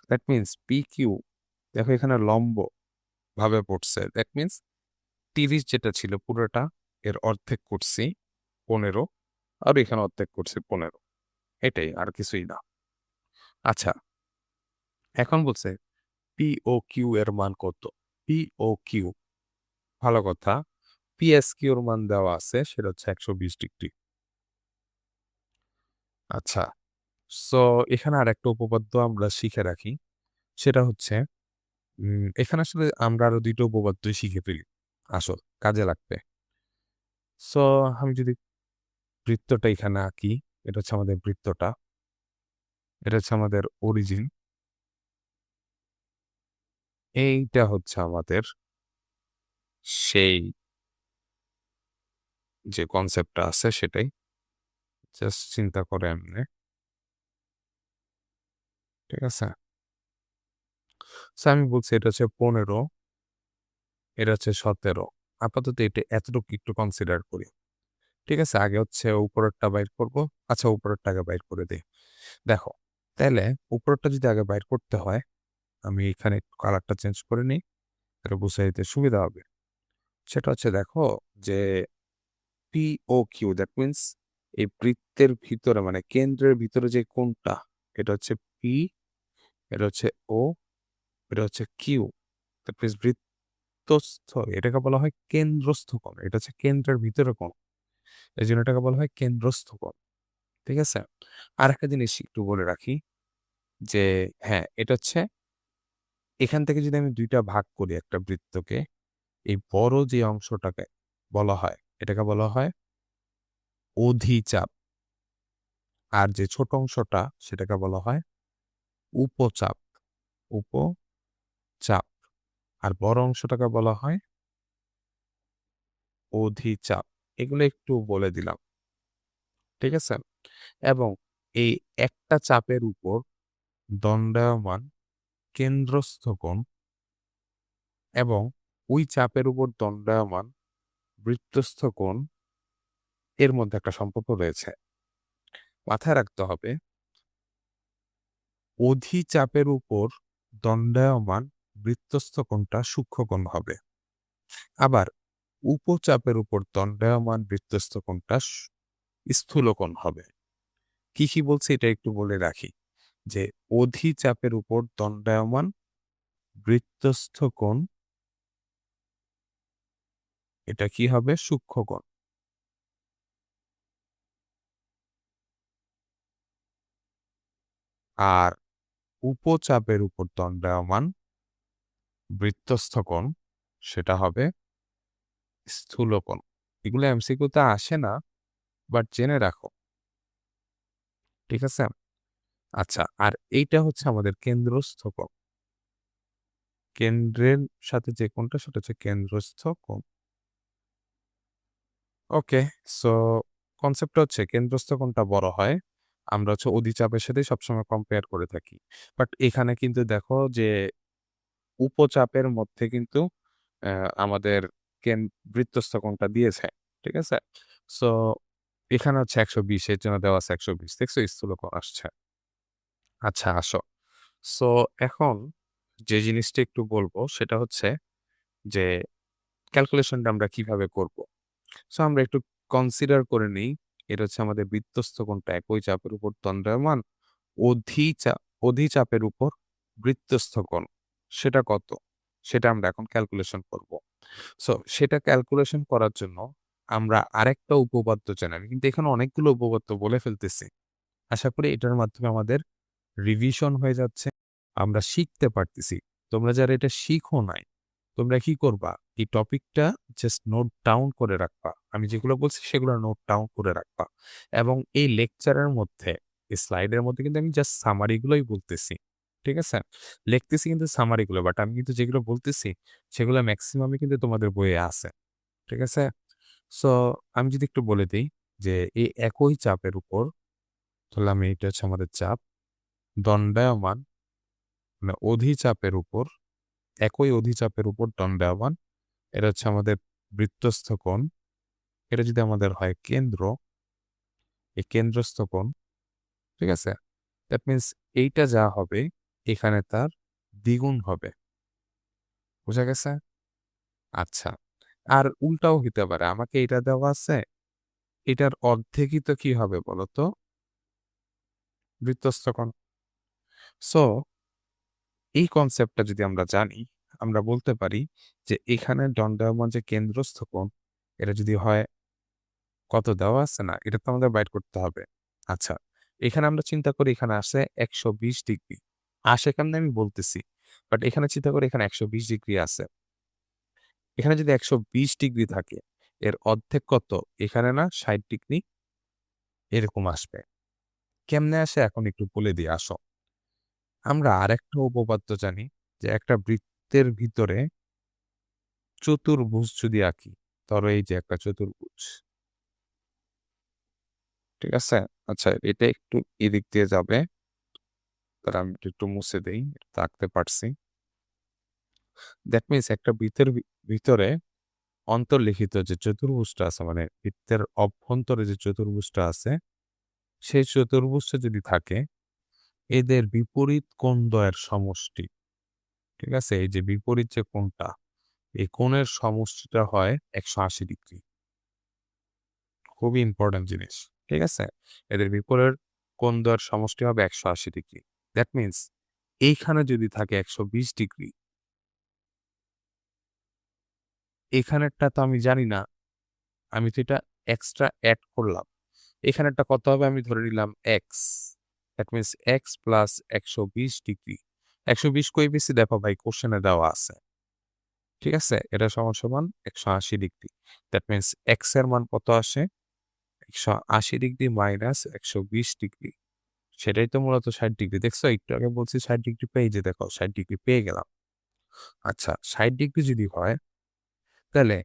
S1: দ্যাট মিনস PQ, দেখো এখানে লম্ব ভাবে পড়ছে। দ্যাট মিনস ৩০ যেটা ছিল পুরোটা এর অর্ধেক করছি ১৫, আর এখানে অর্ধেক করছি ১৫। এটাই, আর কিছুই না। আচ্ছা, এখন বলছে POQ এর মান কত? POQ, ভালো কথা। PSQ এর মান দেওয়া আছে, সেটা হচ্ছে ১২০ ডিগ্রি। আচ্ছা, সো এখানে আরেকটা উপপাদ্য আমরা শিখে রাখি। সেটা হচ্ছে এখানে আসলে আমরা আরো ২ টা উপপাদ্যই শিখে ফেলি। আসল কাজে লাগবে। সো আমি যদি বৃত্তটা এখানে আঁকি, এটা হচ্ছে আমাদের বৃত্তটা। এটা হচ্ছে আমাদের অরিজিন। এইটা হচ্ছে আমাদের সেই যে কনসেপ্টটা আছে সেটাই। জাস্ট চিন্তা করে এমনে। ঠিক আছে? সো আমি বলছি এটা হচ্ছে ১৫, এটা হচ্ছে ১৭। আপাতত এটা এতটুকু একটু কনসিডার করি। ঠিক আছে? আগে হচ্ছে উপরেরটা বাইর করব। আচ্ছা, উপরেরটা আগে বাইর করে দেই। দেখো, তাইলে উপরেরটা যদি আগে বাইর করতে হয়, আমি এখানে একটু কালারটা চেঞ্জ করে নিই। এটা বুঝাই দিতে সুবিধা হবে। সেটা হচ্ছে দেখো যে POQ, দ্যাট মিনস এই বৃত্তের ভিতরে মানে কেন্দ্রের ভিতরে যে কোণটা, এটা হচ্ছে P, এটা হচ্ছে O, এটা হচ্ছে Q। দ্যাট মিনস বৃত্তস্থ, এটাকে বলা হয় কেন্দ্রস্থ কোণ। এটা হচ্ছে কেন্দ্রের ভিতরে কোণ। এজন্য এটাকে বলা হয় কেন্দ্রস্থ কোণ। ঠিক আছে? আরেকটা জিনিস একটু বলে রাখি যে হ্যাঁ, এটা হচ্ছে এখান থেকে যদি আমি ২ টা ভাগ করি একটা বৃত্তকে, এই বড় যে অংশটাকে বলা হয়, এটাকে বলা হয় অধিচাপ। আর যে ছোট অংশটা সেটাকে বলা হয় উপচাপ। উপচাপ। আর বড় অংশটাকে বলা হয় অধিচাপ। এগুলো একটু বলে দিলাম। ঠিক আছে? এবং এই একটা চাপের উপর দণ্ডায়মান কেন্দ্রস্থ কোণ এবং ওই চাপের উপর দণ্ডায়মান বৃত্তস্থ কোণ, এর মধ্যে একটা সম্পর্ক রয়েছে। মাথায় রাখতে হবে, অধিচাপের উপর দণ্ডায়মান বৃত্তস্থ কোণটা সূক্ষ্ম কোণ হবে। আবার উপচাপের উপর দণ্ডায়মান বৃত্তস্থ কোণটা স্থূল কোণ হবে। কি বলছি এটা একটু বলে রাখি যে অধিচাপের উপর দণ্ডায়মান বৃত্তস্থ কোণ, এটা কি হবে? সূক্ষ্ম কোণ। আর উপচাপের উপর দণ্ডায়মান বৃত্তস্থ কোণ, সেটা হবে স্থূল কোণ। এগুলো এমসিকিউতে আসে না, বাট জেনে রাখো। ঠিক আছে? আচ্ছা, আর এইটা হচ্ছে আমাদের কেন্দ্রস্থ কোণ। কেন্দ্রের সাথে যে কোণটা সেটা হচ্ছে কেন্দ্রস্থ কোণ। ওকে, সো কনসেপ্টটা হচ্ছে কেন্দ্রস্থ কোণটা বড় হয়। আমরা হচ্ছে অধিচাপের সাথেই সবসময় কম্পেয়ার করে থাকি। বাট এখানে কিন্তু দেখো যে উপচাপের মধ্যে কিন্তু অ্যা আমাদের কেন বৃত্তস্থ কোণটা দিয়েছে। ঠিক আছে? সো এখানে হচ্ছে ১২০, এর জন্য দেওয়া আছে ১২০। দেখছো স্থূল কোণ আসছে। আচ্ছা, আসো। সো এখন যে জিনিসটা একটু বলবো সেটা হচ্ছে যে ক্যালকুলেশনটা আমরা কিভাবে করব? সো আমরা একটু কনসিডার করে নেই। এটা হচ্ছে আমাদের বৃত্তস্থ কোণটা একই চাপের উপর দণ্ডায়মান, অধিচা অধিচাপের উপর বৃত্তস্থ কোণ। সেটা কত? সেটা আমরা এখন ক্যালকুলেশন করব। সো সেটা ক্যালকুলেশন করার জন্য আমরা আরেকটা উপপাদ্য জানি। আমি কিন্তু এখানে অনেকগুলো উপপাদ্য বলে ফেলতেছি। আশা করি এটার মাধ্যমে আমাদের রিভিশন হয়ে যাচ্ছে। আমরা শিখতে পারতেছি। তোমরা যারা এটা শিখো নাই, তোমরা কি করবা? এই টপিকটা জাস্ট নোট ডাউন করে রাখবা। আমি যেগুলো বলছি সেগুলো নোট ডাউন করে রাখবা। এবং এই লেকচারের মধ্যে, এই স্লাইডের মধ্যে কিন্তু আমি জাস্ট সামারি গুলোই বলতেছি। ঠিক আছে? লিখতেছি কিন্তু সামারি গুলো। বাট আমি কিন্তু যেগুলো বলতেছি সেগুলো মেক্সিমামই কিন্তু তোমাদের বইয়ে আছে। ঠিক আছে? সো আমি যদি একটু বলে দেই যে এই একই চাপের উপর ধরলাম এটা হচ্ছে আমাদের চাপ। দণ্ডায়মান মানে অধিচাপের উপর, একই অধিচাপের উপর দণ্ডায়মান। এটা হচ্ছে আমাদের বৃত্তস্থ কোণ। এটা যদি আমাদের হয় কেন্দ্র, এই কেন্দ্রস্থ কোণ, ঠিক আছে? দ্যাট মিনস এইটা যা হবে এখানে তার দ্বিগুণ হবে। বুঝা গেছে? আচ্ছা। আর উল্টাও হইতে পারে। আমাকে এটা দেওয়া আছে, এটার অর্ধেকই তো কি হবে বলো তো? বৃত্তস্থ কোণ। সো এই কনসেপ্টটা যদি আমরা জানি, আমরা বলতে পারি যে এখানে দণ্ডায়মান যে কেন্দ্রস্থ কোণ, এটা যদি হয় কত দেওয়া আছে না? এটা তো আমাদের বাইর করতে হবে। আচ্ছা, এখানে আমরা চিন্তা করি এখানে আসে ১২০ ডিগ্রি। আসে কেমনে আমি বলতেছি। বাট এখানে চিন্তা করি এখানে ১২০ ডিগ্রি আছে। এখানে যদি ১২০ ডিগ্রি থাকে, এর অর্ধেক কত? এখানে না ৬০ ডিগ্রি এরকম আসবে। কেমনে আসে এখন একটু বলে দিই আসো। আমরা আরেকটা উপপাদ্য জানি যে একটা বৃত্তের ভিতরে চতুর্ভুজ যদি আঁকি, ধরো এই যে একটা চতুর্ভুজ। ঠিক আছে? আচ্ছা এটা একটু এদিক দিয়ে যাবে। তাহলে আমি একটু মুছে দেই। এটা আঁকতে পারছি। দ্যাট মিনস একটা বৃত্তের ভিতরে অন্তর্লিখিত যে চতুর্ভুজটা আছে মানে বৃত্তের অভ্যন্তরে যে চতুর্ভুজটা আছে, সেই চতুর্ভুজটা যদি থাকে, এদের বিপরীত কোণদ্বয়ের সমষ্টি। ঠিক আছে? এই যে বিপরীত যে কোণটা, এই কোণের সমষ্টিটা হয় ১৮০ ডিগ্রি। খুবই ইম্পোর্টেন্ট জিনিস। ঠিক আছে? এদের বিপরীত কোণদ্বয়ের সমষ্টি হবে ১৮০ ডিগ্রি। দ্যাট মিনস এইখানে যদি থাকে ১২০ ডিগ্রি, এখানেরটা তো আমি জানি না। আমি তো এটা এক্সট্রা এড করলাম। এখানেরটা কত হবে আমি ধরে নিলাম x. That means x plus ১২০ degree. ১২০ কই পেয়েছি দেখো ভাই কোশ্চেনে দেওয়া আছে। ঠিক আছে? এটা সমান, সমান ১৮০ ডিগ্রি। দ্যাট মিনস এক্স এর মান কত আসে? ১৮০ ডিগ্রি মাইনাস ১২০ ডিগ্রি। সেটাই তো মূলত ৬০ ডিগ্রি। দেখছো? একটু আগে বলছি ৬০ ডিগ্রি পেয়ে যে দেখো ৬০ ডিগ্রি পেয়ে গেলাম। আচ্ছা ৬০ ডিগ্রি যদি হয়, তাহলে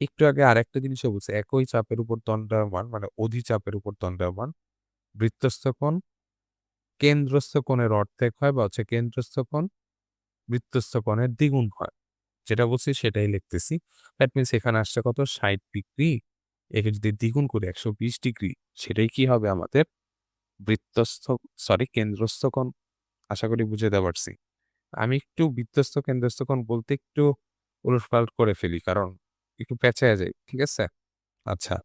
S1: একটু আগে আরেকটা জিনিসও বলছি, একই চাপের উপর দণ্ডায়মান মানে অধিচাপের উপর দণ্ডায়মান বৃত্তস্থ কোণ কেন্দ্রস্থ কোণের অর্ধেক হয় বা হচ্ছে কেন্দ্রস্থ কোণ বৃত্তস্থ কোণের দ্বিগুণ হয়। যেটা বলছি সেটাই লিখতেছি। দ্যাট মিনস এখানে আসছে কত? ৬০ ডিগ্রি। একে যদি দ্বিগুণ করি ১২০ ডিগ্রি, সেটাই কি হবে আমাদের বৃত্তস্থ কেন্দ্রস্থ কোণ। আশা করি বুঝাতে পারছি। আমি একটু বৃত্তস্থ কেন্দ্রস্থ কোণ বলতে একটু উলটপালট করে ফেলি কারণ একটু পেঁচায়া যাই। ঠিক আছে? আচ্ছা।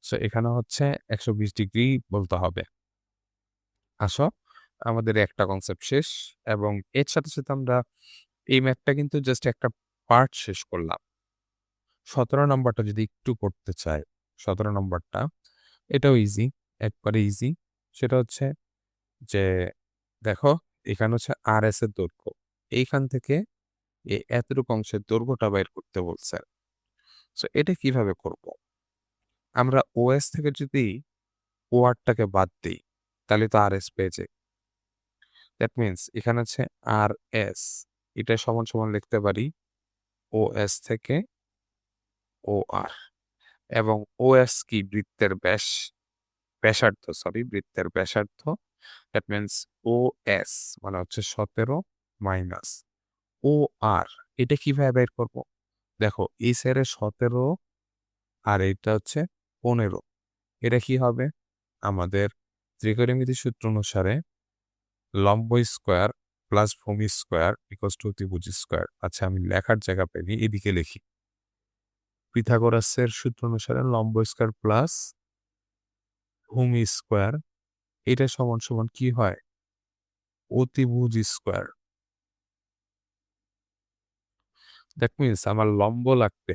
S1: সো এখানে হচ্ছে ১২০ ডিগ্রি বলতে হবে। আসো আমাদের একটা কনসেপ্ট শেষ এবং এর সাথে, সাথে আমরা এই ম্যাথটা কিন্তু জাস্ট একটা পার্ট শেষ করলাম। ১৭ নাম্বারটা যদি একটু করতে চাই, ১৭ নাম্বারটা এটাও ইজি, একবারে ইজি। সেটা হচ্ছে যে দেখো এখানে হচ্ছে RS এর দৈর্ঘ্য। এইখান থেকে এতটুকু অংশের দৈর্ঘ্যটা বের করতে বলছে। সো এটা কিভাবে করব? আমরা OS থেকে যদি OR টাকে বাদ দেই, তাহলে তো RS পেয়ে যাই। দ্যাট মিনস এখানে হচ্ছে RS এটা সমান, সমান লিখতে পারি OS থেকে OR এবং OS কি বৃত্তের ব্যাসার্ধ বৃত্তের ব্যাসার্ধ। দ্যাট মিনস OS মানে হচ্ছে ১৭ মাইনাস OR এটা কিভাবে বের করব? দেখো এই সাইডে ১৭ আর এটা হচ্ছে ১৫। এটা কি হবে? আমাদের ত্রিকোণমিতির সূত্র অনুসারে লম্ব স্কয়ার প্লাস ভূমি স্কয়ার ইকুয়ালস টু ত্রিভুজ স্কয়ার। আচ্ছা আমি লেখার জায়গা পাইনি, এদিকে লিখি। পিথাগোরাসের সূত্র অনুসারে লম্ব স্কয়ার প্লাস ভূমি স্কয়ার এটা সমান, সমান কি হয়? অতিভুজ স্কয়ার। দ্যাট মিনস আমার লম্ব লাগবে।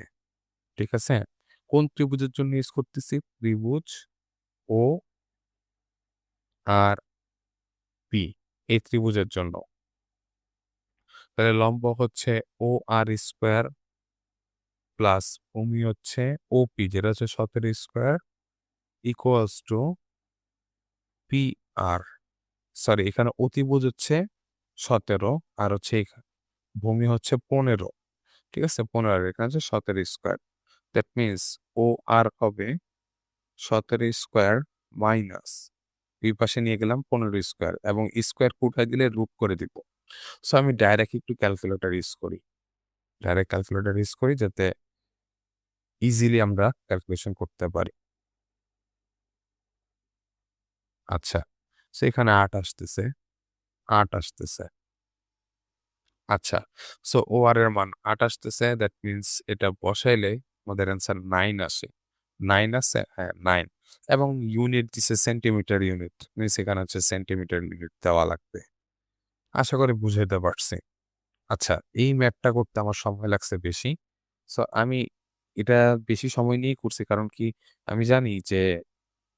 S1: ঠিক আছে? কোন ত্রিভুজের জন্য ইউজ করতেছি? ত্রিভুজ ও আর পি এই ত্রিভুজের জন্য। তাহলে লম্ব হচ্ছে OR স্কয়ার প্লাস ভূমি হচ্ছে OP যেটা হচ্ছে 17 square equals to PR। Sorry এখানে অতিভুজ হচ্ছে 17 আর হচ্ছে ভূমি হচ্ছে 15। ঠিক আছে? 15 আর এখানে হচ্ছে 17 স্কয়ার। দ্যাট মিনস OR হবে 17 স্কয়ার মাইনাস দুই পাশে নিয়ে গেলাম 15 স্কয়ার এবং স্কয়ার উঠায় দিলে রুট করে দিব। সো আমি ডাইরেক্ট একটু ক্যালকুলেটর ইউজ করি। ডাইরেক্ট ক্যালকুলেটর ইউজ করি যাতে ইজিলি আমরা ক্যালকুলেশন করতে পারি। আচ্ছা। সো এখানে 8 আসতেছে, 8 আসতেছে। আচ্ছা। সো OR এর মান 8 আসতেছে। দ্যাট মিনস এটা বসাইলে আমাদের অ্যান্সার 9 আসে। 9 আছে? হ্যাঁ, 9 এবং ইউনিট দিছে সেন্টিমিটার ইউনিট। মিনস এখানে হচ্ছে সেন্টিমিটার ইউনিট দেওয়া লাগবে। আশা করি বুঝাইতে পারছি। আচ্ছা, এই ম্যাথটা করতে আমার সময় লাগছে বেশি। সো আমি এটা বেশি সময় নিয়েই করছি। কারণ কি আমি জানি যে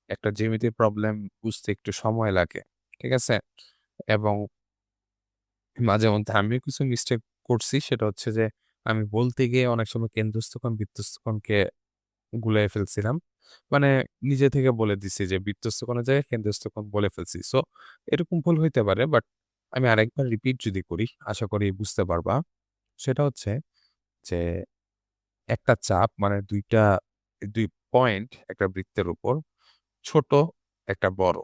S1: একটা জ্যামিতির প্রবলেম বুঝতে একটু সময় লাগে। ঠিক আছে? এবং মাঝে মধ্যে আমিও কিছু মিস্টেক করছি। সেটা হচ্ছে যে আমি বলতে গিয়ে অনেক সময় কেন্দ্রস্থ কোণ, বৃত্তস্থ কোণকে গুলায় ফেলছিলাম। মানে নিজে থেকে বলে দিছি যে বৃত্তস্থ কোণের জায়গায় কেন্দ্রস্থ কোণ বলে ফেলছি। সো এরকম ভুল হইতে পারে। বাট আমি আরেকবার রিপিট যদি করি আশা করি বুঝতে পারবা। সেটা হচ্ছে যে একটা চাপ মানে ২ পয়েন্ট একটা বৃত্তের উপর ছোট একটা বড়।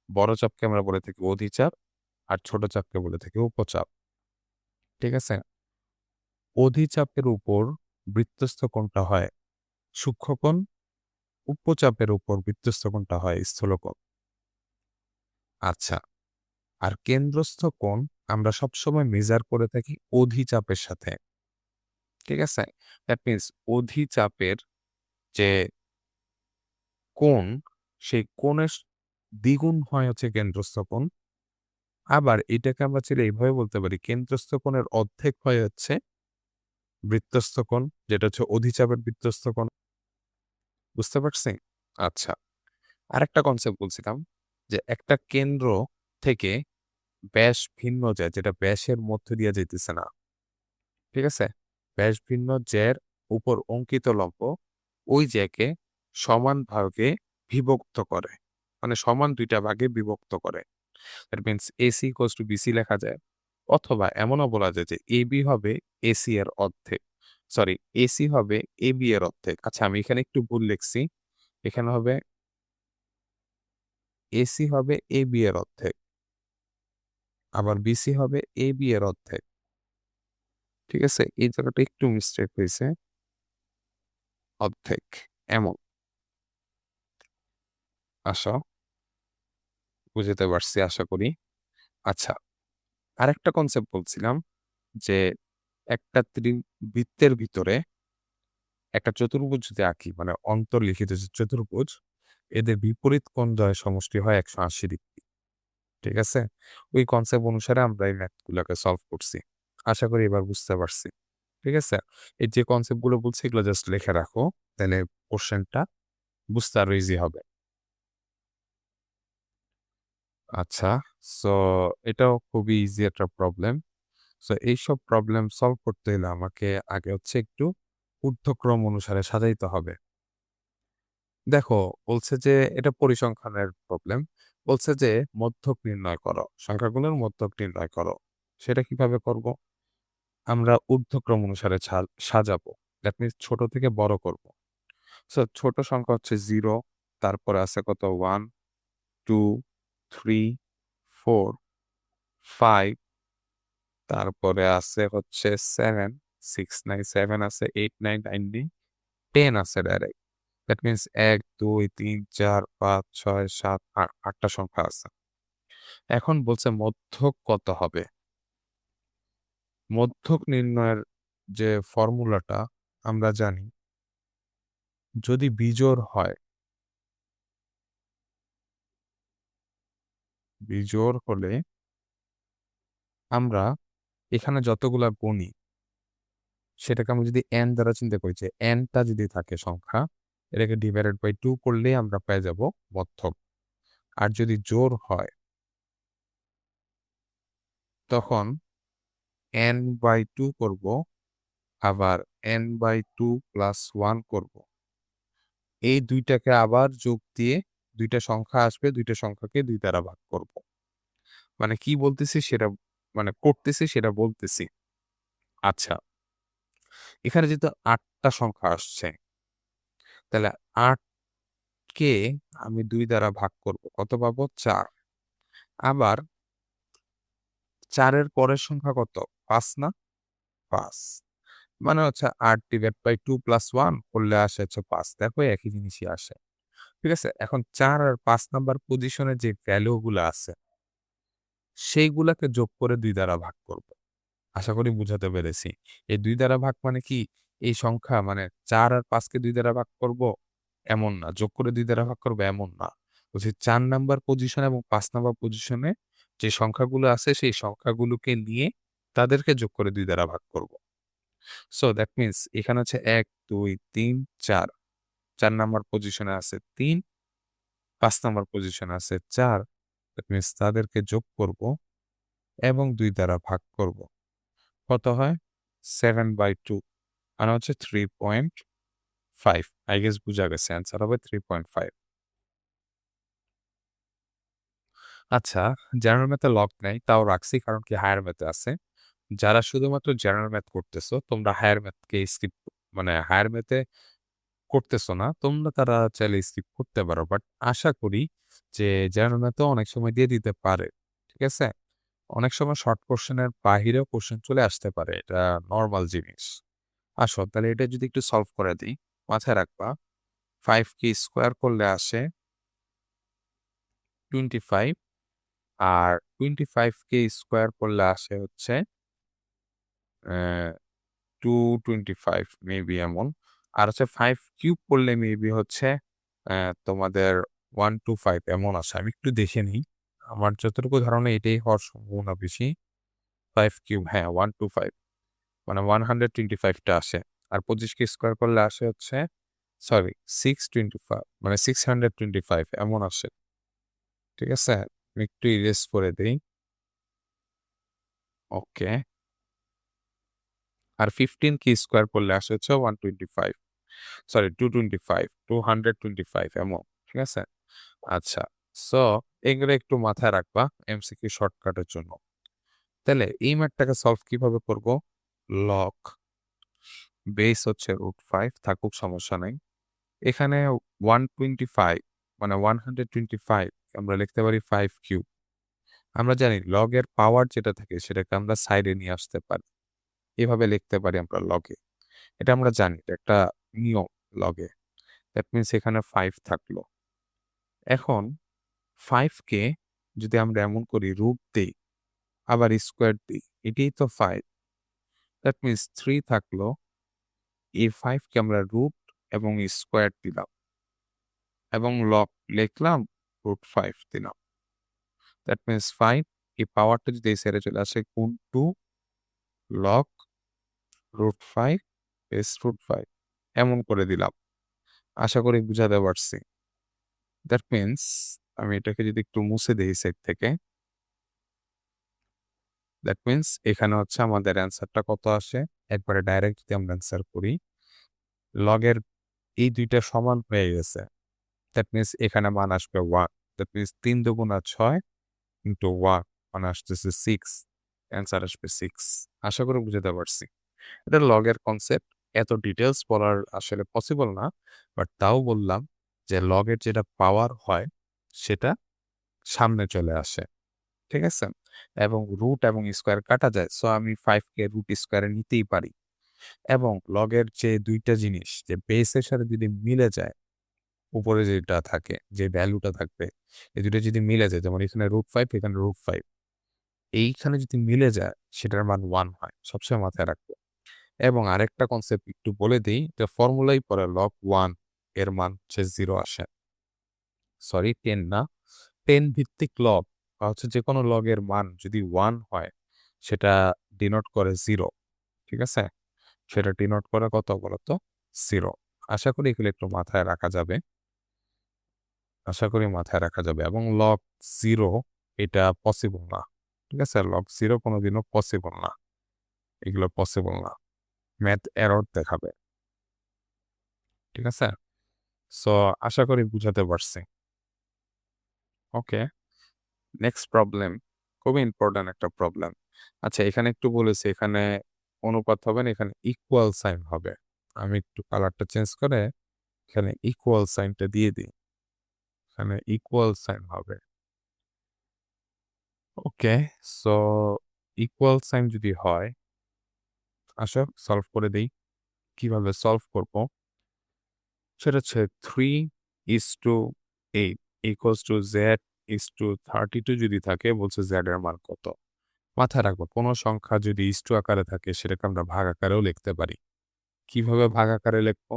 S1: বড় চাপকে আমরা বলে থাকি অধিচাপ আর ছোট চাপকে বলে থাকি উপচাপ। ঠিক আছে? অধিচাপের উপর বৃত্তস্থ কোণটা হয় সূক্ষ্মকোণ, উপচাপের উপর বৃত্তস্থ কোণটা হয় স্থূলকোণ। আচ্ছা, আর কেন্দ্রস্থ কোণ আমরা সবসময় মেজার করে থাকি অধিচাপের সাথে। ঠিক আছে? দ্যাট মিনস অধিচাপের যে কোণ, সেই কোণের দ্বিগুণ হয় হচ্ছে কেন্দ্রস্থ কোণ। আবার এটাকে আমরা চাইলে এভাবে বলতে পারি কেন্দ্রস্থ কোণের অর্ধেক হয় হচ্ছে বৃত্তস্থ কোণ, যেটা হচ্ছে অধিচাপের বৃত্তস্থ কোণ। বুঝতে পারছি? আচ্ছা। আরেকটা কনসেপ্ট বলছিলাম যে একটা কেন্দ্র থেকে ব্যাস ভিন্ন যায় যেটা ব্যাসের মধ্য দিয়ে যাইতেছে না। ঠিক আছে? ব্যাস ভিন্ন জ্যার উপর অঙ্কিত লম্ব ওই জ্যাকে সমান ভাগে বিভক্ত করে। মানে সমান ২ টা ভাগে বিভক্ত করে। That means AC equals to BC লেখা যায়। অথবা এমনও বলা যায় যে AB হবে AC এর অর্ধেক। সরি AC হবে AB এর অর্ধেক। আচ্ছা আমি এখানে একটু ভুল লিখছি। এখানে হবে AC হবে AB এর অর্ধেক। আবার BC হবে AB এর অর্ধেক। ঠিক আছে? এই জায়গাটা একটু মিস্টেক হইছে। অর্ধেক। এমন। আসো, বুঝাতে পারছি আশা করি। আচ্ছা, আরেকটা কনসেপ্ট বলছিলাম যে একটা বৃত্তের ভিতরে একটা চতুর্ভুজ যদি আঁকি মানে অন্তর্লিখিত যে চতুর্ভুজ এদের বিপরীত কোণদ্বয়ের সমষ্টি হয় ১৮০ ডিগ্রি। ঠিক আছে? ওই কনসেপ্ট অনুসারে আমরা এই ম্যাথ গুলাকে সলভ করছি। আশা করি এবার বুঝতে পারছি। ঠিক আছে? এই যে কনসেপ্ট গুলো বলছি এগুলো জাস্ট লিখে রাখো। তাইলে কোশ্চেনটা বুঝতে আরো ইজি হবে। আচ্ছা, সো এটাও খুবই ইজি একটা প্রবলেম। সো এইসব প্রবলেম সলভ করতে হলে আমাকে আগে হচ্ছে একটু ঊর্ধ্বক্রম অনুসারে সাজাইতে হবে। দেখো বলছে যে এটা পরিসংখ্যানের প্রবলেম। বলছে যে মধ্যক নির্ণয় করো। সংখ্যাগুলোর মধ্যক নির্ণয় করো। সেটা কিভাবে করব? আমরা ঊর্ধ্বক্রম অনুসারে সাজাবো। দ্যাট মিনস ছোট থেকে বড় করব। সো ছোট সংখ্যা হচ্ছে 0, তারপরে আছে কত 1, 2, 3, 4, 5, তারপরে আছে হচ্ছে 7, 6, 9, 7 আছে, 8, 9, 9 নেই, 10 আছে ডাইরেক্ট। দ্যাট মিনস ১, ২, ৩, ৪, ৫, ৬, ৭, ৮, ৮ টা সংখ্যা আছে। এখন বলছে মধ্যক কত হবে? মধ্যক নির্ণয়ের যে ফর্মুলাটা আমরা জানি, যদি বিজোড় হয়, বিজোড় হলে আমরা এখানে যতগুলা গুণি সেটাকে আমি যদি n দ্বারা চিন্তা করি যে n টা যদি থাকে সংখ্যা এটাকে ডিভাইডেড বাই 2 করলেই আমরা পেয়ে যাব মধ্যক। আর যদি জোড় হয় তখন n/2 করব, আবার n/2 প্লাস 1 করব। এই ২ টাকে আবার যোগ দিয়ে ২ টা সংখ্যা আসবে, ২ টা সংখ্যাকে ২ দ্বারা ভাগ করব। মানে কি বলতেছি সেটা মানে করতেছি সেটা বলতেছি। আচ্ছা, এখানে যেহেতু ৮ টা সংখ্যা আসছে, তাহলে ৮ কে আমি ২ দ্বারা ভাগ করব। কত পাবো? ৪। আবার ৪ এর পরের সংখ্যা কত? ৫ না? ৫। মানে হচ্ছে ৮ ডিভাইড বাই 2 প্লাস 1 করলে আসে হচ্ছে ৫। দেখো একই জিনিসই আসে। ঠিক আছে? এখন ৪ আর ৫ নাম্বার পজিশনে যে ভ্যালু গুলা আছে, সেইগুলাকে যোগ করে ২ দ্বারা ভাগ করব। আশা করি বুঝাতে পেরেছি। এই ২ দ্বারা ভাগ মানে কি? এই সংখ্যা মানে ৪ আর ৫ কে ২ দ্বারা ভাগ করব, এমন না। যোগ করে ২ দ্বারা ভাগ করব, এমন না। বলছি ৪ নাম্বার পজিশন এবং ৫ নাম্বার পজিশনে যে সংখ্যাগুলো আছে, সেই সংখ্যাগুলোকে নিয়ে তাদেরকে যোগ করে ২ দ্বারা ভাগ করব। সো দ্যাট মিনস এখানে হচ্ছে ১, ২, ৩, ৪। ৪ নাম্বার পজিশনে আছে ৩, ৫ নাম্বার পজিশনে আছে ৪। দ্যাট মিনস তাদেরকে যোগ করব এবং ২ দ্বারা ভাগ করব। কত হয়? 7/2 মানে হচ্ছে 3.5। আই গেস বুঝা গেছে। অ্যান্সার হবে 3.5। আচ্ছা, জেনারেল ম্যাথে লগ নাই, তাও রাখছি কারণ কি হায়ার ম্যাথে আছে। যারা শুধুমাত্র জেনারেল ম্যাথ করতেছো, তোমরা হায়ার ম্যাথকে স্কিপ মানে হায়ার ম্যাথে করতেছো না, তোমরা তারা চাইলে স্কিপ করতে পারো। বাট আশা করি যে জেনারেল ম্যাথেও অনেক সময় দিয়ে দিতে পারে। ঠিক আছে? অনেক সময় শর্ট কোয়েশ্চেনের বাহিরেও কোয়েশ্চেন চলে আসতে পারে। এটা নরমাল জিনিস। আসো তাহলে এটা যদি একটু সলভ করে দিই, মাথায় রাখবা 5 কে স্কোয়ার করলে আসে 25, আর 25 কে স্কোয়ার করলে আসে হচ্ছে অ্যা 225 মেবি এমন। আর হচ্ছে 5 কিউব করলে মেবি হচ্ছে তোমাদের 125 এমন আসে। আমি একটু দেখে নিই। আমার যতটুকু ধারণা এটাই হওয়ার সম্ভাবনা বেশি। 5 কিউব হ্যাঁ, 125 মানে 125 টা আসে। আর 25 কে স্কোয়ার করলে আসে হচ্ছে সরি 625 মানে 625 এমন আসে। ঠিক আছে? আমি একটু ইরেজ করে দেই। ওকে। আর 15 কে স্কোয়ার করলে আসে হচ্ছে 125 সরি 225 225 এমন। ঠিক আছে? আচ্ছা। সো এগুলো একটু মাথায় রাখবা এমসিকিউ শর্টকাটের জন্য। তাহলে এই ম্যাথটাকে সলভ কিভাবে করব? লগ বেস হচ্ছে √5 থাকুক সমস্যা নাই। এখানে 125 মানে 125 আমরা লিখতে পারি 5 কিউব। আমরা জানি লগের পাওয়ার যেটা থাকে সেটাকে আমরা সাইডে নিয়ে আসতে পারি। এভাবে লিখতে পারি আমরা লগে। এটা আমরা জানি। এটা একটা নিয়ম লগে। দ্যাট মিনস এখানে 5 থাকলো। এখন 5 কে যদি আমরা এমন করি রুট দেই, আবার স্কোয়ার দিই, এটাই তো 5। দ্যাট মিনস 3 থাকলো। এই 5 কে আমরা রুট এবং স্কোয়ার দিলাম এবং লগ লিখলাম √5 দিলাম। দ্যাট মিনস 5 এই পাওয়ারটা যদি এই সাইডে চলে আসে গুণ 2 লগ √5 বেস √5 এমন করে দিলাম। আশা করি বুঝাতে পারছি। দ্যাট মিনস আমি এটাকে যদি একটু মুছে দেই সাইড থেকে, দ্যাট মিনস এখানে হচ্ছে আমাদের অ্যান্সারটা কত আসে? একবারে ডাইরেক্ট যদি আমরা অ্যান্সার করি, লগের এই ২ টা সমান হয়ে গেছে। দ্যাট মিনস এখানে মান আসবে 1। দ্যাট মিনস ৩ দুগুণা ৬ ইন্টু 1 মানে আসতেছে 6। অ্যান্সার আসবে 6। আশা করি বুঝাতে পারছি। এটা লগের কনসেপ্ট। এত ডিটেইলস বলার আসলে পসিবল না। বাট তাও বললাম যে লগের যেটা পাওয়ার হয় সেটা সামনে চলে আসে। ঠিক আছে? এবং রুট এবং স্কোয়ার কাটা যায়। সো আমি 5 কে রুট স্কোয়ারে নিতেই পারি। এবং লগের যে ২ টা জিনিস যে বেসের সাথে যদি মিলে যায়, উপরে যেটা থাকে, যে ভ্যালুটা থাকবে, এই ২ টা যদি মিলে যায় যেমন এখানে √5 এখানে √5 এইখানে যদি মিলে যায় সেটার মান 1 হয়। সবসময় মাথায় রাখবো। এবং আরেকটা কনসেপ্ট একটু বলে দেই, এটা ফর্মুলাই পড়ে log 1 এর মান হচ্ছে 0 আসে। সরি 10 না। 10 ভিত্তিক লগ বা হচ্ছে যেকোনো লগের মান যদি 1 হয় সেটা ডিনোট করে 0। ঠিক আছে? সেটা ডিনোট করে কত বলতো? 0। আশা করি এগুলো একটু মাথায় রাখা যাবে। আশা করি মাথায় রাখা যাবে এবং লগ 0 এটা পসিবল না। ঠিক আছে? লগ 0 কোনোদিনও পসিবল না। এগুলো পসিবল না। ম্যাথ এরর দেখাবে। ঠিক আছে? সো আশা করি বুঝাতে পারছি। ওকে, নেক্সট প্রবলেম। খুবই ইম্পোর্টেন্ট একটা প্রবলেম। আচ্ছা, এখানে একটু বলেছি, এখানে অনুপাত হবে না, এখানে ইকুয়াল সাইন হবে। আমি একটু কালারটা চেঞ্জ করে এখানে ইকুয়াল সাইনটা দিয়ে দিই। এখানে ইকুয়াল সাইন হবে। ওকে, সো ইকুয়াল সাইন যদি হয়, আসো সলভ করে দেই। কিভাবে সলভ করব? সেটা হচ্ছে 3:8 ইকুয়ালস টু Z:32 যদি থাকে, বলছে Z এর মান কত? মাথায় রাখবো, কোনো সংখ্যা যদি ইস্টু আকারে থাকে সেটাকে আমরা ভাগ আকারেও লিখতে পারি। কিভাবে ভাগ আকারে লিখবো?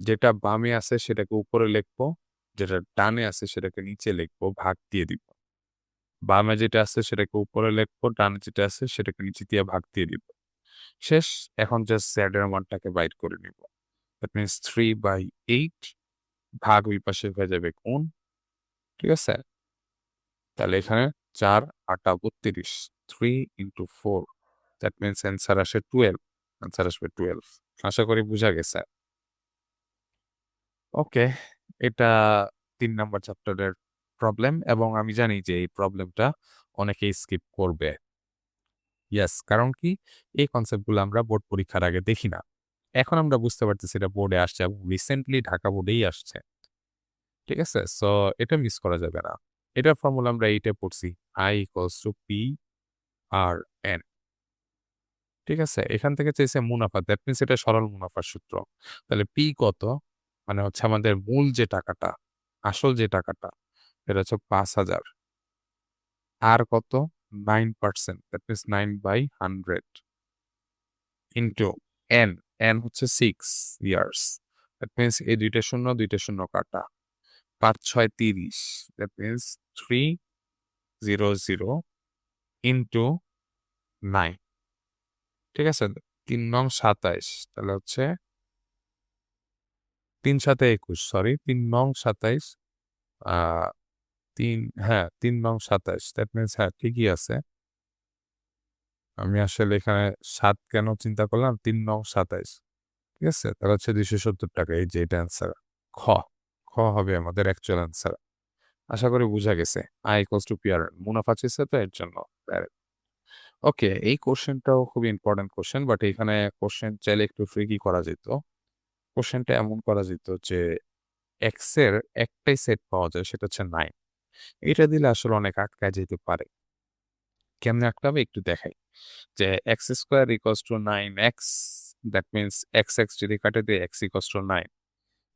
S1: যেটা বামে আছে সেটাকে উপরে লিখবো, যেটা ডানে আছে সেটাকে নিচে লিখবো, ভাগ দিয়ে দিব। বামে যেটা আছে সেটাকে উপরে লিখবো, ডানে যেটা আছে সেটাকে নিচে দিয়ে ভাগ দিয়ে দিব। শেষ। এখন জাস্ট Z এর মানটাকে বাইর করে নিব। দ্যাট মিনস 3/8 ভাগ ওই পাশে হয়ে যাবে গুণ। ঠিক আছে? তাহলে এখানে 4 8 32, 3 into 4, দ্যাট মিনস অ্যান্সার আসে 12। অ্যান্সার আসবে 12। আশা করি বুঝা গেছে। ওকে, এটা ৩ নাম্বার চ্যাপ্টারের প্রবলেম এবং আমি জানি যে এই প্রবলেমটা অনেকেই স্কিপ করবে। ইয়েস, কারণ কি? এই কনসেপ্টগুলো আমরা বোর্ড পরীক্ষার আগে দেখি না। এখন আমরা বুঝতে পারতেছি এটা বোর্ডে আসছে এবং রিসেন্টলি ঢাকা বোর্ডেই আসছে। ঠিক আছে? সো এটা মিস করা যাবে না। এটার ফর্মুলা আমরা এইটা পড়ছি। I equals to P R N। ঠিক আছে? এখান থেকে চাইছে মুনাফা। দ্যাট মিনস এটা সরল মুনাফার সূত্র। তাহলে P কত? মানে হচ্ছে আমাদের মূল যে টাকাটা, আসল যে টাকাটা, এটা হচ্ছে ৫,০০০। আর কত? 9%, that means 9/100 into N। N হচ্ছে 6 ইয়ার্স। দ্যাট মিনস এই ২ টা শূন্য, ২ টা শূন্য কাটা। ৫ ৬ ৩০, দ্যাট মিনস 300 ইনটু 9। ঠিক আছে? ৩ নং ২৭, তাহলে হচ্ছে ৩ ৭ ২১, সরি ৩ নং ২৭, আ ৩, হ্যাঁ ৩ নং ২৭, দ্যাট মিনস হ্যাঁ ঠিকই আছে। আমি আসলে এখানে ৭ কেন চিন্তা করলাম? ৩ নং ২৭। ঠিক আছে? তাহলে হচ্ছে ৳২৭০। এই যে এটা অ্যান্সার। খ। খ হবে আমাদের অ্যাকচুয়াল অ্যান্সার। আশা করি বুঝা গেছে। I equals to P R N, মুনাফা চেয়েছে তো এর জন্য। ওকে, এই কোশ্চেনটাও খুবই ইম্পোর্টেন্ট কোশ্চেন, বাট এখানে কোশ্চেন চাইলে একটু ট্রিকি করা যেত। কোশ্চেনটা এমন করা যেত যে x এর একটাই সেট পাওয়া যায়, সেটা হচ্ছে 9। এটা দিলে আসলে অনেক আটকায় যেতে পারে। কেমনে আটকাবে একটু দেখাই। যে x² = 9x, that means x যদি কাটে দিয়ে x = 9।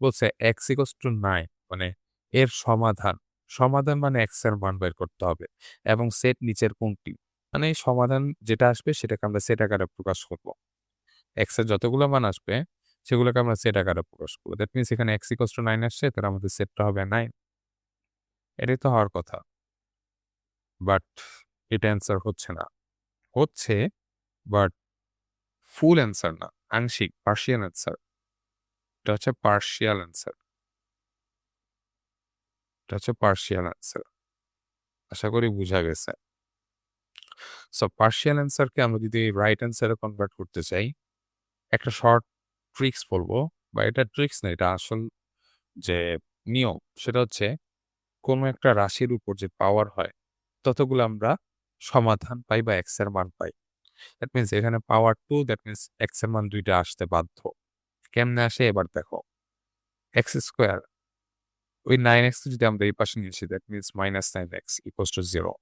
S1: বলছে x = 9 মানে এর সমাধান। সমাধান মানে x এর মান বের করতে হবে এবং সেট নিচের কোনটি? মানে সমাধান যেটা আসবে সেটাকে আমরা সেট আকারে প্রকাশ করব। x এর যতগুলো মান আসবে সেগুলোকে আমরা সেট আকারে প্রকাশ করব। দ্যাট মিনস এখানে x = 9 আসছে, তাহলে আমাদের সেটটা হবে 9। এটাই তো হওয়ার কথা। বাট এটা অ্যান্সার হচ্ছে না। হচ্ছে, বাট ফুল অ্যান্সার না। আংশিক, পার্শিয়াল অ্যান্সার। এটা হচ্ছে পার্শিয়াল অ্যান্সার। এটা হচ্ছে পার্শিয়াল অ্যান্সার। আশা করি বুঝা গেছে। সো পার্শিয়াল অ্যান্সারকে আমরা যদি রাইট অ্যান্সারে কনভার্ট করতে চাই, একটা শর্ট ট্রিক্স বলবো, বা এটা ট্রিক্স না, এটা আসল যে নিয়ম, সেটা হচ্ছে কোনো একটা রাশির উপর যে পাওয়ার হয়, ততগুলো আমরা সমাধান পাই বা এক্স এর মান পাই। দ্যাট মিনস এখানে পাওয়ার 2, দ্যাট মিনস এক্স এর মান ২ টা আসতে বাধ্য। কেমনে আসে এবার দেখো। x² ওই 9x কে যদি আমরা এই পাশে নিয়ে আসি, দ্যাট মিনস -9x = 0।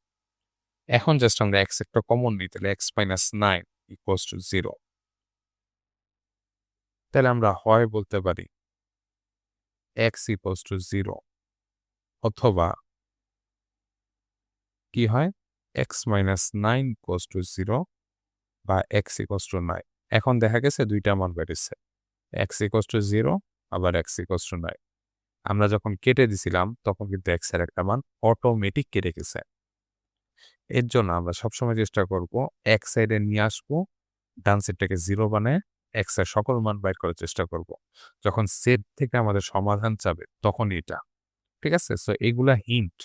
S1: এখন জাস্ট আমরা x একটা কমন নিই, তাহলে x - 9 = 0। তাহলে আমরা হয় বলতে পারি x = 0, অথবা কি হয়? x - 9 = 0 বা x = 9। এখন দেখা গেছে ২ টা মান বেরিয়েছে। x = 0 আবার x = 9। আমরা যখন কেটে দিছিলাম তখন কিন্তু x এর একটা মান অটোমেটিক কেটে গেছে। এর জন্য আমরা সবসময় চেষ্টা করব এক সাইডে নিয়ে আসবো, ডান সাইডটাকে 0 বানায়, এক্স এর সকল মান বাইর করার চেষ্টা করব। যখন সেট থেকে আমাদের সমাধান চাবে তখন এটা। ঠিক আছে? সো এগুলা হিন্ট।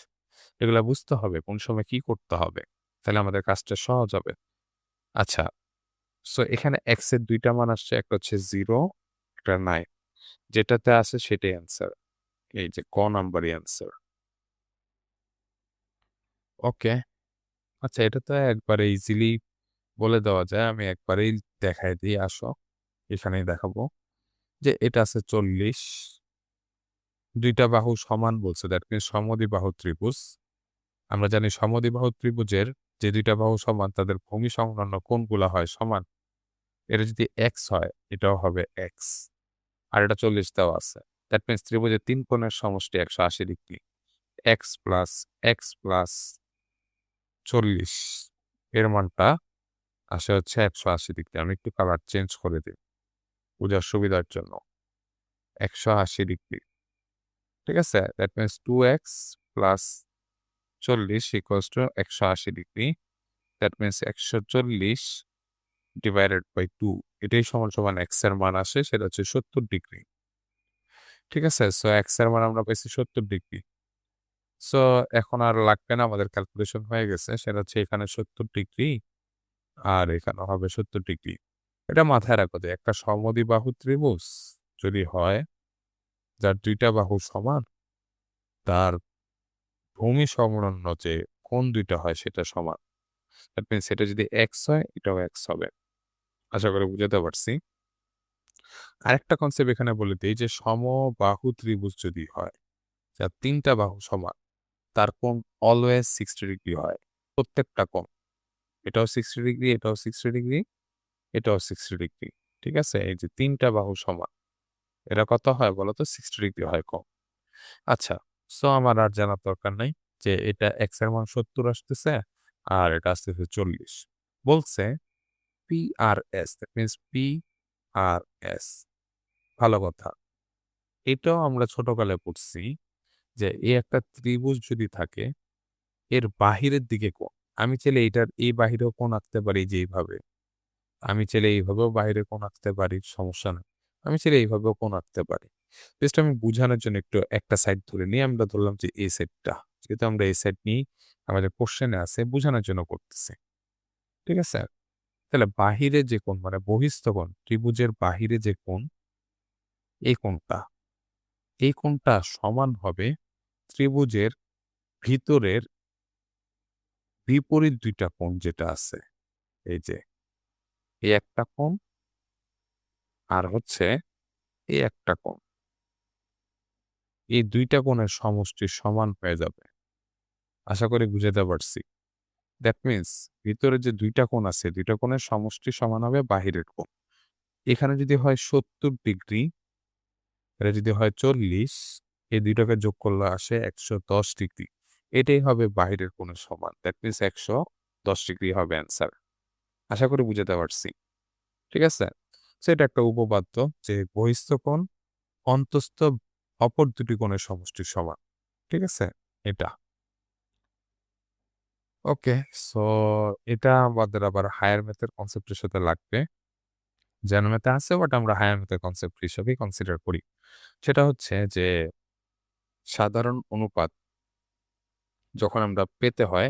S1: এগুলা বুঝতে হবে কোন সময় কি করতে হবে। তাহলে আমাদের কাজটা সহজ হবে। আচ্ছা, সো এখানে এক্স এর ২ টা মান আসছে। একটা হচ্ছে 0, একটা 9। যেটাতে আছে সেটাই অ্যান্সার। এই যে ক নাম্বারই অ্যান্সার। ওকে। আচ্ছা, এটা তো একবারে ইজিলি বলে দেওয়া যায়। আমি একবারেই দেখায় দিই আসো। এখানেই দেখাবো যে এটা আছে ৪০। ২ টা বাহু সমান বলছে। দ্যাট মিনস সমদ্বিবাহু ত্রিভুজ। আমরা জানি সমদ্বিবাহু ত্রিভুজের যে ২ টা বাহু সমান তাদের ভূমি সংলগ্ন কোণগুলা হয় সমান। এটা যদি এক্স হয়, এটাও হবে এক্স। আর এটা ৪০ দেওয়া আছে। দ্যাট মিনস ত্রিভুজের ৩ কোণের সমষ্টি ১৮০ degree. X plus x plus ৪০ এর মানটা আসে হচ্ছে ১৮০ ডিগ্রি। আমি একটু কালার চেঞ্জ করে দিই বুঝার সুবিধার জন্য। ১৮০ ডিগ্রি। ঠিক আছে? That means 2x plus ৪০ equals to ১৮০ degree. That means ১৪০ divided by 2 এটাই সমান, সমান x এর মান আসে সেটা হচ্ছে ৭০ ডিগ্রি। ঠিক আছে? সো x এর মান আমরা পাইছি ৭০ ডিগ্রি। সো এখন আর লাগবে না, আমাদের ক্যালকুলেশন হয়ে গেছে। সেটা হচ্ছে এখানে ৭০ ডিগ্রি আর এখানে হবে ৭০ ডিগ্রি। এটা মাথায় রাখো যে একটা সমদ্বিবাহু ত্রিভুজ যদি হয় যার ২ টা বাহু সমান, তার ভূমি সংলগ্ন যে কোণ ২ টা হয় সেটা সমান। দ্যাট মিনস এটা যদি x হয়, এটাও x হবে। আশা করি বুঝাতে পারছি। আরেকটা কনসেপ্ট এখানে বলে দেই যে সমবাহু ত্রিভুজ যদি হয়, যার ৩ টা বাহু সমান, তার কোণ অলওয়েজ 60 ডিগ্রি হয়। প্রত্যেকটা কোণ। এটাও 60 ডিগ্রি, এটাও 60 ডিগ্রি, এটাও 60 ডিগ্রি। ঠিক আছে? এই যে ৩ টা বাহু সমান। এরা কত হয় বলো তো? 60 ডিগ্রি হয় কোণ। আচ্ছা, সো আমার আর জানার দরকার নাই যে এটা x এর মান ৭০ আসতেছে আর এটা আসতেছে ৪০। বলছে PRS, দ্যাট মিনস PRS। ভালো কথা। এটাও আমরা ছোটকালে পড়ছি যে একটা ত্রিভুজ যদি থাকে, এর বাহিরের দিকে কোণ। আমি চাইলে এটার এই বাহিরেও কোণ আঁকতে পারি যে এইভাবে। আমি চাইলে এইভাবেও বাহিরে কোণ আঁকতে পারি, সমস্যা নাই। আমি চাইলে এইভাবেও কোণ আঁকতে পারি। জাস্ট আমি বুঝানোর জন্য একটু একটা সাইড ধরে নিই। আমরা ধরলাম যে এই সাইডটা। যেহেতু আমরা এই সাইড নিয়েই আমাদের কোশ্চেনে আছে, বুঝানোর জন্য করতেছি। ঠিক আছে? তাহলে বাহিরে যে কোণ মানে বহিস্থ কোণ, ত্রিভুজের বাহিরে যে কোণ, এই কোণটা। এই কোণটা সমান হবে ত্রিভুজের ভিতরের বিপরীত ২ টা কোণ যেটা আছে। এই যে এই একটা কোণ আর হচ্ছে এই একটা কোণ। এই ২ টা কোণের সমষ্টি সমান হয়ে যাবে। আশা করি বুঝাতে পারছি। দ্যাট মিনস ভিতরে যে ২ টা কোণ আছে, ২ টা কোণের সমষ্টি সমান হবে বাহিরের কোণ। এখানে যদি হয় ৭০ ডিগ্রি, এটা যদি হয় ৪০, এই ২ টাকে যোগ করলে আসে ১১০ ডিগ্রি। এটাই হবে বাহিরের কোণের সমান। দ্যাট মিনস ১১০ ডিগ্রি হবে অ্যান্সার। আশা করি বুঝাতে পারছি। ঠিক আছে? সো এটা একটা উপপাদ্য যে বহিস্থ কোণ অন্তস্থ অপর ২ টি কোণের সমষ্টির সমান। ঠিক আছে? এটা। ওকে। সো এটা আমাদের আবার হায়ার ম্যাথের কনসেপ্টের সাথে লাগবে। জেনারেল ম্যাথে আছে বাট আমরা হায়ার ম্যাথের কনসেপ্ট হিসেবেই কনসিডার করি। সেটা হচ্ছে যে সাধারণ অনুপাত যখন আমরা পেতে হয়,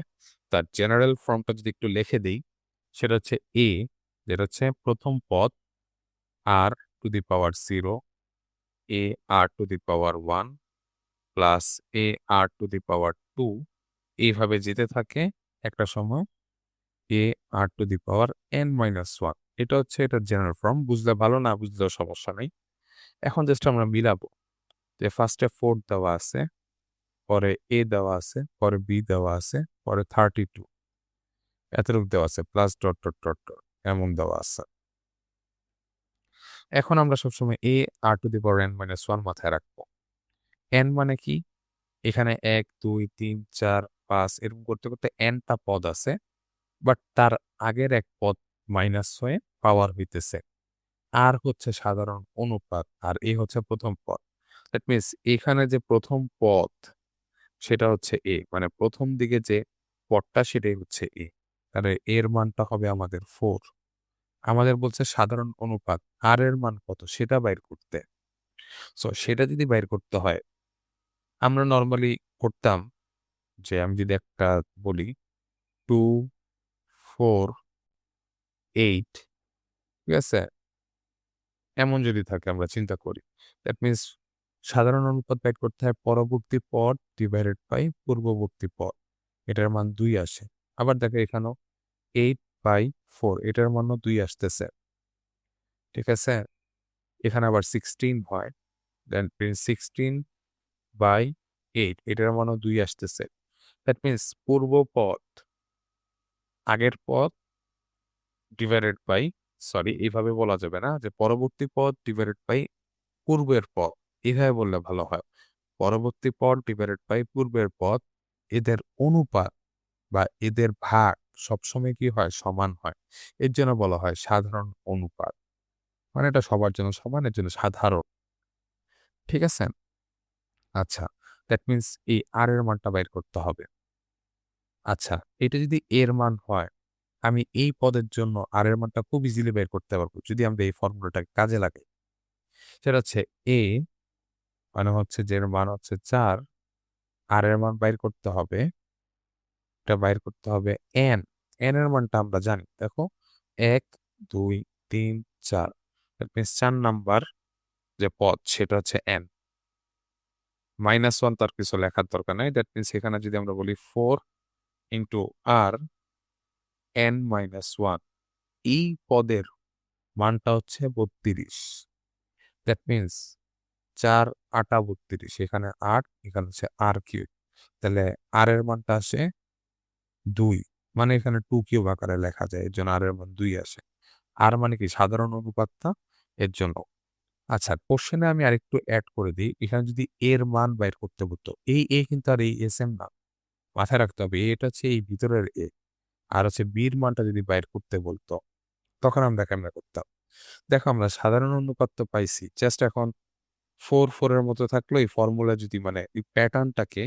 S1: তার জেনারেল ফর্মটা যদি একটু লিখে দেই, সেটা হচ্ছে a, যেটা হচ্ছে প্রথম পদ r to the power 0, a r to the power 1 plus a r to the power 2 এইভাবে যেতে থাকে একটা সময় a r to the power n minus 1। এটা হচ্ছে এটার জেনারেল ফর্ম। বুঝলে ভালো, না বুঝলেও সমস্যা নাই। এখন জাস্ট আমরা মিলাবো যে ফার্স্টে 4 দেওয়া আছে, পরে a দেওয়া আছে, পরে b দেওয়া আছে, পরে 32 এতটুকু দেওয়া আছে plus dot, dot, dot, dot এমন দেওয়া আছে। এখন আমরা সবসময় a r to the power n minus 1 মাথায় রাখবো। n মানে কি? এখানে ১, ২, ৩, ৪, ৫ এরকম করতে, করতে n টা পদ আছে। বাট তার আগের এক পদ মাইনাস হয়ে পাওয়ার হইতেছে। আর হচ্ছে সাধারণ অনুপাত আর এ হচ্ছে প্রথম পদ। দ্যাট মিনস এখানে যে প্রথম পদ সেটা হচ্ছে a, মানে প্রথম দিকে যে পদটা সেটাই হচ্ছে a। তাহলে এর মানটা হবে আমাদের 4 আমাদের বলছে সাধারণ অনুপাত আর এর মান কত সেটা বাইর করতে। সো সেটা যদি বাইর করতে হয়, আমরা নরমালি করতাম যে আমি যদি একটা বলি 2, 4, 8, ঠিক আছে? এমন যদি থাকে আমরা চিন্তা করি। দ্যাট মিনস সাধারণ অনুপাত বাইর করতে হয় পরবর্তী পদ ডিভাইডেড বাই পূর্ববর্তী পদ। এটার মান ২ আসে। আবার দেখো এখানেও 8/4 এটার মানও ২ আসতেছে। ঠিক আছে? এখানে আবার 16 হয়। দ্যাট মিনস 16/8 এটার মানও ২ আসতেছে। দ্যাট মিনস পূর্ব পদ, আগের পদ ডিভাইডেড বাই এইভাবে বলা যাবে না যে পরবর্তী পদ ডিভাইডেড বাই পূর্বের পদ। এভাবে বললে ভালো হয়। পরবর্তী পদ ডিভাইডেড বাই পূর্বের পদ, এদের অনুপাত বা এদের ভাগ সবসময় কি হয়? সমান হয়। এর জন্য বলা হয় সাধারণ অনুপাত। মানে এটা সবার জন্য সমান, এর জন্য সাধারণ। ঠিক আছে? আচ্ছা, দ্যাট মিনস এই আর এর মানটা বাইর করতে হবে। আচ্ছা, এটা যদি এর মান হয়, আমি এই পদের জন্য আর এর মানটা খুব ইজিলি বের করতে পারবো যদি আমরা এই ফর্মুলাটাকে কাজে লাগাই। সেটা হচ্ছে a মানে হচ্ছে যে এর মান হচ্ছে ৪, আর এর মান বাইর করতে হবে, এটা বাইর করতে হবে n। n এর মানটা আমরা জানি। দেখো ১, ২, ৩, ৪। দ্যাট মিনস ৪ নাম্বার যে পদ সেটা হচ্ছে n। -1 তার কিছু লেখার দরকার নাই। দ্যাট মিনস এখানে যদি আমরা বলি 4 ইনটু r n-1 এই পদের মানটা হচ্ছে ৩২। দ্যাট মিনস ৪ ৮ ৩২ এখানে ৮ এখানে হচ্ছে r কিউব। তাহলে r এর মানটা আসে ২। মানে এখানে 2 কিউব আকারে লেখা যায়। এর জন্য r এর মান ২ আসে। r মানে কি সাধারণ অনুপাতটা এর জন্য। আচ্ছা কোশ্চেনে আমি আরেকটু এড করে দিই। এখানে যদি এর মান বাইর করতে বলতো, এই a কিন্তু আর এই এসএম না। মাথায় রাখতে হবে এটা হচ্ছে এই ভিতরের a। আর হচ্ছে b এর মানটা যদি বাইর করতে বলতো, তখন আমরা কেমনে করতাম? দেখো আমরা সাধারণ অনুপাত তো পাইছি। জাস্ট এখন 4, 4 এর মতো থাকলো এই ফর্মুলা যদি মানে এই প্যাটার্নটাকে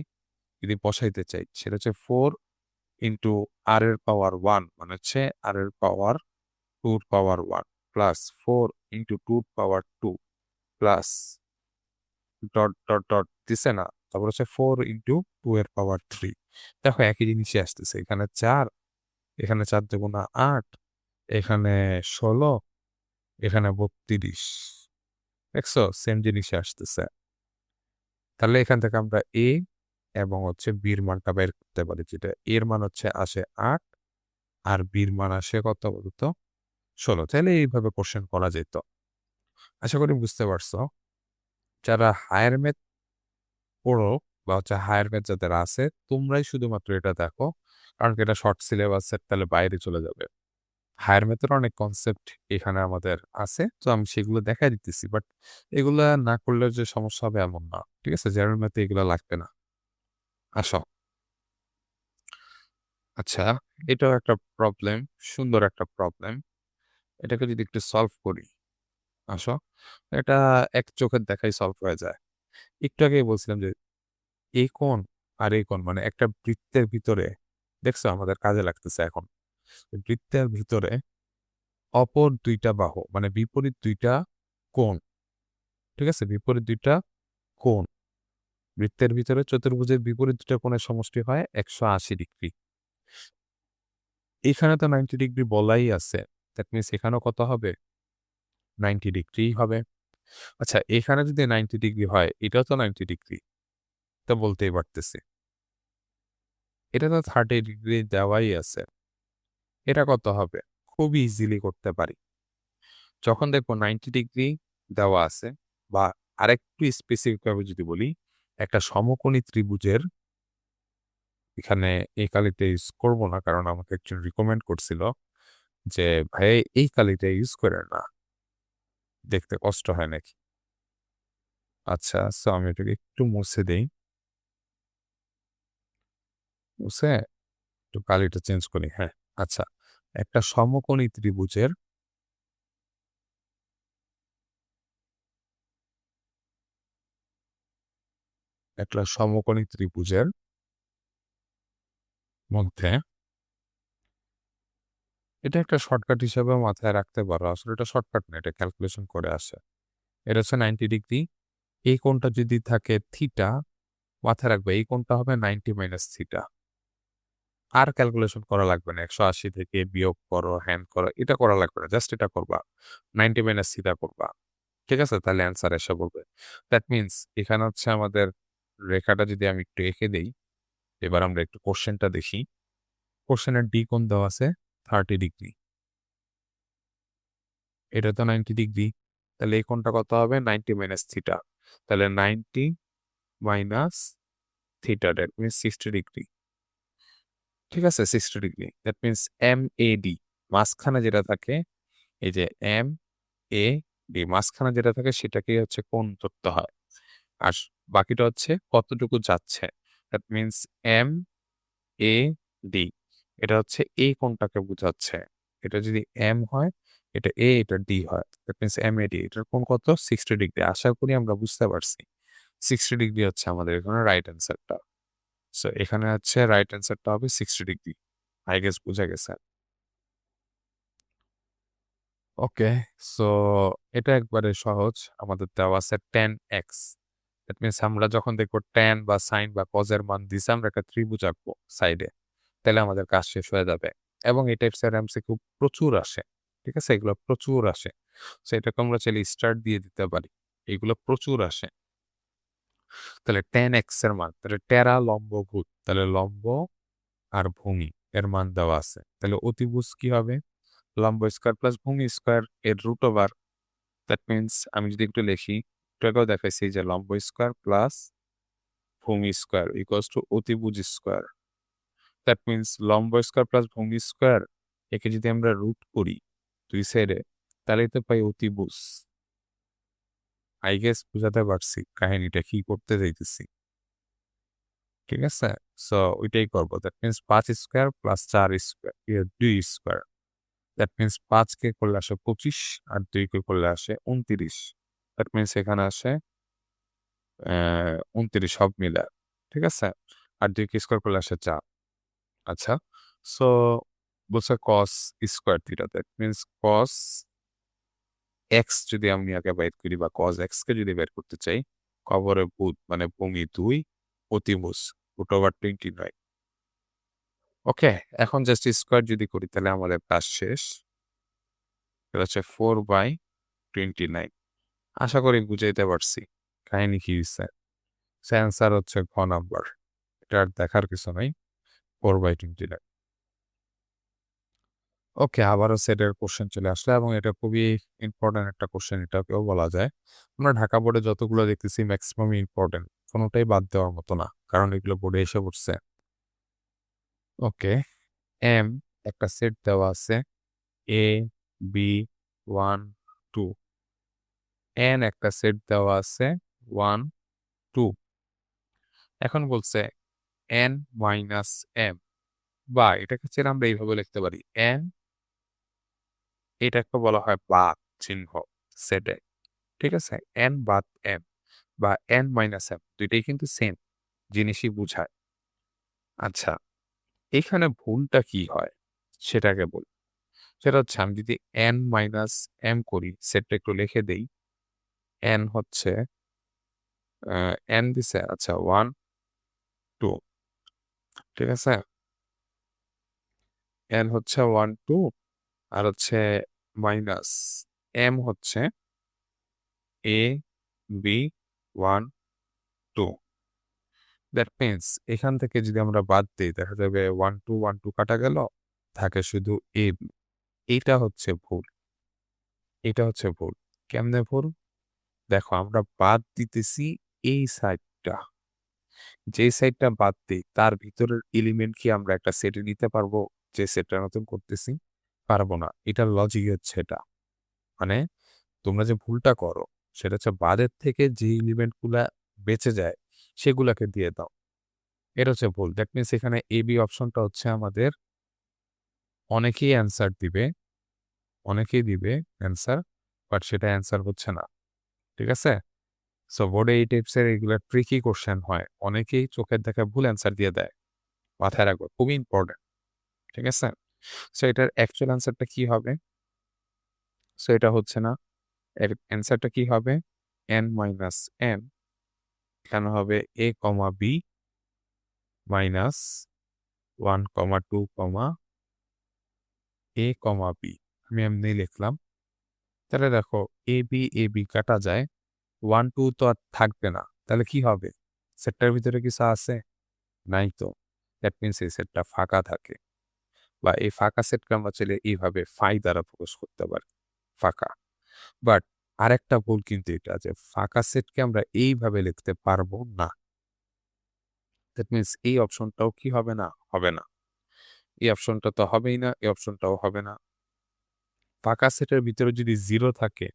S1: যদি বসাইতে চাই, সেটা হচ্ছে 4 ইনটু r এর পাওয়ার 1 মানে হচ্ছে r এর পাওয়ার 2 এর পাওয়ার 1 প্লাস 4 ইনটু 2 এর পাওয়ার 2 প্লাস ডট দিছে না? তারপর হচ্ছে 4 ইনটু 2 এর পাওয়ার 3। দেখো একই জিনিসই আসতেছে। এখানে ৪, এখানে ৪ দুগুণা ৮, এখানে ১৬, এখানে ৩২। দেখছো? সেম জিনিসই আসতেছে। তাহলে এখান থেকে আমরা a এবং হচ্ছে b এর মানটা বের করতে পারি। যেটা a এর মান হচ্ছে আসে ৮ আর b এর মান আসে কত বলতো? ১৬। তাহলে এইভাবে কোশ্চেন করা যেত। আশা করি বুঝতে পারছো। যারা হায়ার ম্যাথ পড়ো বা হচ্ছে হায়ার ম্যাথ যাদের আছে, তোমরাই শুধুমাত্র এটা দেখো। কারণ কি এটা শর্ট সিলেবাসের তাহলে বাইরে চলে যাবে। হায়ার ম্যাথের অনেক কনসেপ্ট এখানে আমাদের আছে। তো আমি সেগুলো দেখাই দিতেছি। বাট এগুলা না করলেও যে সমস্যা হবে এমন না। ঠিক আছে? জেনারেল ম্যাথে এগুলা লাগবে না। আসো। আচ্ছা, এটাও একটা প্রবলেম, সুন্দর একটা প্রবলেম। এটাকে যদি একটু সলভ করি, আসো। এটা এক চোখের দেখাই সলভ হয়ে যায়। একটু আগেই বলছিলাম যে এই কোণ আর এই কোণ মানে একটা বৃত্তের ভিতরে দেখছো আমাদের কাজে লাগতেছে এখন। বৃত্তের ভিতরে অপর ২ টা বাহু মানে বিপরীত ২ টা কোণ, ঠিক আছে? বিপরীত ২ টা কোণ। বৃত্তের ভিতরে চতুর্ভুজের বিপরীত ২ টা কোণের সমষ্টি হয় ১৮০ ডিগ্রি। এখানে তো 90 ডিগ্রি বলাই আছে। দ্যাট মিনস এখানেও কত হবে? 90 ডিগ্রিই হবে। আচ্ছা এখানে যদি 90 ডিগ্রি হয়, এটাও তো 90 ডিগ্রি। তো বলতেই পারতেছি। এটা তো 30 ডিগ্রি দেওয়াই আছে। এটা কত হবে? খুবই ইজিলি করতে পারি। যখন দেখব 90 ডিগ্রি দেওয়া আছে বা আরেকটু স্পেসিফিক ভাবে যদি বলি, একটা সমকোণী ত্রিভুজের এখানে এই কালিটা ইউজ করব না। কারণ আমাকে একজন রিকমেন্ড করছিল যে, "ভাই এই কালিটা ইউজ কইরেন না। দেখতে কষ্ট হয় নাকি?" আচ্ছা, সো আমি এটাকে একটু মুছে দেই। মুছে একটু কালিটা চেঞ্জ করি। হ্যাঁ, আচ্ছা। একটা সমকোণী ত্রিভুজের একটা সমকোণী ত্রিভুজের মধ্যে এটা একটা শর্টকাট হিসেবে মাথায় রাখতে পারো। আসলে এটা শর্টকাট না, এটা ক্যালকুলেশন করে আসে। এটা হচ্ছে 90 ডিগ্রি। এই কোণটা যদি থাকে থিটা, মাথায় রাখবে এই কোণটা হবে 90 মাইনাস থিটা। আর ক্যালকুলেশন করা লাগবে না। 180 থেকে বিয়োগ করো, হ্যান করো, এটা করা লাগবে না। জাস্ট এটা করবা। 90 মাইনাস থিটা করবা। ঠিক আছে? তাহলে অ্যান্সার এসে পড়বে। দ্যাট মিনস এখানে হচ্ছে আমাদের রেখাটা যদি আমি একটু এঁকে দেই, এবার আমরা একটু কোশ্চেনটা দেখি। কোশ্চেনের ডি কোণ দেওয়া আছে 30 ডিগ্রি। এটা তো 90 ডিগ্রি। তাহলে এই কোণটা কত হবে? 90 মাইনাস থিটা। তাহলে 90 minus theta that means 60 degree. ঠিক আছে? 60 ডিগ্রি। দ্যাট মিনস MAD মাঝখানে যেটা থাকে, এই যে MAD মাঝখানে যেটা থাকে সেটাকেই হচ্ছে কোণ ধরতে হয়। আর বাকিটা হচ্ছে কতটুকু যাচ্ছে। দ্যাট মিনস MAD এটা হচ্ছে এই কোণটাকে বোঝাচ্ছে। এটা যদি M হয়, এটা A, এটা D হয়। দ্যাট মিনস MAD এটার কোণ কত? 60 ডিগ্রি। আশা করি আমরা বুঝতে পারছি। 60 ডিগ্রি হচ্ছে আমাদের এখানে রাইট অ্যান্সারটা। সো এখানে হচ্ছে রাইট অ্যান্সারটা হবে 60 ডিগ্রি। আই গেস বুঝা গেছে। ওকে, সো এটা একবারে সহজ। আমাদের দেওয়া আছে tan x। দ্যাট মিনস আমরা যখন দেখবো tan বা sin বা cos এর মান দিছে, আমরা একটা ত্রিভুজ আঁকবো সাইডে। তাহলে আমাদের কাজ শেষ হয়ে যাবে। এবং এই টাইপসের এমসিকিউ প্রচুর আসে। ঠিক আছে? এগুলো প্রচুর আসে। সো এটাকে আমরা চাইলে স্টার্ট দিয়ে দিতে পারি। এগুলো প্রচুর আসে। তাহলে tan x এর মান, তাহলে টেরা লম্ব ভূত, তাহলে লম্ব আর ভূমি এর মান দেওয়া আছে। তাহলে অতিভুজ কি হবে? লম্ব স্কয়ার প্লাস ভূমি স্কয়ার এর রুট ওভার। দ্যাট মিনস আমি যদি একটু লিখি, একটু আগেও দেখাইছি যে লম্ব স্কয়ার প্লাস ভূমি স্কয়ার ইকুয়ালস টু অতিভুজ স্কয়ার। দ্যাট মিনস লম্ব স্কয়ার প্লাস ভূমি স্কয়ার, একে যদি আমরা রুট করি দুই সাইডে, তাহলেই তো পাই অতিভুজ। আই গেস বুঝাতে পারছি কাহিনীটা কি করতে যাইতেছি। ঠিক আছে? সো ওইটাই করবো। That means 5 square plus 4 square 2 square. That means 5 কে করলে আসে 25 আর 2 কে করলে আসে 29। দ্যাট মিনস এখানে আসে 29 সব মিলে। ঠিক আছে? আর 2 কে স্কয়ার করলে আসে 4। আচ্ছা। সো বলছে cos square theta. That means cos x যদি আমি আগে বাইর করি বা cos x কে যদি বের করতে চাই, কবরে ভূত মানে ভূমি 2, অতিভুজ √29। ওকে? এখন জাস্ট স্কয়ার যদি করি তাহলে আমাদের কাজ শেষ। এটা হচ্ছে 4/29। আশা করি বুঝাইতে পারছি। কাহিনী কি হইছে? অ্যান্সার হচ্ছে ঘ নাম্বার। এটা আর দেখার কিছু নাই। 4/29। ওকে, আবারও সেটের কোশ্চেন চলে আসলো এবং এটা খুবই ইম্পর্টেন্ট একটা কোশ্চেন, এটাকেও বলা যায়। আমরা ঢাকা বোর্ডে যতগুলো দেখতেছি ম্যাক্সিমামই ইম্পর্টেন্ট। কোনোটাই বাদ দেওয়ার মতো না। কারণ এগুলো বোর্ডে এসে পড়ছে। ওকে, এম একটা সেট দেওয়া আছে A, B, 1, 2। এন একটা সেট দেওয়া আছে 1, 2। এখন বলছে n মাইনাস m, বা এটাকে চেয়ে আমরা এইভাবে লিখতে পারি n, এটাকে বলা হয় বাদ চিহ্ন সেটে। ঠিক আছে? n বাদ m বা n মাইনাস m দুইটাই কিন্তু সেম জিনিসই বুঝায়। আচ্ছা, এখানে ভুলটা কি হয় সেটাকে বলি। সেটা হচ্ছে আমি যদি n মাইনাস m করি, সেটটা একটু লিখে দেই। n হচ্ছে n দিছে আচ্ছা 1, 2। ঠিক আছে? n হচ্ছে 1, 2 আর হচ্ছে মাইনাস m হচ্ছে A, B, 1, 2। দ্যাট মিনস এখান থেকে যদি আমরা বাদ দিই দেখা যাবে 1, 2, 1, 2 কাটা গেল। থাকে শুধু AB। এইটা হচ্ছে ভুল। এটা হচ্ছে ভুল। কেমনে ভুল? দেখো আমরা বাদ দিতেছি এই সাইডটা। যেই সাইডটা বাদ দেই তার ভিতরের এলিমেন্ট কি আমরা একটা সেটে নিতে পারবো? যে সেটটা নতুন করতেছি? পারবো না। এটার লজিক হচ্ছে এটা। মানে তোমরা যে ভুলটা করো সেটা হচ্ছে বাদের থেকে যে এলিমেন্ট গুলা বেঁচে যায় সেগুলাকে দিয়ে দাও। এটা হচ্ছে ভুল। দ্যাট মিনস এখানে AB অপশনটা হচ্ছে আমাদের অনেকেই অ্যান্সার দিবে, অনেকেই দিবে অ্যান্সার, বাট সেটা অ্যান্সার হচ্ছে না। ঠিক আছে? সো বোর্ডে এই টাইপসের এগুলা ট্রিকি কোশ্চেন হয়। অনেকেই চোখের দেখা ভুল অ্যান্সার দিয়ে দেয়। মাথায় রাখবো, খুবই ইম্পর্টেন্ট। ঠিক আছে? সো এটার অ্যাকচুয়াল অ্যান্সারটা কি হবে? সো এটা হচ্ছে না। এর অ্যান্সারটা কি হবে? n মাইনাস n এখানে হবে a, b minus 1, 2, a, b আমি এমনি লিখলাম। তাহলে দেখো a b কাটা যায়। 1, 2 তো আর থাকবে না। তাহলে কি হবে? সেটটার ভিতরে কিছু আছে? নাই তো। দ্যাট মিনস এই সেটটা ফাঁকা থাকে। বা এই ফাঁকা সেটকে আমরা চাইলে এইভাবে ফাই দ্বারা প্রকাশ করতে পারি। ফাঁকা। বাট আরেকটা ভুল কিন্তু এটা যে ফাঁকা সেটকে আমরা এইভাবে লিখতে পারবো না। দ্যাট মিনস এই অপশনটাও কি হবে না? হবে না। এই অপশনটা তো হবেই না, এই অপশনটাও হবে না। ফাঁকা সেটের ভিতরে যদি 0 থাকে,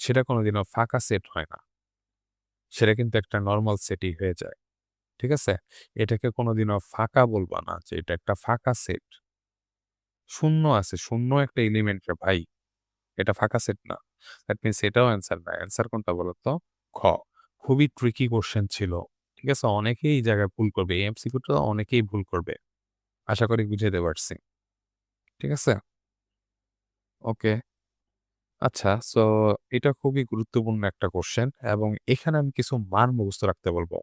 S1: সেটা কোনোদিনও ফাঁকা সেট হয় না। সেটা কিন্তু একটা নরমাল সেটই হয়ে যায়। ঠিক আছে? এটাকে কোনোদিনও ফাঁকা বলবা না যে এটা একটা ফাঁকা সেট। শূন্য আছে, শূন্য একটা এলিমেন্ট রে ভাই। এটা ফাঁকা সেট না। দ্যাট মিনস এটাও অ্যান্সার না। অ্যান্সার কোনটা বলো তো? খ। খুবই ট্রিকি কোয়েশ্চেন ছিল। ঠিক আছে? অনেকেই এই জায়গায় ভুল করবে। এই এমসিকিউটা অনেকেই ভুল করবে। আশা করি বুঝাইতে পারছি। ঠিক আছে? ওকে। আচ্ছা, সো এটা খুবই গুরুত্বপূর্ণ একটা কোয়েশ্চেন এবং এখানে আমি কিছু মান মুখস্থ রাখতে বলবো।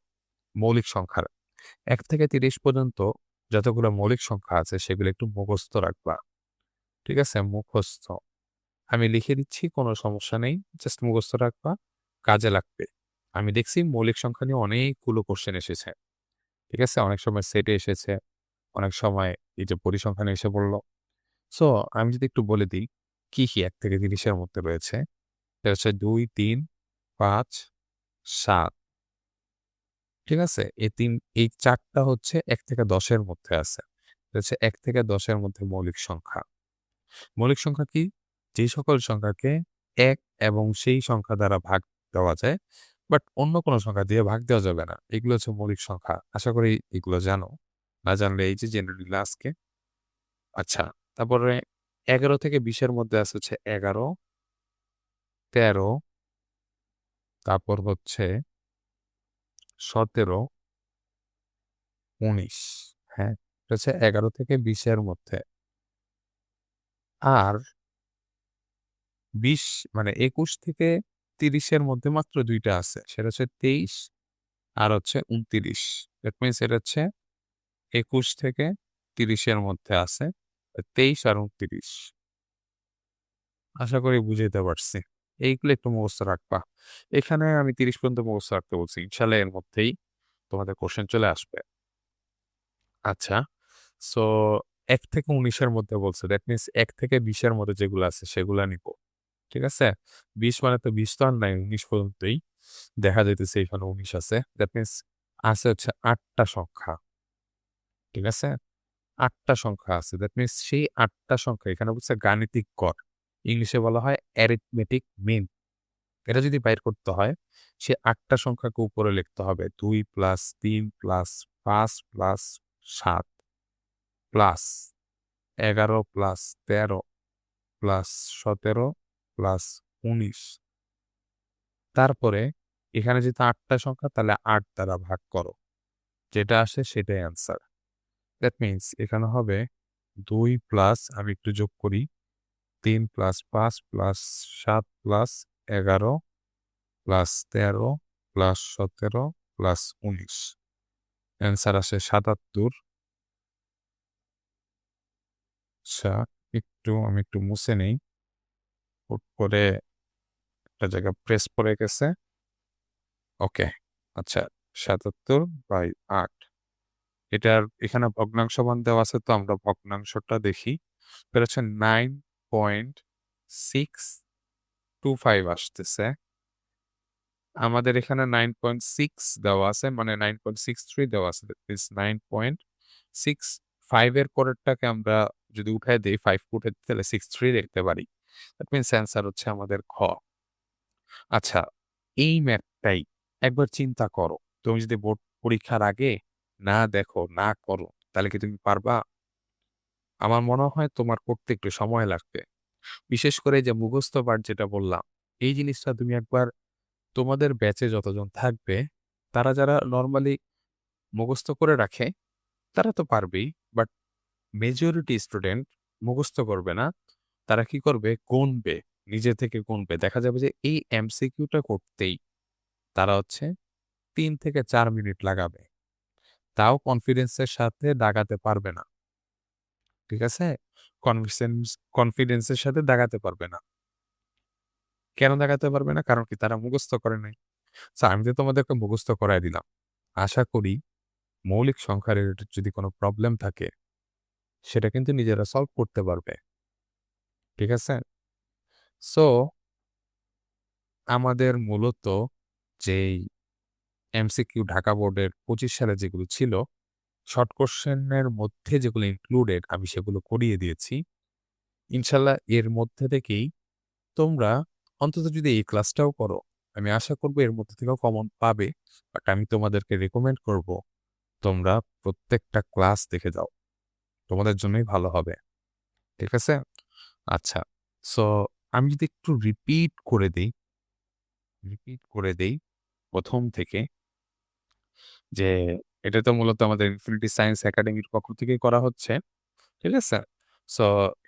S1: মৌলিক সংখ্যার। ১ থেকে ৩০ পর্যন্ত যতগুলো মৌলিক সংখ্যা আছে সেগুলো একটু মুখস্থ রাখবা। ঠিক আছে? মুখস্থ। আমি লিখে দিচ্ছি কোনো সমস্যা নেই। জাস্ট মুখস্থ রাখবা, কাজে লাগবে। আমি দেখছি মৌলিক সংখ্যা নিয়ে অনেকগুলো কোয়েশ্চেন এসেছে। ঠিক আছে? অনেক সময় সেটে এসেছে, অনেক সময় এই যে পরিসংখ্যানে এসে পড়ল। সো আমি যদি একটু বলে দিই, কি ১ থেকে ৩০ এর মধ্যে রয়েছে? সেটা হচ্ছে ২, ৩, ৫, ৭। ঠিক আছে? এই ৪ টা হচ্ছে ১ থেকে ১০ এর মধ্যে আছে। এটা হচ্ছে ১ থেকে ১০ এর মধ্যে মৌলিক সংখ্যা। মৌলিক সংখ্যা কি? যে সকল সংখ্যাকে ১ এবং সেই সংখ্যা দ্বারা ভাগ দেওয়া যায়। বাট অন্য কোনো সংখ্যা দিয়ে ভাগ দেওয়া যাবে না। এগুলো হচ্ছে মৌলিক সংখ্যা। আশা করি এগুলো জানো। না জানলে এই যে জেনে নিলে আজকে। আচ্ছা, তারপরে ১১ থেকে ২০ এর মধ্যে আছে হচ্ছে ১১, ১৩, তারপর হচ্ছে ১৭, ১৯। হ্যাঁ? এটা হচ্ছে ১১ থেকে ২০ এর মধ্যে। আর ২০ মানে ২১ থেকে ৩০ এর মধ্যে মাত্র ২ টা আছে। সেটা হচ্ছে ২৩ আর হচ্ছে ২৯। দ্যাট মিনস এটা হচ্ছে ২১ থেকে ৩০ এর মধ্যে আছে। ২৩ আর ২৯। আশা করি বুঝাইতে পারছি। এইগুলো একটু মুখস্থ রাখবা। এখানে আমি ৩০ পর্যন্ত মুখস্থ রাখতে বলছি। ইনশাআল্লাহ এর মধ্যেই তোমাদের কোয়েশ্চেন চলে আসবে। আচ্ছা, সো ১ থেকে ১৯ এর মধ্যে বলছে। দ্যাট মিনস ১ থেকে ২০ এর মধ্যে যেগুলো আছে সেগুলা নিব। ঠিক আছে? ২০ মানে তো ২০ তো আর নাই ১৯ পর্যন্তই। দেখা যাইতেছে এখানে ১৯ আছে। দ্যাট মিনস আছে হচ্ছে ৮ টা সংখ্যা। ঠিক আছে? ৮ টা সংখ্যা আছে। দ্যাট মিনস সেই ৮ টা সংখ্যা এখানে বলছে গাণিতিক গড়। ইংলিশে বলা হয় অ্যারিথমেটিক মিন। এটা যদি বাইর করতে হয়, সে ৮ টা সংখ্যাকে উপরে লিখতে হবে। ২ plus ৩ plus ৫ plus ৭ plus ১১ plus ১৩ plus ১৭ plus ১৯। তারপরে এখানে যেহেতু ৮ টা সংখ্যা তাহলে ৮ দ্বারা ভাগ করো। যেটা আসে সেটাই অ্যান্সার। দ্যাট মিনস এখানে হবে ২ প্লাস আমি একটু যোগ করি ৩ plus ৫ plus ৭ plus ১১ plus ১৩ plus ১৭ plus ১৯। Answer আসে ৭৭। আচ্ছা, আমি একটু মুছে নেই। হুট করে একটা জায়গায় প্রেস পড়ে গেছে। ওকে। আচ্ছা ৭৭/৮। এটার এখানে ভগ্নাংশ মান দেওয়া আছে তো আমরা ভগ্নাংশটা দেখি। এটা হচ্ছে 9.625 আসতেছে। আমাদের এখানে 9.6 দেওয়া আছে মানে 9.63 দেওয়া আছে। দ্যাট মিনস 9.65 এর পরেরটাকে আমরা যদি উঠায় দেই 5 কে উঠাই দিই তাহলে 63 লিখতে পারি। দ্যাট মিনস অ্যান্সার হচ্ছে আমাদের খ। আচ্ছা, এই ম্যাথটাই একবার চিন্তা করো। তুমি যদি বোর্ড পরীক্ষার আগে না দেখো, না করো তাহলে কি তুমি পারবা? আমার মনে হয় তোমার করতে একটু সময় লাগবে। বিশেষ করে যে মুখস্থ পাঠ যেটা বললাম, এই জিনিসটা তুমি একবার তোমাদের ব্যাচে যতজন থাকবে, তারা যারা নরমালি মুখস্থ করে রাখে, তারা তো পারবেই। বাট মেজরিটি স্টুডেন্ট মুখস্থ করবে না, তারা কি করবে? গুনবে, নিজে থেকে গুনবে। দেখা যাবে যে এই এমসিকিউটা করতেই তারা হচ্ছে ৩ থেকে ৪ মিনিট লাগাবে। তাও কনফিডেন্সের সাথে দাগাতে পারবে না। ঠিক আছে? কনফিসেন্স কনফিডেন্সের সাথে দাগাতে পারবে না। কেন দাগাতে পারবে না? কারণ কি? তারা মুখস্থ করে নাই। সো আমি তো তোমাদেরকে মুখস্থ করায় দিলাম। আশা করি মৌলিক সংখ্যা রিলেটেড যদি কোনো প্রবলেম থাকে, সেটা কিন্তু নিজেরা সলভ করতে পারবে। ঠিক আছে? সো আমাদের মূলত যেই এমসিকিউ ঢাকা বোর্ডের ২৫ সালে যেগুলো ছিল, শর্ট কোয়েশ্চেনের মধ্যে যেগুলো ইনক্লুডেড আমি সেগুলো করিয়ে দিয়েছি। ইনশাআল্লাহ এর মধ্যে থেকেই তোমরা অন্তত যদি এই ক্লাসটাও করো, আমি আশা করব এর মধ্যে থেকেও কমন পাবে। বাট আমি তোমাদেরকে রেকমেন্ড করব তোমরা প্রত্যেকটা ক্লাস দেখে যাও। তোমাদের জন্যই ভালো হবে। ঠিক আছে? আচ্ছা। সো আমি যদি একটু রিপিট করে দেই ১ম থেকে যে এটা তো মূলত আমাদের ইনফিনিটি সায়েন্স একাডেমির পক্ষ থেকেই করা হচ্ছে। ঠিক আছে? সো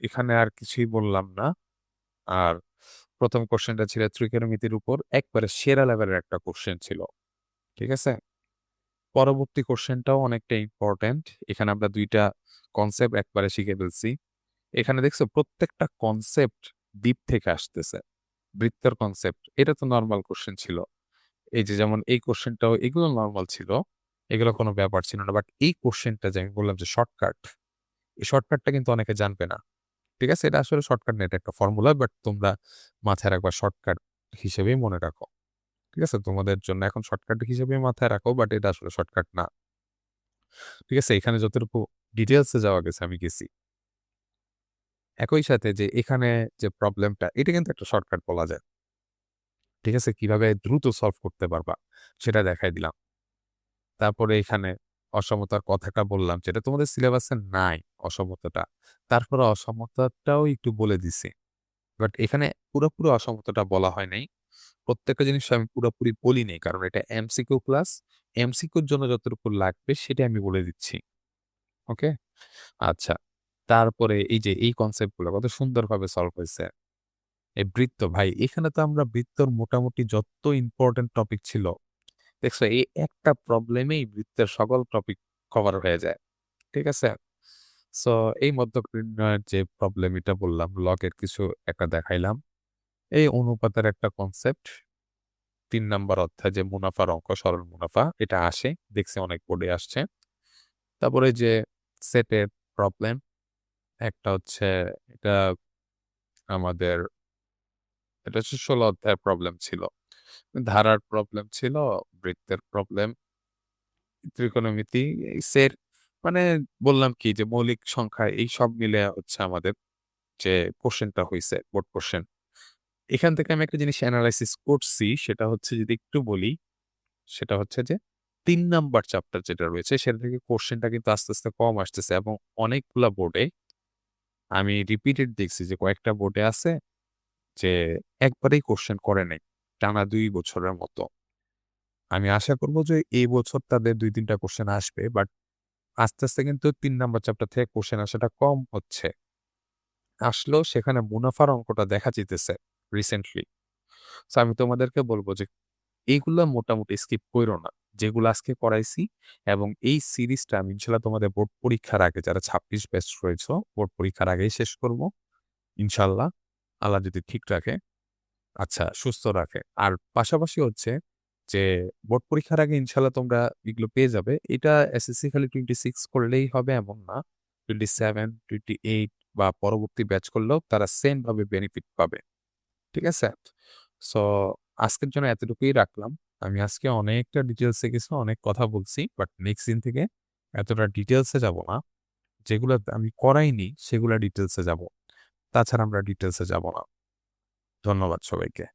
S1: এখানে আর কিছুই বললাম না। আর ১ম কোয়েশ্চেনটা ছিল ত্রিকোণমিতির উপর একবারে সেরা লেভেলের একটা কোয়েশ্চেন ছিল। ঠিক আছে? পরবর্তী কোয়েশ্চেনটাও অনেকটা ইম্পোর্টেন্ট। এখানে আমরা ২ টা কনসেপ্ট একবারে শিখে ফেলছি। এখানে দেখছো প্রত্যেকটা কনসেপ্ট ডিপ থেকে আসতেছে। বৃত্তের কনসেপ্ট এটা তো নরমাল কোয়েশ্চেন ছিল। এই যে যেমন এই কোয়েশ্চেনটাও এগুলো নরমাল ছিল। এগুলো কোনো ব্যাপার ছিল না। বাট এই কোয়েশ্চেনটা যে আমি বললাম যে শর্টকাট, এই শর্টকাটটা কিন্তু অনেকে জানবে না। ঠিক আছে? এটা আসলে শর্টকাট না, এটা একটা ফর্মুলা। বাট তোমরা মাথায় রাখবা শর্টকাট হিসেবেই মনে রাখো। ঠিক আছে? তোমাদের জন্য এখন শর্টকাট হিসেবেই মাথায় রাখো, বাট এটা আসলে শর্টকাট না। ঠিক আছে? এখানে যতটুকু ডিটেইলস এ যাওয়া গেছে আমি গেছি। একই সাথে যে এখানে যে প্রবলেমটা এটা কিন্তু একটা শর্টকাট বলা যায়। ঠিক আছে? কিভাবে দ্রুত সলভ করতে পারবা সেটা দেখাই দিলাম। তারপরে এখানে অসমতার কথাটা বললাম যেটা তোমাদের সিলেবাসে নাই অসমতাটা। তারপরে অসমতাটাও একটু বলে দিছি। বাট এখানে পুরোপুরি অসমতাটা বলা হয় নাই। প্রত্যেকটা জিনিস আমি পুরোপুরি বলি নাই। কারণ এটা এমসিকিউ ক্লাস। এমসিকিউর জন্য যতটুকু লাগবে সেটা আমি বলে দিচ্ছি। ওকে? আচ্ছা। তারপরে এই যে এই কনসেপ্ট গুলো কত সুন্দরভাবে সলভ হইছে। এই বৃত্ত ভাই এখানে তো আমরা বৃত্তর মোটামুটি যত ইম্পোর্টেন্ট টপিক ছিল, দেখছো এই একটা প্রবলেমেই বৃত্তের সকল টপিক কভার হয়ে যায়। ঠিক আছে? সো এই মধ্যক নির্ণয়ের যে প্রবলেম এটা বললাম, লগের কিছু একটা দেখাইলাম। এই অনুপাতের একটা কনসেপ্ট ৩ নাম্বার অধ্যায় যে মুনাফার অঙ্ক, সরল মুনাফা এটা আসে। দেখছি অনেক বোর্ডে আসছে। তারপরে যে সেটের প্রবলেম, একটা হচ্ছে এটা আমাদের এটা হচ্ছে ১৬ অধ্যায়ের প্রবলেম ছিল। ধারার প্রবলেম ছিল, বৃত্তের প্রবলেম, ত্রিকোণমিতি, এই সেট মানে বললাম কি যে মৌলিক সংখ্যা এই সব মিলে হচ্ছে আমাদের যে কোশ্চেনটা হইছে বোর্ড কোশ্চেন। এখান থেকে আমি একটা জিনিস এনালাইসিস করছি সেটা হচ্ছে যদি একটু বলি, সেটা হচ্ছে যে ৩ নাম্বার চ্যাপ্টার যেটা রয়েছে সেটা থেকে কোশ্চেনটা কিন্তু আস্তে, আস্তে কম আসতেছে এবং অনেকগুলা বোর্ডে আমি রিপিটেড দেখছি যে কয়েকটা বোর্ডে আছে যে একবারেই কোশ্চেন করে নাই। টানা ২ বছরের মতো। আমি আশা করব যে এই বছর তাদের ২-৩ টা কোশ্চেন আসবে। বাট আস্তে, আস্তে কিন্তু ৩ নাম্বার চ্যাপ্টার থেকে কোশ্চেন আসাটা কম হচ্ছে। আসলেও সেখানে মুনাফার অঙ্কটা দেখা যাইতেছে রিসেন্টলি। সো আমি তোমাদেরকে বলব যে এইগুলা মোটামুটি স্কিপ কইরো না। যেগুলো আজকে করাইছি এবং এই সিরিজটা আমি ইনশাআল্লাহ তোমাদের বোর্ড পরীক্ষার আগে যারা ২৬ ব্যাচ রয়েছো, বোর্ড পরীক্ষার আগেই শেষ করব। ইনশাআল্লাহ। আল্লাহ যদি ঠিক রাখে, আচ্ছা সুস্থ রাখে। আর পাশাপাশি হচ্ছে যে বোর্ড পরীক্ষার আগে ইনশাআল্লাহ তোমরা এগুলো পেয়ে যাবে। এটা এসএসসি খালি 26 করলেই হবে এমন না। 27, 28 বা পরবর্তী ব্যাচ করলেও তারা সেম ভাবে বেনিফিট পাবে। ঠিক আছে? সো আজকের জন্য এতটুকুই রাখলাম। আমি আজকে অনেকটা ডিটেইলসে গেছি, অনেক কথা বলছি। বাট নেক্সট দিন থেকে এতটা ডিটেইলসে যাব না। যেগুলা আমি করাইনি সেগুলা ডিটেইলসে যাব। তাছাড়া আমরা ডিটেইলসে যাব না। ধন্যবাদ সবাইকে।